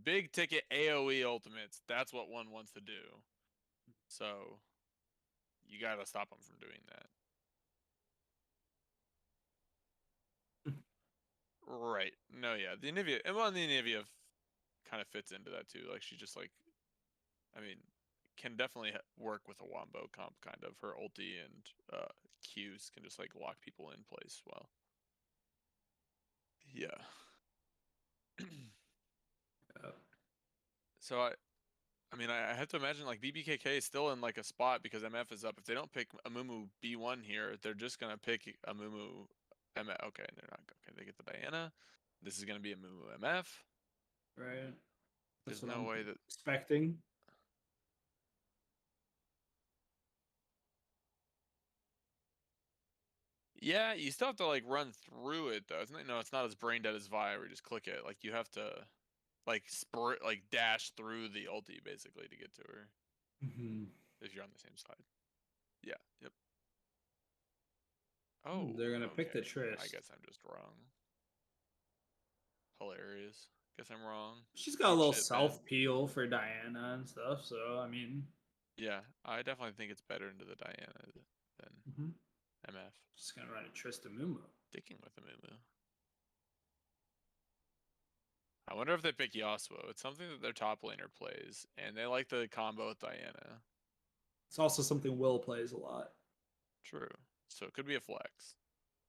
Big ticket AOE ultimates. That's what one wants to do. So, you gotta stop them from doing that. Right. No, yeah. The Anivia, and well, the Anivia kind of fits into that too. Like, she just like, I mean, can definitely work with a Wombo comp, kind of. Her ulti and Qs can just like lock people in place well. Yeah. So I mean, I have to imagine like BBKK is still in like a spot because MF is up. If they don't pick Amumu B1 here, they're just gonna pick Amumu MF. Okay, they're not. Okay, they get the Diana. This is gonna be Amumu MF. Right. That's There's what no I'm way that. expecting. Yeah, you still have to like run through it though. Isn't it? No, it's not as brain dead as Vi where you just click it. Like you have to like sprint, like dash through the ulti basically to get to her Mm-hmm. if you're on the same side. Yeah. Yep. Oh, They're gonna pick the okay. I Trist. guess I'm just wrong. Hilarious. Guess I'm wrong. She's got a Eat little shit, Ben. self peel for Diana and stuff. So I mean, Yeah, I definitely think it's better into the Diana than MF. just gonna run a Tristamumu. Sticking with the Mumu. I wonder if they pick Yasuo. It's something that their top laner plays, and they like the combo with Diana. It's also something Will plays a lot. True. So it could be a flex.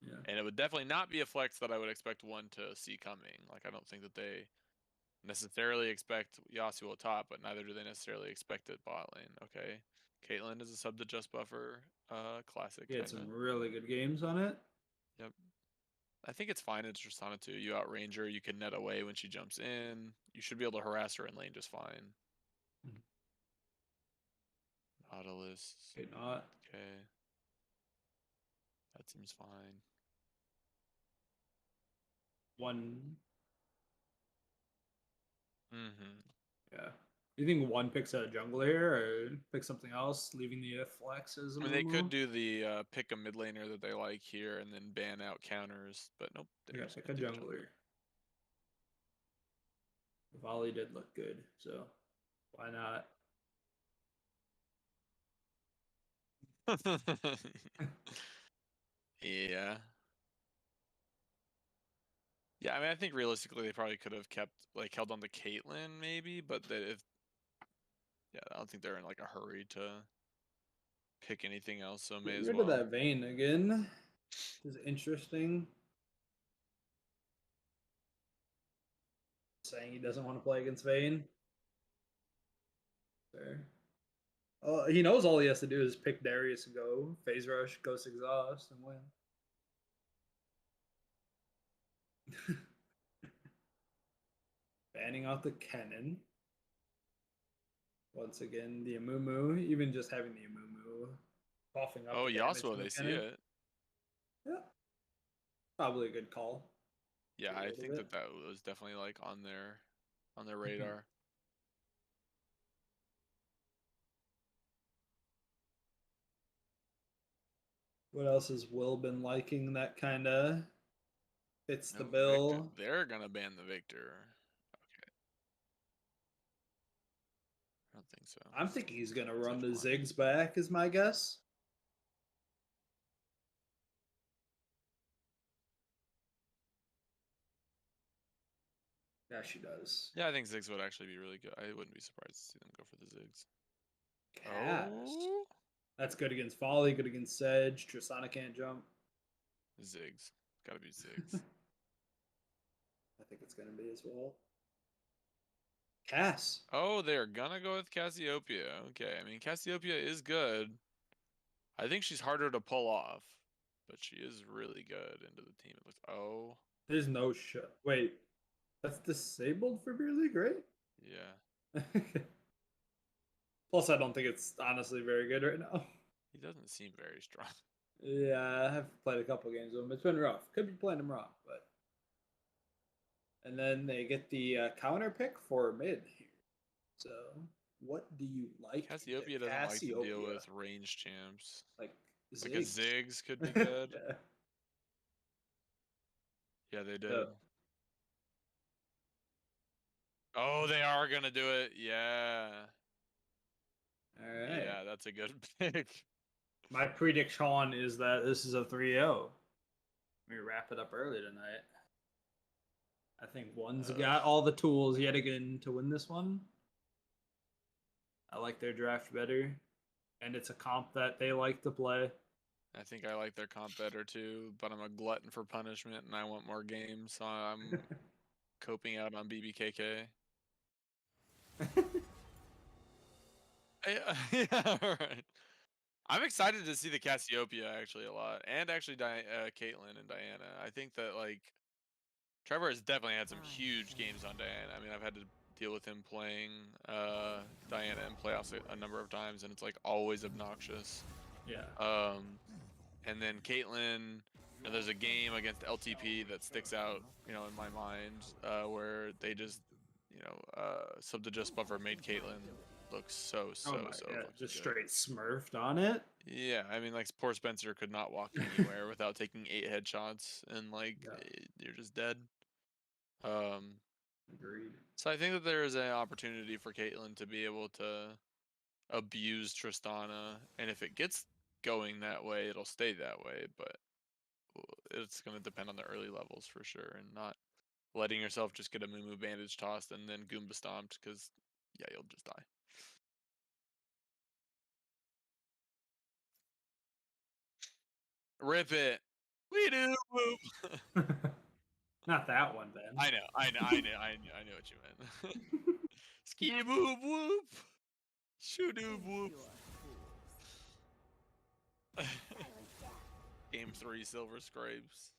Yeah. And it would definitely not be a flex that I would expect one to see coming. Like, I don't think that they necessarily expect Yasuo top, but neither do they necessarily expect it bot lane. Okay. Caitlyn is a sub to just buffer. Classic. He had Kinda. some really good games on it. Yep. I think it's fine. It's Tristana too. You outrange her. You can net away when she jumps in. You should be able to harass her in lane just fine. Mhm. Nautilus. Okay, not. Okay. That seems fine. One. Mm-hmm. Yeah. Do you think one picks a jungler here or pick something else, leaving the flex as a I mean, they could Mumu? do the pick a mid laner that they like here and then ban out counters, but nope. They're Yeah, just pick gonna a do jungler. Volley did look good, so why not? jungler. Yeah. Yeah, I mean, I think realistically they probably could have kept like held on to Caitlyn maybe, but yeah, I don't think they're in like a hurry to pick anything else, so may Get as rid of well. that Vayne again. This is interesting. Saying he doesn't want to play against Vayne. Fair. He knows all he has to do is pick Darius and go phase rush, ghost exhaust, and win. Banning out the cannon. Once again, the Amumu, even just having the Amumu buffing up Oh, the damage Yasuo, from the they see cannon. it. Yeah. Probably a good call. Yeah, A I little think bit. that was definitely like on their on their radar. What else has Will been liking that kind of fits the No bill? Victor. They're gonna ban the Victor. Okay. I don't think so. I'm thinking he's gonna It's run the F1. Ziggs back, is my guess. Yeah, she does. Yeah, I think Ziggs would actually be really good. I wouldn't be surprised to see them go for the Ziggs. Cass. Oh, That's good against Volley, good against Sedge. Tristana can't jump. Ziggs. Gotta be Ziggs. I think it's gonna be as well. Cass. Oh, they're gonna go with Cassiopeia. Okay, I mean Cassiopeia is good. I think she's harder to pull off, but she is really good into the team. It looks. Oh, There's no shot. Wait, that's disabled for Beer League, right? yeah. Plus, I don't think it's honestly very good right now. He doesn't seem very strong. Yeah, I have played a couple games with him. It's been rough. Could be playing him wrong, but. And then they get the counter pick for mid here. So, what do you like? Cassiopeia into doesn't like to deal Cassiopeia? with range champs. Like Like a Ziggs. Ziggs could be good. Yeah. Yeah, they did. So, Oh, they are gonna do it. Yeah. all right. Yeah, that's a good pick. My prediction is that this is a 3-0. Let me wrap it up early tonight. I think one's got all the tools yet again to win this one. I like their draft better. And it's a comp that they like to play. I think I like their comp better too, but I'm a glutton for punishment and I want more games, so I'm coping out on BBKK. Yeah, right. I'm excited to see the Cassiopeia actually a lot, and actually Caitlyn and Diana. I think that like Trevor has definitely had some huge games on Diana. I mean, I've had to deal with him playing Diana in playoffs a number of times, and it's like always obnoxious. Yeah. And then Caitlyn, there's a game against LTP that sticks out, in my mind, where they just, sub to just buffer made Caitlyn look so fucking just good. straight smurfed on it. Yeah, I mean, like poor Spencer could not walk anywhere without taking 8 headshots, and like you're just dead. Agreed. So I think that there is an opportunity for Caitlyn to be able to abuse Tristana, and if it gets going that way, it'll stay that way, but it's going to depend on the early levels for sure, and not letting yourself just get a Mumu bandage tossed and then Goomba stomped, because yeah, you'll just die. Rip it. We do. Not that one, Ben. I know what you meant. Ski boop whoop. Shoo-doo whoop. Game 3 Silver Scrapes.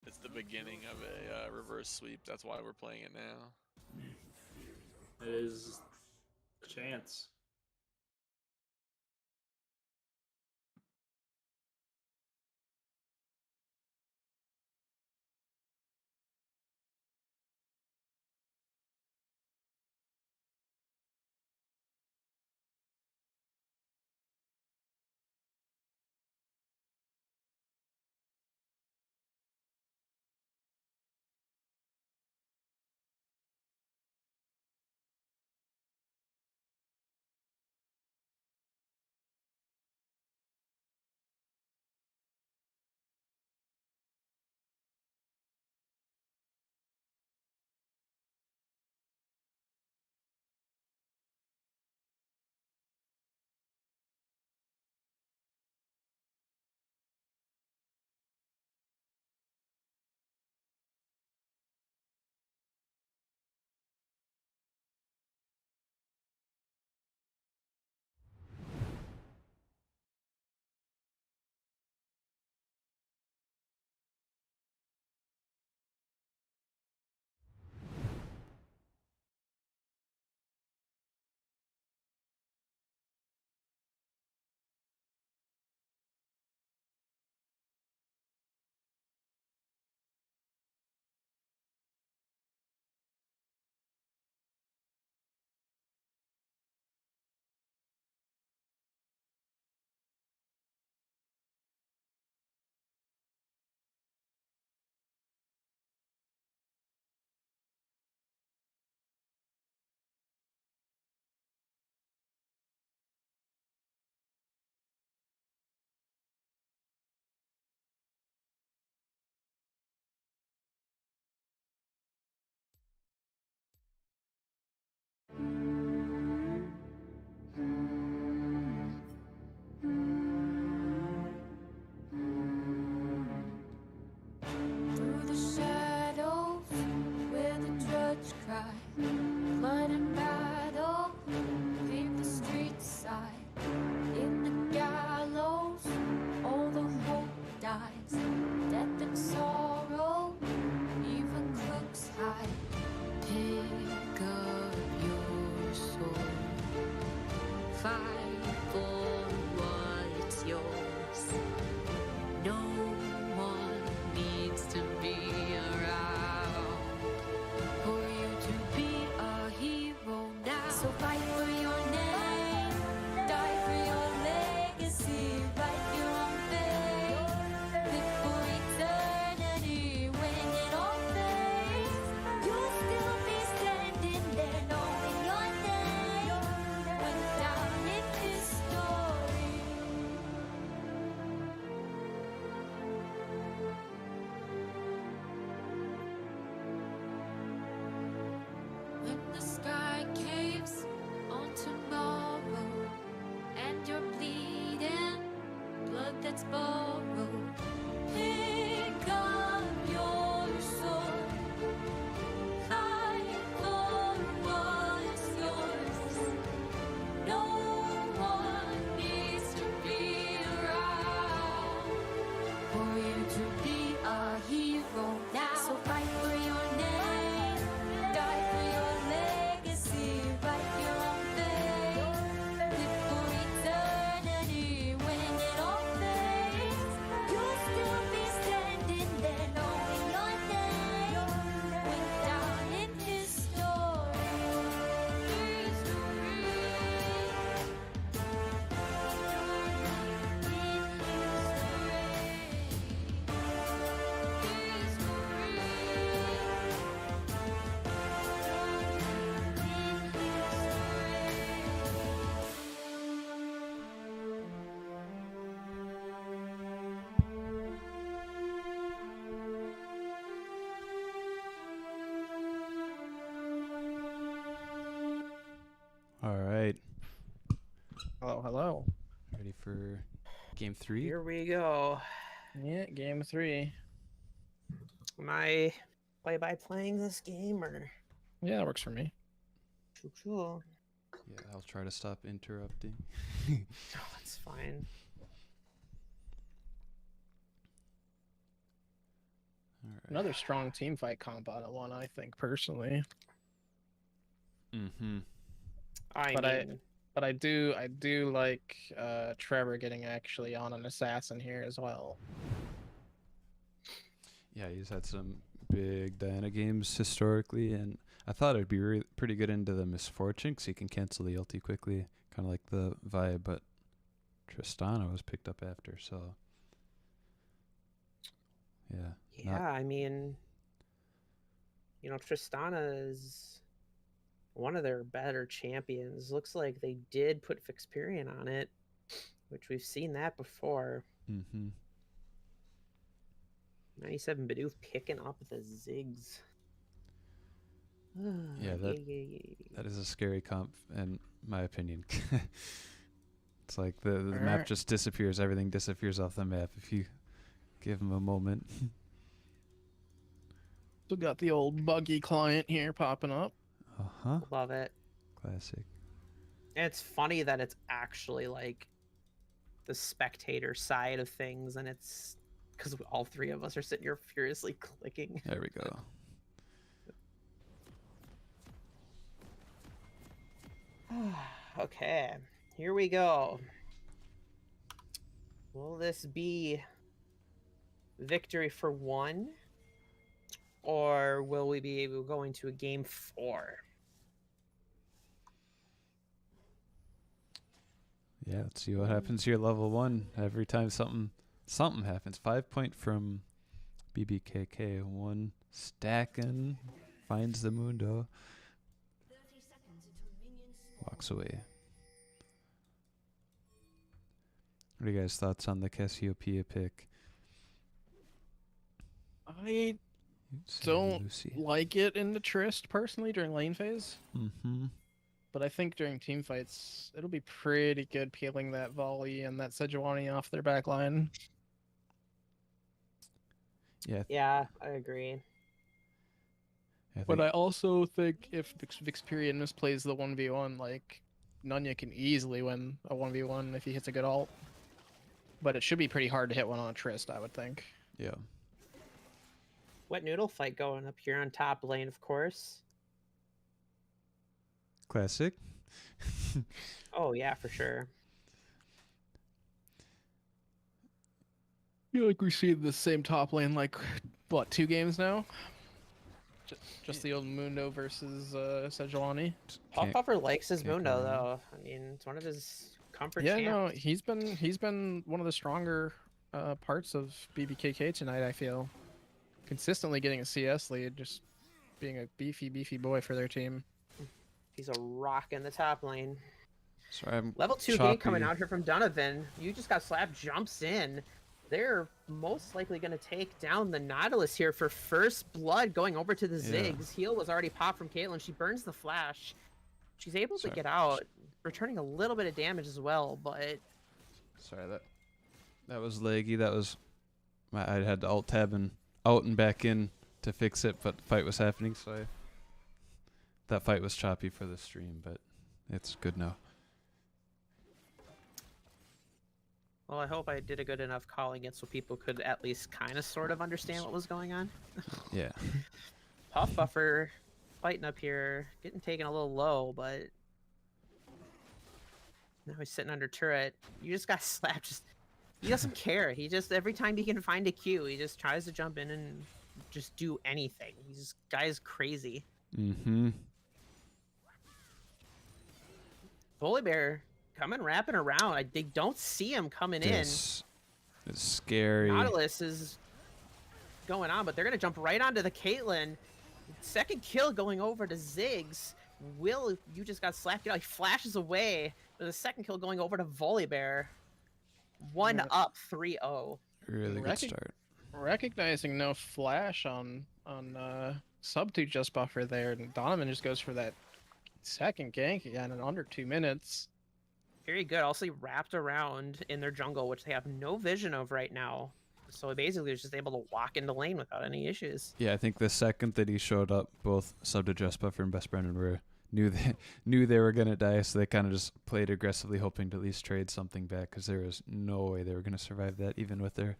It's the beginning of a reverse sweep. That's why we're playing it now. It is a chance. let's borrow. Pick up your sword. Fight for what's yours. No one needs to be around for you to be a hero now. So fight for your name, die for your legacy, write your own fate, live for eternity. When it all fades, you'll still be standing there, knowing your name went down in history. All right. Hello, hello. Ready for game 3? Here we go. Yeah, game 3. Am I by playing this game or? Yeah, that works for me. Cool. Yeah, I'll try to stop interrupting. Oh, that's fine. All right. Another strong team fight comp out of one, I think, personally. Mm-hmm. But I do like Trevor getting actually on an assassin here as well. Yeah, he's had some big Diana games historically, and I thought it'd be pretty good into the Misfortune because he can cancel the ulti quickly, kind of like the Vi, but Tristana was picked up after, so yeah. Yeah, I mean, you know, Tristana is one of their better champions. Looks like they did put Fixperion on it, which we've seen that before. Mm-hmm. 97 Bidoof picking up the Ziggs. Yeah, that is a scary comp, in my opinion. It's like the map just disappears. Everything disappears off the map if you give him a moment. Still got the old buggy client here popping up. Uh-huh. Love it. Classic. And it's funny that it's actually like the spectator side of things, and it's because all three of us are sitting here furiously clicking. There we go. Okay, here we go. Will this be victory for one, or will we be able to go into a game 4? Yeah, let's see what happens here. Level 1. Every time something happens. 5 point from BBKK. 1 stacking. Finds the Mundo. Walks away. What are you guys' thoughts on the Cassiopeia pick? I don't like it in the Trist personally during lane phase. Mm-hmm. But I think during team fights, it'll be pretty good peeling that volley and that Sejuani off their back line. Yeah, I agree. But I also think if Vixperion misplays the 1v1, like, Nunya can easily win a 1v1 if he hits a good ult. But it should be pretty hard to hit one on a Trist, I would think. Yeah. Wet noodle fight going up here on top lane, of course. Classic. Oh, yeah, for sure. I feel like we've seen the same top lane, like, what, 2 games now? Just the old Mundo versus Sejuani. Paul Puffer likes his Mundo, though. I mean, it's one of his comfort Yeah, champs. no, he's been one of the stronger parts of BBKK tonight, I feel. Consistently getting a CS lead, just being a beefy boy for their team. He's a rock in the top lane. Sorry, I'm Level 2 choppy. game coming out here from Donovan. You just got slapped, jumps in. They're most likely going to take down the Nautilus here for first blood, going over to the Ziggs. Heal was already popped from Caitlyn. She burns the flash. She's able to get out, returning a little bit of damage as well, but... Sorry, that That was laggy. That was I had to alt tab and out and back in to fix it, but the fight was happening, so that fight was choppy for the stream, but it's good now. Well, I hope I did a good enough calling it so people could at least kind of sort of understand what was going on. Yeah. Puff Buffer fighting up here, getting taken a little low, but now he's sitting under turret. You just got slapped. He doesn't care. He just, every time he can find a Q, he just tries to jump in and just do anything. Guy's crazy. Mm-hmm. Volibear coming wrapping around. They don't see him coming This is scary. in. Nautilus is going on, but they're gonna jump right onto the Caitlyn. Second kill going over to Ziggs. Will, you just got slapped. He flashes away. With a second kill going over to Volibear. One up, 3-0. Really good start. Recognizing no flash on sub 2 just buffer there, and Donovan just goes for that second gank again in under 2 minutes. Very good. Also wrapped around in their jungle, which they have no vision of right now. So basically, he's just able to walk into lane without any issues. Yeah, I think the second that he showed up, both sub to Just Buffer and Best Brendan knew they were gonna die, so they kind of just played aggressively, hoping to at least trade something back, because there was no way they were gonna survive that, even with their.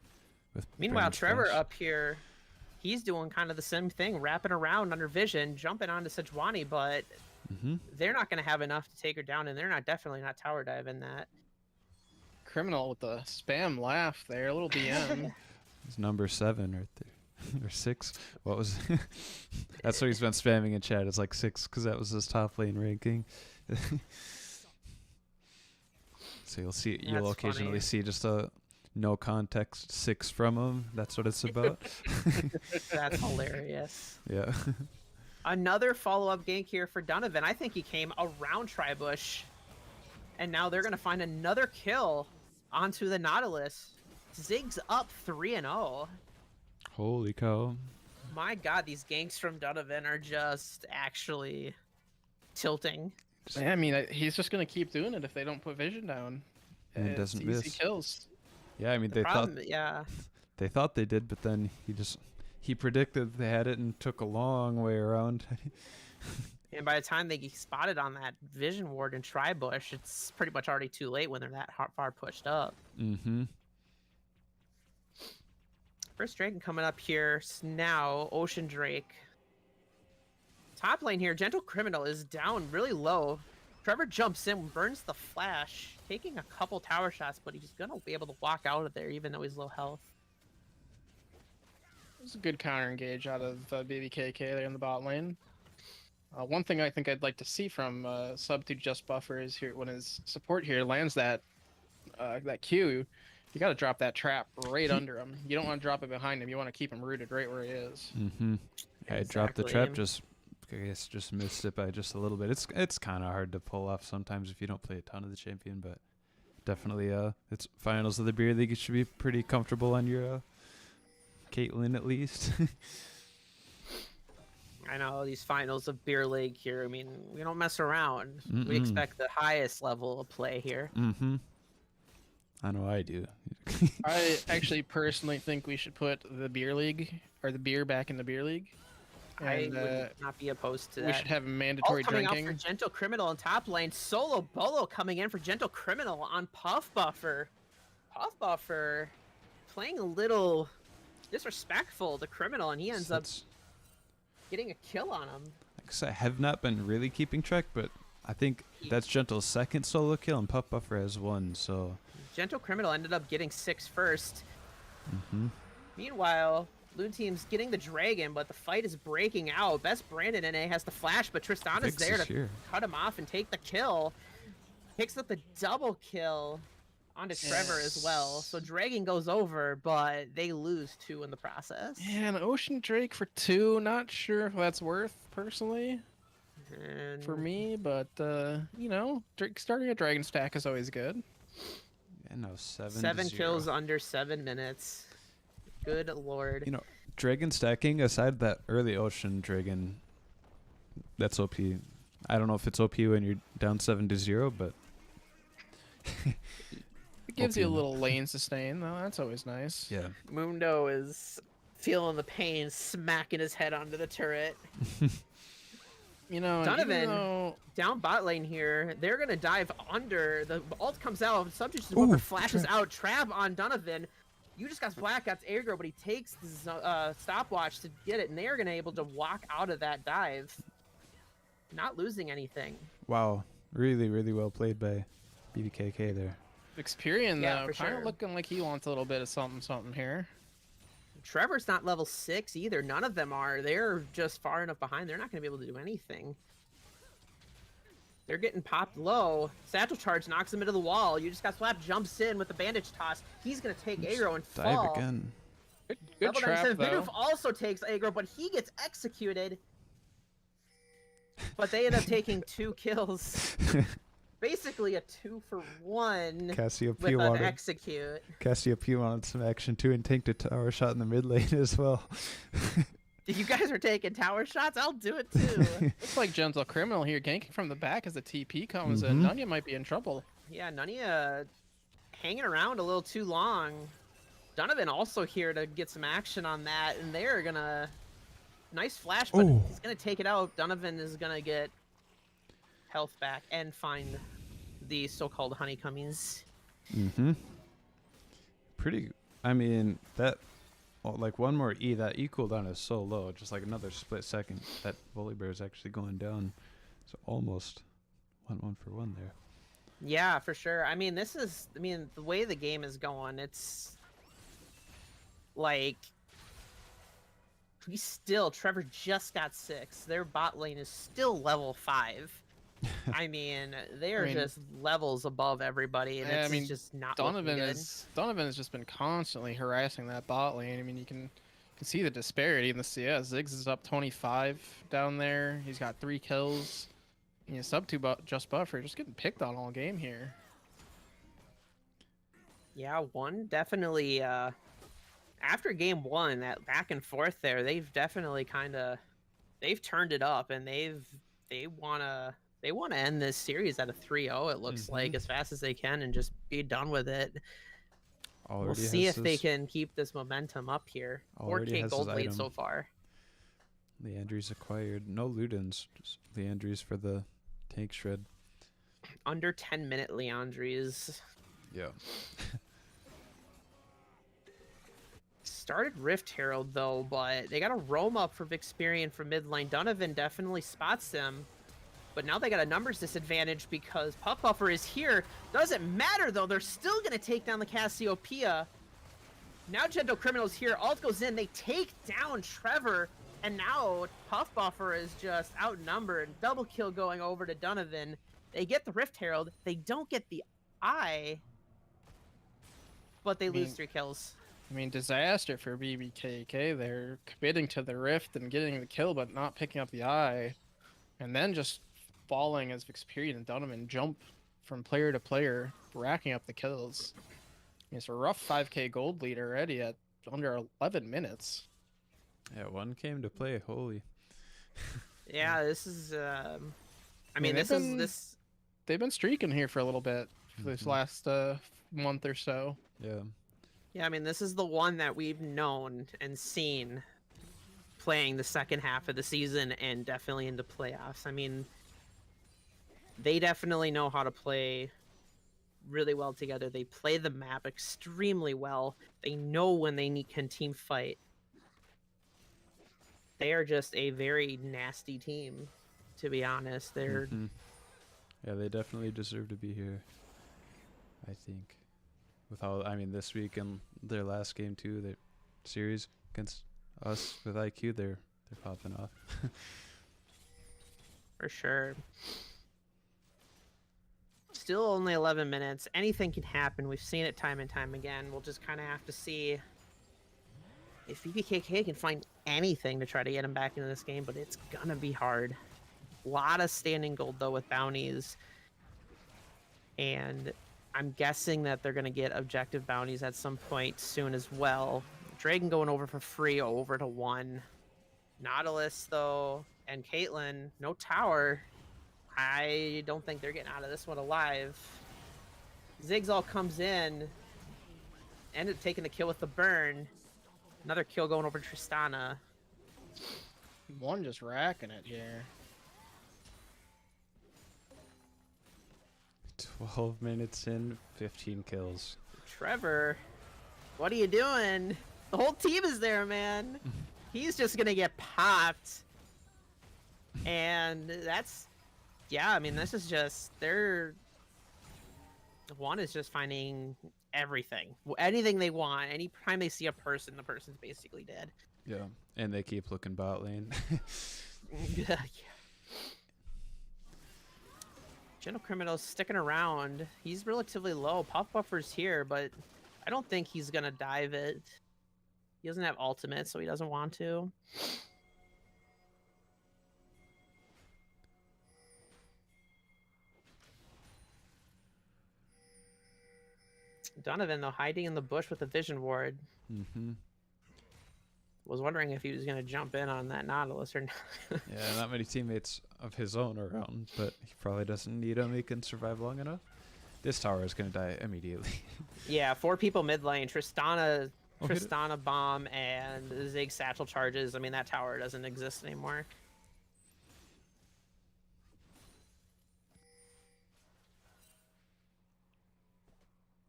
Meanwhile, Brandon's Trevor flash. up here, he's doing kind of the same thing, wrapping around under vision, jumping onto Sejuani, but they're not going to have enough to take her down, and they're definitely not tower diving that. Criminal with the spam laugh there, a little DM. It's number 7 right there. Or 6. What was That's what he's been spamming in chat. It's like 6 because that was his top lane ranking. So you'll occasionally see just a no context 6 from him. That's what it's about. That's hilarious. Yeah. Another follow-up gank here for Donovan. I think he came around Tribush, and now they're going to find another kill onto the Nautilus. Ziggs up 3-0. Holy cow. My god, these ganks from Donovan are just actually tilting. Yeah, I mean, he's just gonna keep doing it if they don't put vision down. And It's doesn't easy miss. kills. Yeah, I mean The problem, yeah. they thought they did, but then he predicted they had it and took a long way around. And by the time they get spotted on that vision ward in Tribush, it's pretty much already too late when they're that far pushed up. Mm-hmm. First Dragon coming up here now. Ocean Drake. Top lane here. Gentle Criminal is down really low. Trevor jumps in, burns the flash, taking a couple tower shots, but he's going to be able to walk out of there even though he's low health. It was a good counter engage out of BBKK there in the bot lane. One thing I think I'd like to see from sub 2 Just Buffer is here when his support here lands that Q, you got to drop that trap right under him. You don't want to drop it behind him. You want to keep him rooted right where he is. Mm-hmm. I dropped the Exactly. trap, just missed it by just a little bit. It's kind of hard to pull off sometimes if you don't play a ton of the champion, but definitely it's finals of the beer league. You should be pretty comfortable on your Caitlyn at least. I know these finals of Beer League here. I mean, we don't mess around. We Mm-mm. expect the highest level of play here. Mm-hmm. I know I do. I actually personally think we should put the beer league or the beer back in the beer league. I And would not be opposed to that. we should have All mandatory coming drinking. out for Gentle Criminal in top lane. Solo Bolo coming in for Gentle Criminal on Puff Buffer. Puff Buffer playing a little disrespectful to Criminal, and he ends up getting a kill on him. I have not been really keeping track, but I think that's Gentle's second solo kill, and Puff Buffer has 1. So. Gentle Criminal ended up getting 6 first. Mm-hmm. Meanwhile, Blue Team's getting the dragon, but the fight is breaking out. Best Brandon NA has the flash, but Tristana's Vix there is to here. cut him off and take the kill. Picks up the double kill onto Trevor as well. So Dragon goes over, but they lose 2 in the process. Yeah, an Ocean Drake for 2. Not sure if that's worth personally And for me, but you know, starting a dragon stack is always good. Yeah, no, 7 to 7 0. kills under 7 minutes. Good lord. You know, dragon stacking, aside that early ocean dragon, that's OP. I don't know if it's OP when you're down 7 to 0, but It gives you a Opium. little lane sustain, though. That's always nice. Yeah. Mundo is feeling the pain, smacking his head onto the turret. You know, and even Donovan though down bot lane here, they're gonna dive under. The ult comes out, subject to Ooh, Booker flashes trap. out, trap on Donovan. You just got Black, got aggro, but he takes the stopwatch to get it, and they are gonna able to walk out of that dive, not losing anything. Wow. Really, really well played by BBKK there. Experian, Yeah, though, for kind of sure. looking like he wants a little bit of something here. Trevor's not level 6 either. None of them are. They're just far enough behind. They're not going to be able to do anything. They're getting popped low. Satchel charge knocks him into the wall. You just got Slap jumps in with the bandage toss. He's going to take aggro and Dive fall. again. Good Level trap, 97 though. Bidoof also takes aggro, but he gets executed. But they end up taking 2 kills. Basically a 2-for-1 with Cassiopeia an wanted, execute. Cassiopeia wanted some action too and tanked a tower shot in the mid lane as well. If you guys are taking tower shots, I'll do it too. Looks like Gentle Criminal here ganking from the back as the TP comes in. Mhm. Nunya might be in trouble. Yeah, Nunya hanging around a little too long. Donovan also here to get some action on that, and they're gonna... Nice flash, but Ooh. he's gonna take it out. Donovan is gonna get health back and find the so-called honeycombies. Mm-hmm. Pretty. I mean that. Oh, like one more E. That E cooldown is so low. Just like another split second. That Volibear is actually going down. So almost went 1-for-1 there. Yeah, for sure. I mean, the way the game is going, it's like Trevor just got 6. Their bot lane is still level 5. I mean, they are just levels above everybody, and Yeah, it's just not looking Donovan good. has just been constantly harassing that bot lane. I mean, you can see the disparity in the CS. Ziggs is up 25 down there. He's got 3 kills. You know, sub 2 just buffer, just getting picked on all game here. Yeah, one definitely. After game 1, that back and forth there, they've definitely they've turned it up, and they wanna end this series at a 3-0. It looks like as fast as they can and just be done with it. Already We'll see has if they his- can keep this momentum up here. Already 4K has gold his lead item. so far. Leandry's acquired. No Ludens. Just Leandry's for the tank shred. Under 10-minute Leandry's. Yeah. Started Rift Herald though, but they got a roam up for Vixperian from mid lane. Donovan definitely spots them, but now they got a numbers disadvantage because Puff Buffer is here. Doesn't matter though, they're still gonna take down the Cassiopeia. Now Gentle Criminal's here, ult goes in, they take down Trevor, and now Puff Buffer is just outnumbered. Double kill going over to Donovan. They get the Rift Herald, they don't get the eye, but they lose 3 kills. I mean, disaster for BBKK. They're committing to the rift and getting the kill, but not picking up the eye. And then just falling as Vixperian and Donovan jump from player to player, racking up the kills. It's a rough 5k gold lead already at under 11 minutes. Yeah, one came to play. Holy. Yeah, this is. I mean, mean, they've They've been streaking here for a little bit for this last month or so. Yeah. Yeah, I mean, this is the one that we've known and seen playing the second half of the season and definitely into playoffs. I mean, they definitely know how to play really well together. They play the map extremely well. They know when they can team fight. They are just a very nasty team, to be honest. They're Mhm. Yeah, they definitely deserve to be here. I think. With how, I mean, this week and their last game too, the series against us with IQ, they're popping off. for sure. Still only 11 minutes. Anything can happen. We've seen it time and time again. We'll just kind of have to see if BBKK can find anything to try to get him back into this game, but it's gonna be hard. A lot of standing gold though with bounties, and I'm guessing that they're gonna get objective bounties at some point soon as well. Dragon going over for free over to 1. Nautilus though, and Caitlyn, no tower. I don't think they're getting out of this one alive. Zigzal comes in, ended up taking the kill with the burn. Another kill going over Tristana. One just racking it here. 12 minutes in, 15 kills. Trevor, what are you doing? The whole team is there, man. He's just gonna get popped. And that's, yeah, I mean, this is just, one is just finding everything. Anything they want. Anytime they see a person, the person's basically dead. Yeah, and they keep looking bot lane. Yeah. Gentle Criminal's sticking around. He's relatively low. Puff Buffer's here, but I don't think he's gonna dive it. He doesn't have ultimate, so he doesn't want to. Donovan, though, hiding in the bush with a vision ward. Mm-hmm. Was wondering if he was going to jump in on that Nautilus or not. Yeah, not many teammates of his own around, but he probably doesn't need them. He can survive long enough. This tower is going to die immediately. Yeah, 4 people mid lane. Tristana, Oh, hit it. Tristana bomb, and Zig satchel charges. I mean, that tower doesn't exist anymore.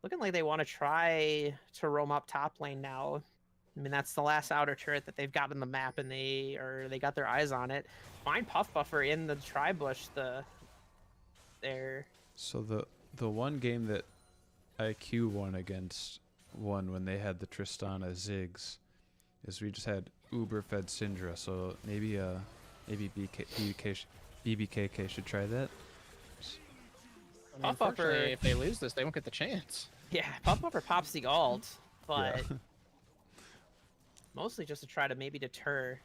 Looking like they want to try to roam up top lane now. I mean, that's the last outer turret that they've got on the map, and they got their eyes on it. Find Puff Buffer in the tri-bush. There. So the one game that IQ won against one when they had the Tristana Ziggs is we just had Uber fed Syndra. So maybe BBKK should try that. I mean, Puff Buffer- unfortunately, if they lose this, they won't get the chance. Yeah, Puff Buffer pops the ult, but Yeah. mostly just to try to maybe deter.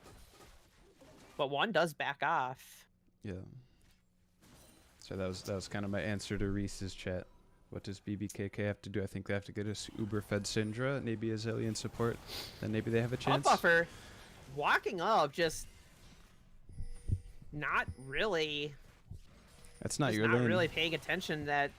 But one does back off. Yeah. So that was kind of my answer to Reese's chat. What does BBKK have to do? I think they have to get us Uber fed Syndra, maybe a Zillion support, then maybe they have a Puff chance. Buffer walking up, just not really. That's not Just your not lane. really paying attention that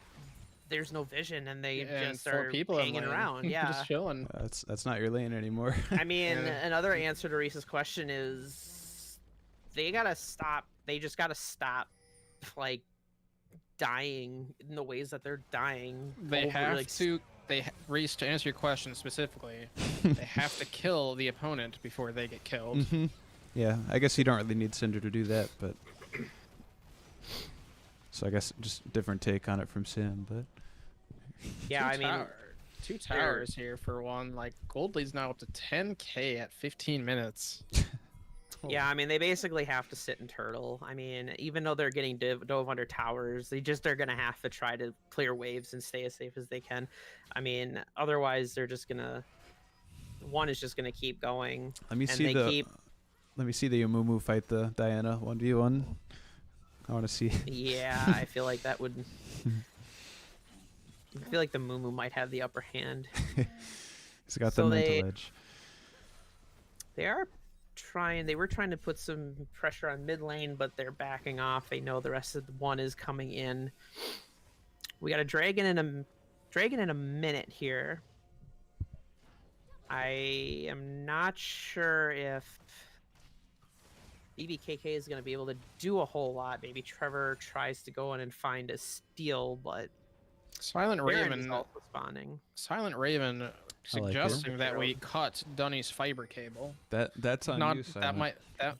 there's no vision and they And just 4 are people in hanging lane. around. Yeah. Just chilling. That's not your lane anymore. I mean, Yeah. another answer to Reese's question is they gotta stop. They just gotta stop, like, dying in the ways that they're dying. They have like, to. Reese, to answer your question specifically, they have to kill the opponent before they get killed. Hmm. Yeah, I guess you don't really need Cinder to do that, but so I guess just different take on it from Sim, but Yeah, I mean, Two towers here for one. Like, Gold Lead's now up to 10k at 15 minutes. yeah, I mean, they basically have to sit and turtle. I mean, even though they're getting dove under towers, they're gonna have to try to clear waves and stay as safe as they can. I mean, otherwise they're just gonna. One is just gonna keep going. let me And see they the keep- let me see the Amumu fight the Diana 1v1. I want to see. Yeah, I feel like that would. I feel like the Mumu might have the upper hand. He's got So the mental they- edge. They were trying to put some pressure on mid lane, but they're backing off. They know the rest of the one is coming in. We got a dragon in a minute here. I am not sure if BBKK is going to be able to do a whole lot. Maybe Trevor tries to go in and find a steal, but Silent Baron is Raven. also responding. Silent Raven it. suggesting that we cut Dunny's fiber cable. That's on Not you, that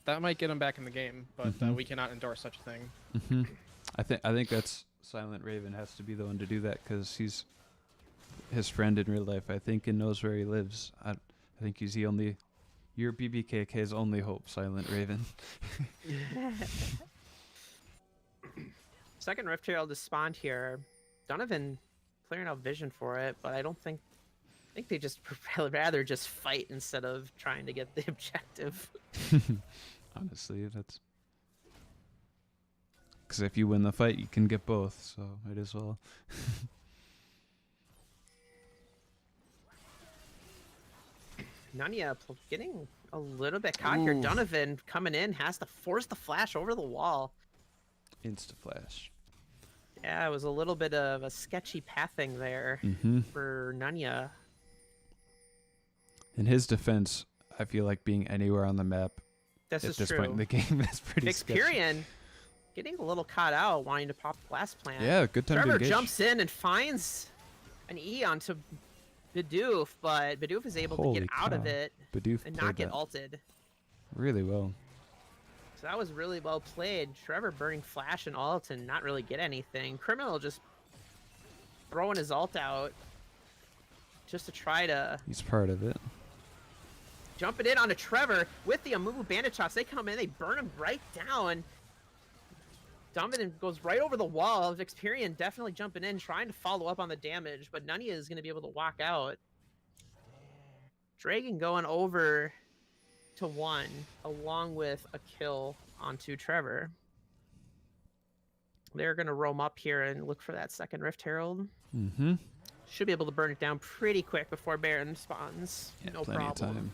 Silent. might get him back in the game, but Mhm. we cannot endorse such a thing. Hmm. I think that's Silent Raven has to be the one to do that because he's his friend in real life. I think and knows where he lives. I think he's the only. Your BBKK's only hope, Silent Raven. Second Rift Herald is spawned here. Donovan clearing out vision for it, but I think they just rather just fight instead of trying to get the objective. Honestly, that's because if you win the fight, you can get both. So might as well. Nanya getting a little bit caught here. Ooh. Donovan coming in has to force the flash over the wall. Insta flash. Yeah, it was a little bit of a sketchy pathing there Mm-hmm. for Nunya. In his defense, I feel like being anywhere on the map This at is this true. point in the game is pretty sketchy. Vixperion getting a little caught out, wanting to pop blast plant. Yeah, good time to Trevor engage. jumps in and finds an E onto Bidoof, but Bidoof is able to Holy get out of cow. it Bidoof and played not get that ulted. really well. So that was really well played. Trevor burning flash and ult and not really get anything. Criminal just throwing his ult out just to try to He's part of it. jump it in onto Trevor with the Amumu bandit shots. They come in, they burn him right down. Dominant goes right over the wall. Vixperion definitely jumping in, trying to follow up on the damage, but Nunya is going to be able to walk out. Dragon going over to 1, along with a kill onto Trevor. They're going to roam up here and look for that second Rift Herald. Mm-hmm. Should be able to burn it down pretty quick before Baron spawns. Yeah, No plenty problem. of time.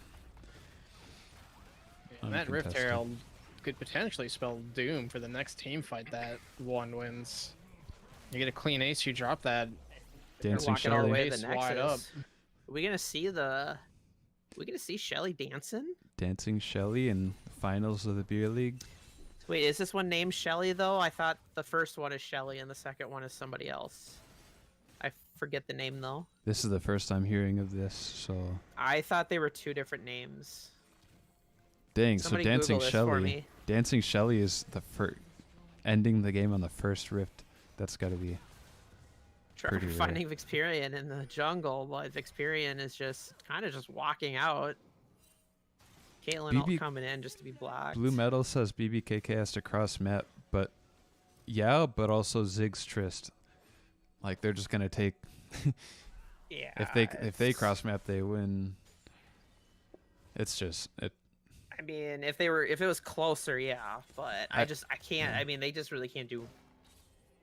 And that Rift Uncontested. Herald could potentially spell doom for the next team fight that one wins. You get a clean ace, you drop that. They're Dancing walking all the Shelly. way to the Base wide up. Nexus. Are we gonna see the? We gonna see Shelly dancing? Dancing Shelly in finals of the beer league. Wait, is this one named Shelly though? I thought the first one is Shelly and the second one is somebody else. I forget the name though. This is the first time hearing of this, so I thought they were 2 different names. dang. Somebody so Dancing Google this for Shelly. me. Dancing Shelly is the ending the game on the first rift. That's got to be Trevor pretty rare. finding Vixperion in the jungle, but Vixperion is just kind of just walking out. Caitlyn all BB coming in just to be blocked. Blue Metal says BBKK has to cross map, but yeah, but also Ziggs Trist. Like they're just gonna take Yeah. if they it's- cross map they win. It's just it. I mean, if it was closer, yeah, but I can't. yeah. I mean, they just really can't do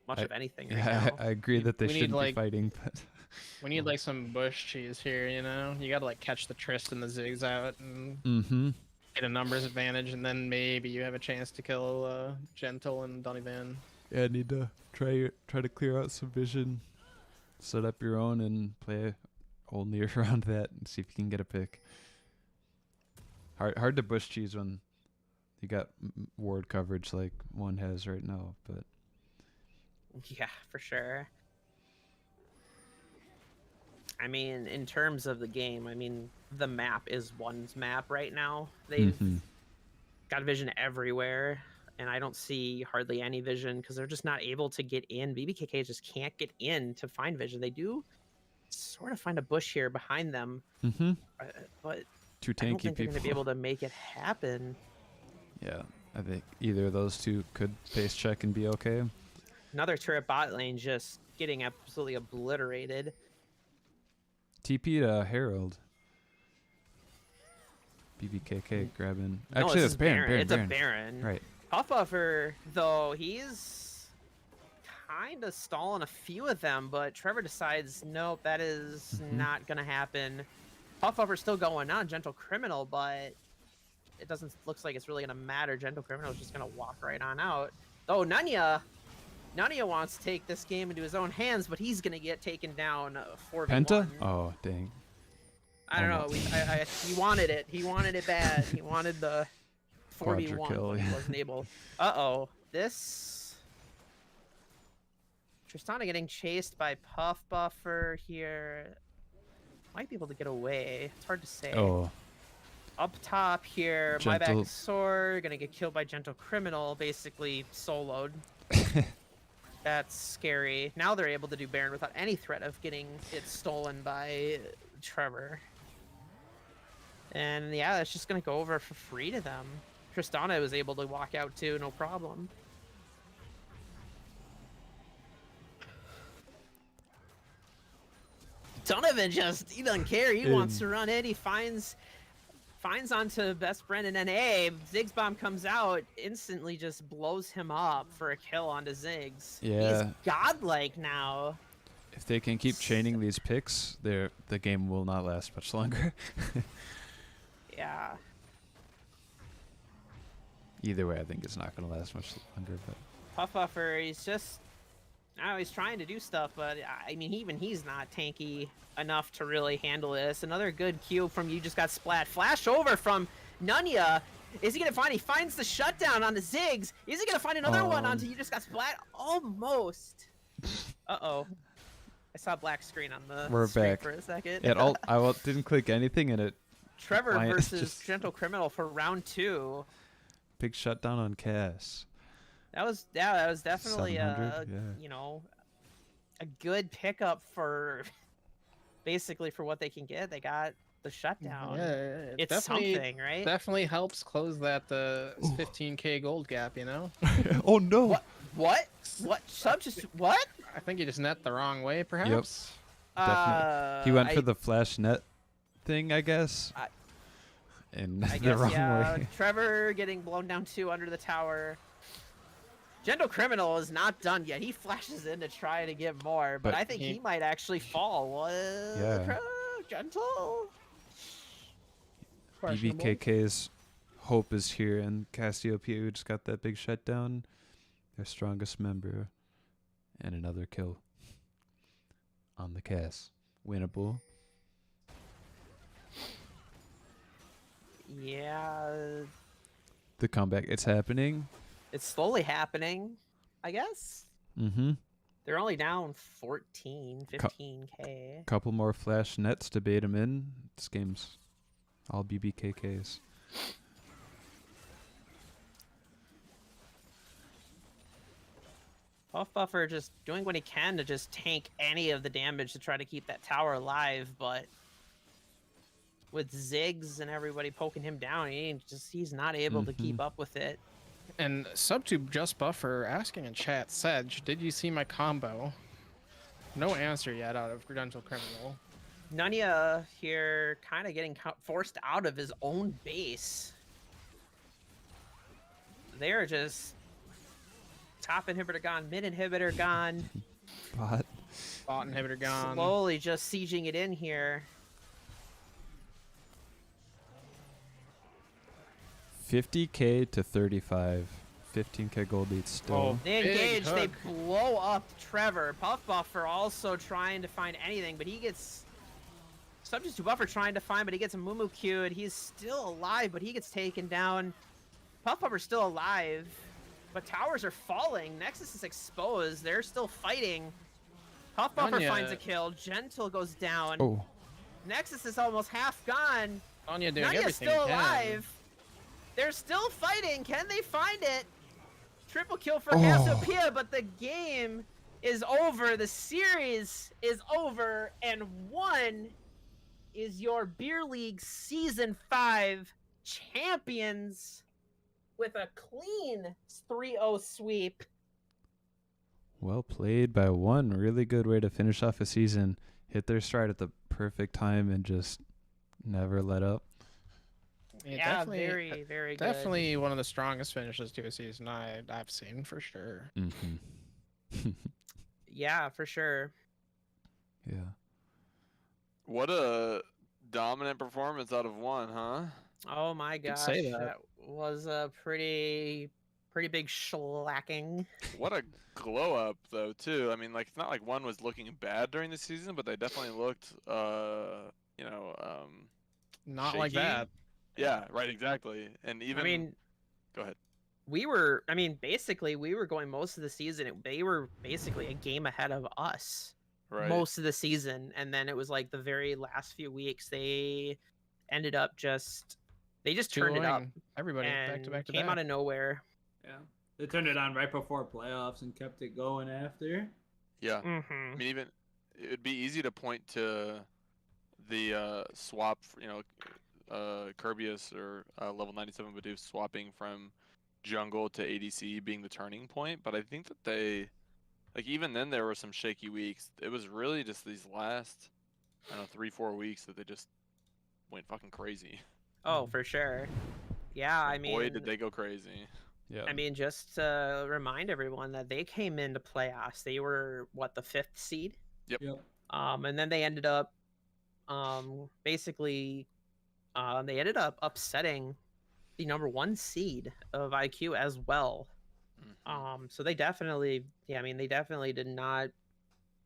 much I- of anything right Yeah, now. I agree that they We need, shouldn't be like- fighting, but We need like some bush cheese here, you know? You gotta like catch the Trist and the Ziggs out and mm-hmm. get a numbers advantage, and then maybe you have a chance to kill Gentle and Donovan. Yeah, I need to try to clear out some vision, set up your own, and play only around that, and see if you can get a pick. Hard to bush cheese when you got ward coverage like one has right now, but Yeah, for sure. I mean, in terms of the game, I mean, the map is one's map right now. They've Mhm. got vision everywhere, and I don't see hardly any vision because they're just not able to get in. BBKK just can't get in to find vision. They do sort of find a bush here behind them, but Too I don't tanky think they're people. going to be able to make it happen. Yeah, I think either of those two could face check and be okay. Another turret bot lane just getting absolutely obliterated. TP to Herald. BBKK grabbing. No, Actually, this that's is Baron. It's a Baron. Right. Puffbuffer, though, he's kind of stalling a few of them, but Trevor decides, nope, that is not going to happen. Puffbuffer's still going on, Gentle Criminal, but it doesn't looks like it's really going to matter. Gentle Criminal is just going to walk right on out. Oh, Nunya wants to take this game into his own hands, but he's going to get taken down 4v1. Penta? Oh, dang. I don't know. Almost. He wanted it. He wanted it bad. He wanted the 4v1, Quadra kill, but he yeah. wasn't able. Uh-oh. This... Tristana getting chased by Puffbuffer here. Might be able to get away. It's hard to say. Oh, Up top here, Gentle- Myback Sword gonna get killed by Gentle Criminal, basically soloed. That's scary. Now they're able to do Baron without any threat of getting it stolen by Trevor. And yeah, that's just gonna go over for free to them. Tristana was able to walk out too, no problem. Donovan he doesn't care. He wants to run in. He finds onto best friend in NA. Ziggs bomb comes out, instantly just blows him up for a kill onto Ziggs. Yeah. He's godlike now. if they can keep chaining these picks, the game will not last much longer. Yeah. Either way, I think it's not going to last much longer. But Puffbuffer, he's just Now he's trying to do stuff, but I mean, even he's not tanky enough to really handle this. Another good cube from You Just Got Splat. Flash over from Nunya. Is he gonna find? He finds the shutdown on the Ziggs. Is he gonna find another one onto You Just Got Splat? Almost. Uh-oh. I saw a black screen on the We're screen back. for a second. I didn't click anything, and it Trevor Lion- versus just- Gentle Criminal for round 2. big shutdown on Cass. That was definitely 700, yeah. you know, a good pickup for basically for what they can get. They got the shutdown. Yeah, It's definitely, something, right? Definitely helps close that 15K gold gap, you know? Oh no! What? What? I think you just net the wrong way, perhaps. He went for I the flash net thing, I guess. And I the guess, wrong yeah. way. Trevor getting blown down 2 under the tower. Gentle Criminal is not done yet. He flashes in to try to get more, but But I think he might actually fall. What? Yeah. Gentle? Questionable. BBKK's hope is here, and Cassiopeia, who just got that big shutdown, their strongest member, and another kill on the Cass. Winnable. Yeah. The comeback, it's happening. It's slowly happening, I guess. Mm-hmm. They're only down 14, 15K. Couple more flash nets to bait him in. This game's all BBKKs. Puff Buffer just doing what he can to just tank any of the damage to try to keep that tower alive, but with Ziggs and everybody poking him down, he's not able to keep up with it. And Subtube Just Buffer asking in chat, Sedge, did you see my combo? No answer yet out of Gentle Criminal. Nunya here kind of getting forced out of his own base. They're just top inhibitor gone, mid inhibitor gone, Bot. Bot inhibitor gone. slowly just sieging it in here. 50K to 35. 15K gold lead still. Oh. They Big engage, they hook. blow up Trevor. Puff Buffer also trying to find anything, but he gets subject to Buffer trying to find, but he gets a Mumu queued. He's still alive, but he gets taken down. Puff Buffer's still alive, but towers are falling. Nexus is exposed. They're still fighting. Puff Buffer Anya- finds a kill. Gentle goes down. Oh, Nexus is almost half gone. Anya doing Nanya's everything still he can. alive. They're still fighting. Can they find it? Triple kill for Oh. Cassiopeia, but the game is over. The series is over, and one is your Beer League Season 5 champions with a clean 3-0 sweep. well played by one. Really good way to finish off a season. Hit their stride at the perfect time and just never let up. Yeah, very, very good. Definitely one of the strongest finishes to a season I've seen for sure. Mm-hmm. Yeah, for sure. Yeah. What a dominant performance out of one, huh? Oh my could gosh, say that. was a pretty big shellacking. What a glow up though too. I mean, like it's not like one was looking bad during the season, but they definitely looked, Not like shaky. that. Yeah, right, exactly. And even I mean, go ahead. basically, we were going most of the season. They were basically a game ahead of us Right. most of the season. And then it was like the very last few weeks, they ended up they just turned it up. Everybody And back to back to came back. out of nowhere. Yeah. They turned it on right before playoffs and kept it going after. Yeah. Mm-hmm. I mean, even it'd be easy to point to the swap, Kirbyus or level 97 Bidoof swapping from jungle to ADC being the turning point, but I think that they, like, even then there were some shaky weeks. It was really just these last, I don't know, 3-4 weeks that they just went fucking crazy. Oh, for sure. Yeah, I Boy, mean, did they go crazy. Yeah. I mean, just to remind everyone that they came into playoffs. They were the 5th seed. Yep. And then they ended up, basically, they ended up upsetting the number 1 seed of IQ as well. So they definitely, yeah, I mean, they definitely did not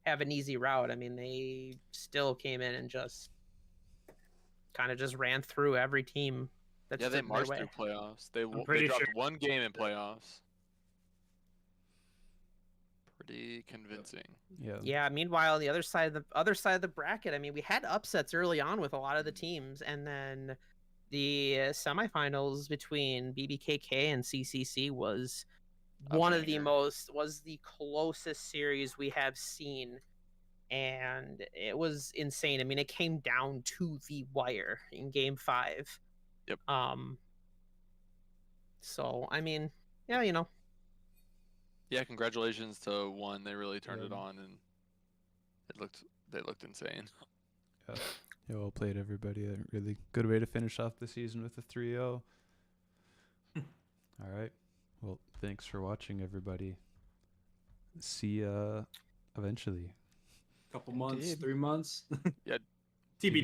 have an easy route. I mean, they still came in and just kind of just ran through every team that Yeah, they stood in their marched way. through playoffs. They they pretty dropped sure- one game in playoffs. Pretty convincing. Yeah. Yeah. Meanwhile, the other side of the bracket, I mean, we had upsets early on with a lot of the teams, and then the semifinals between BBKK and CCC was A one of the banger. was the closest series we have seen, and it was insane. I mean, it came down to the wire in Game 5. Yep. So I mean, yeah, you know, Yeah, congratulations to one. They really turned it Yeah. on, and they looked insane. Yeah, well played, everybody. A really good way to finish off the season with a 3-0. All right. Well, thanks for watching, everybody. See ya eventually. Couple months, Indeed. 3 months. Yeah,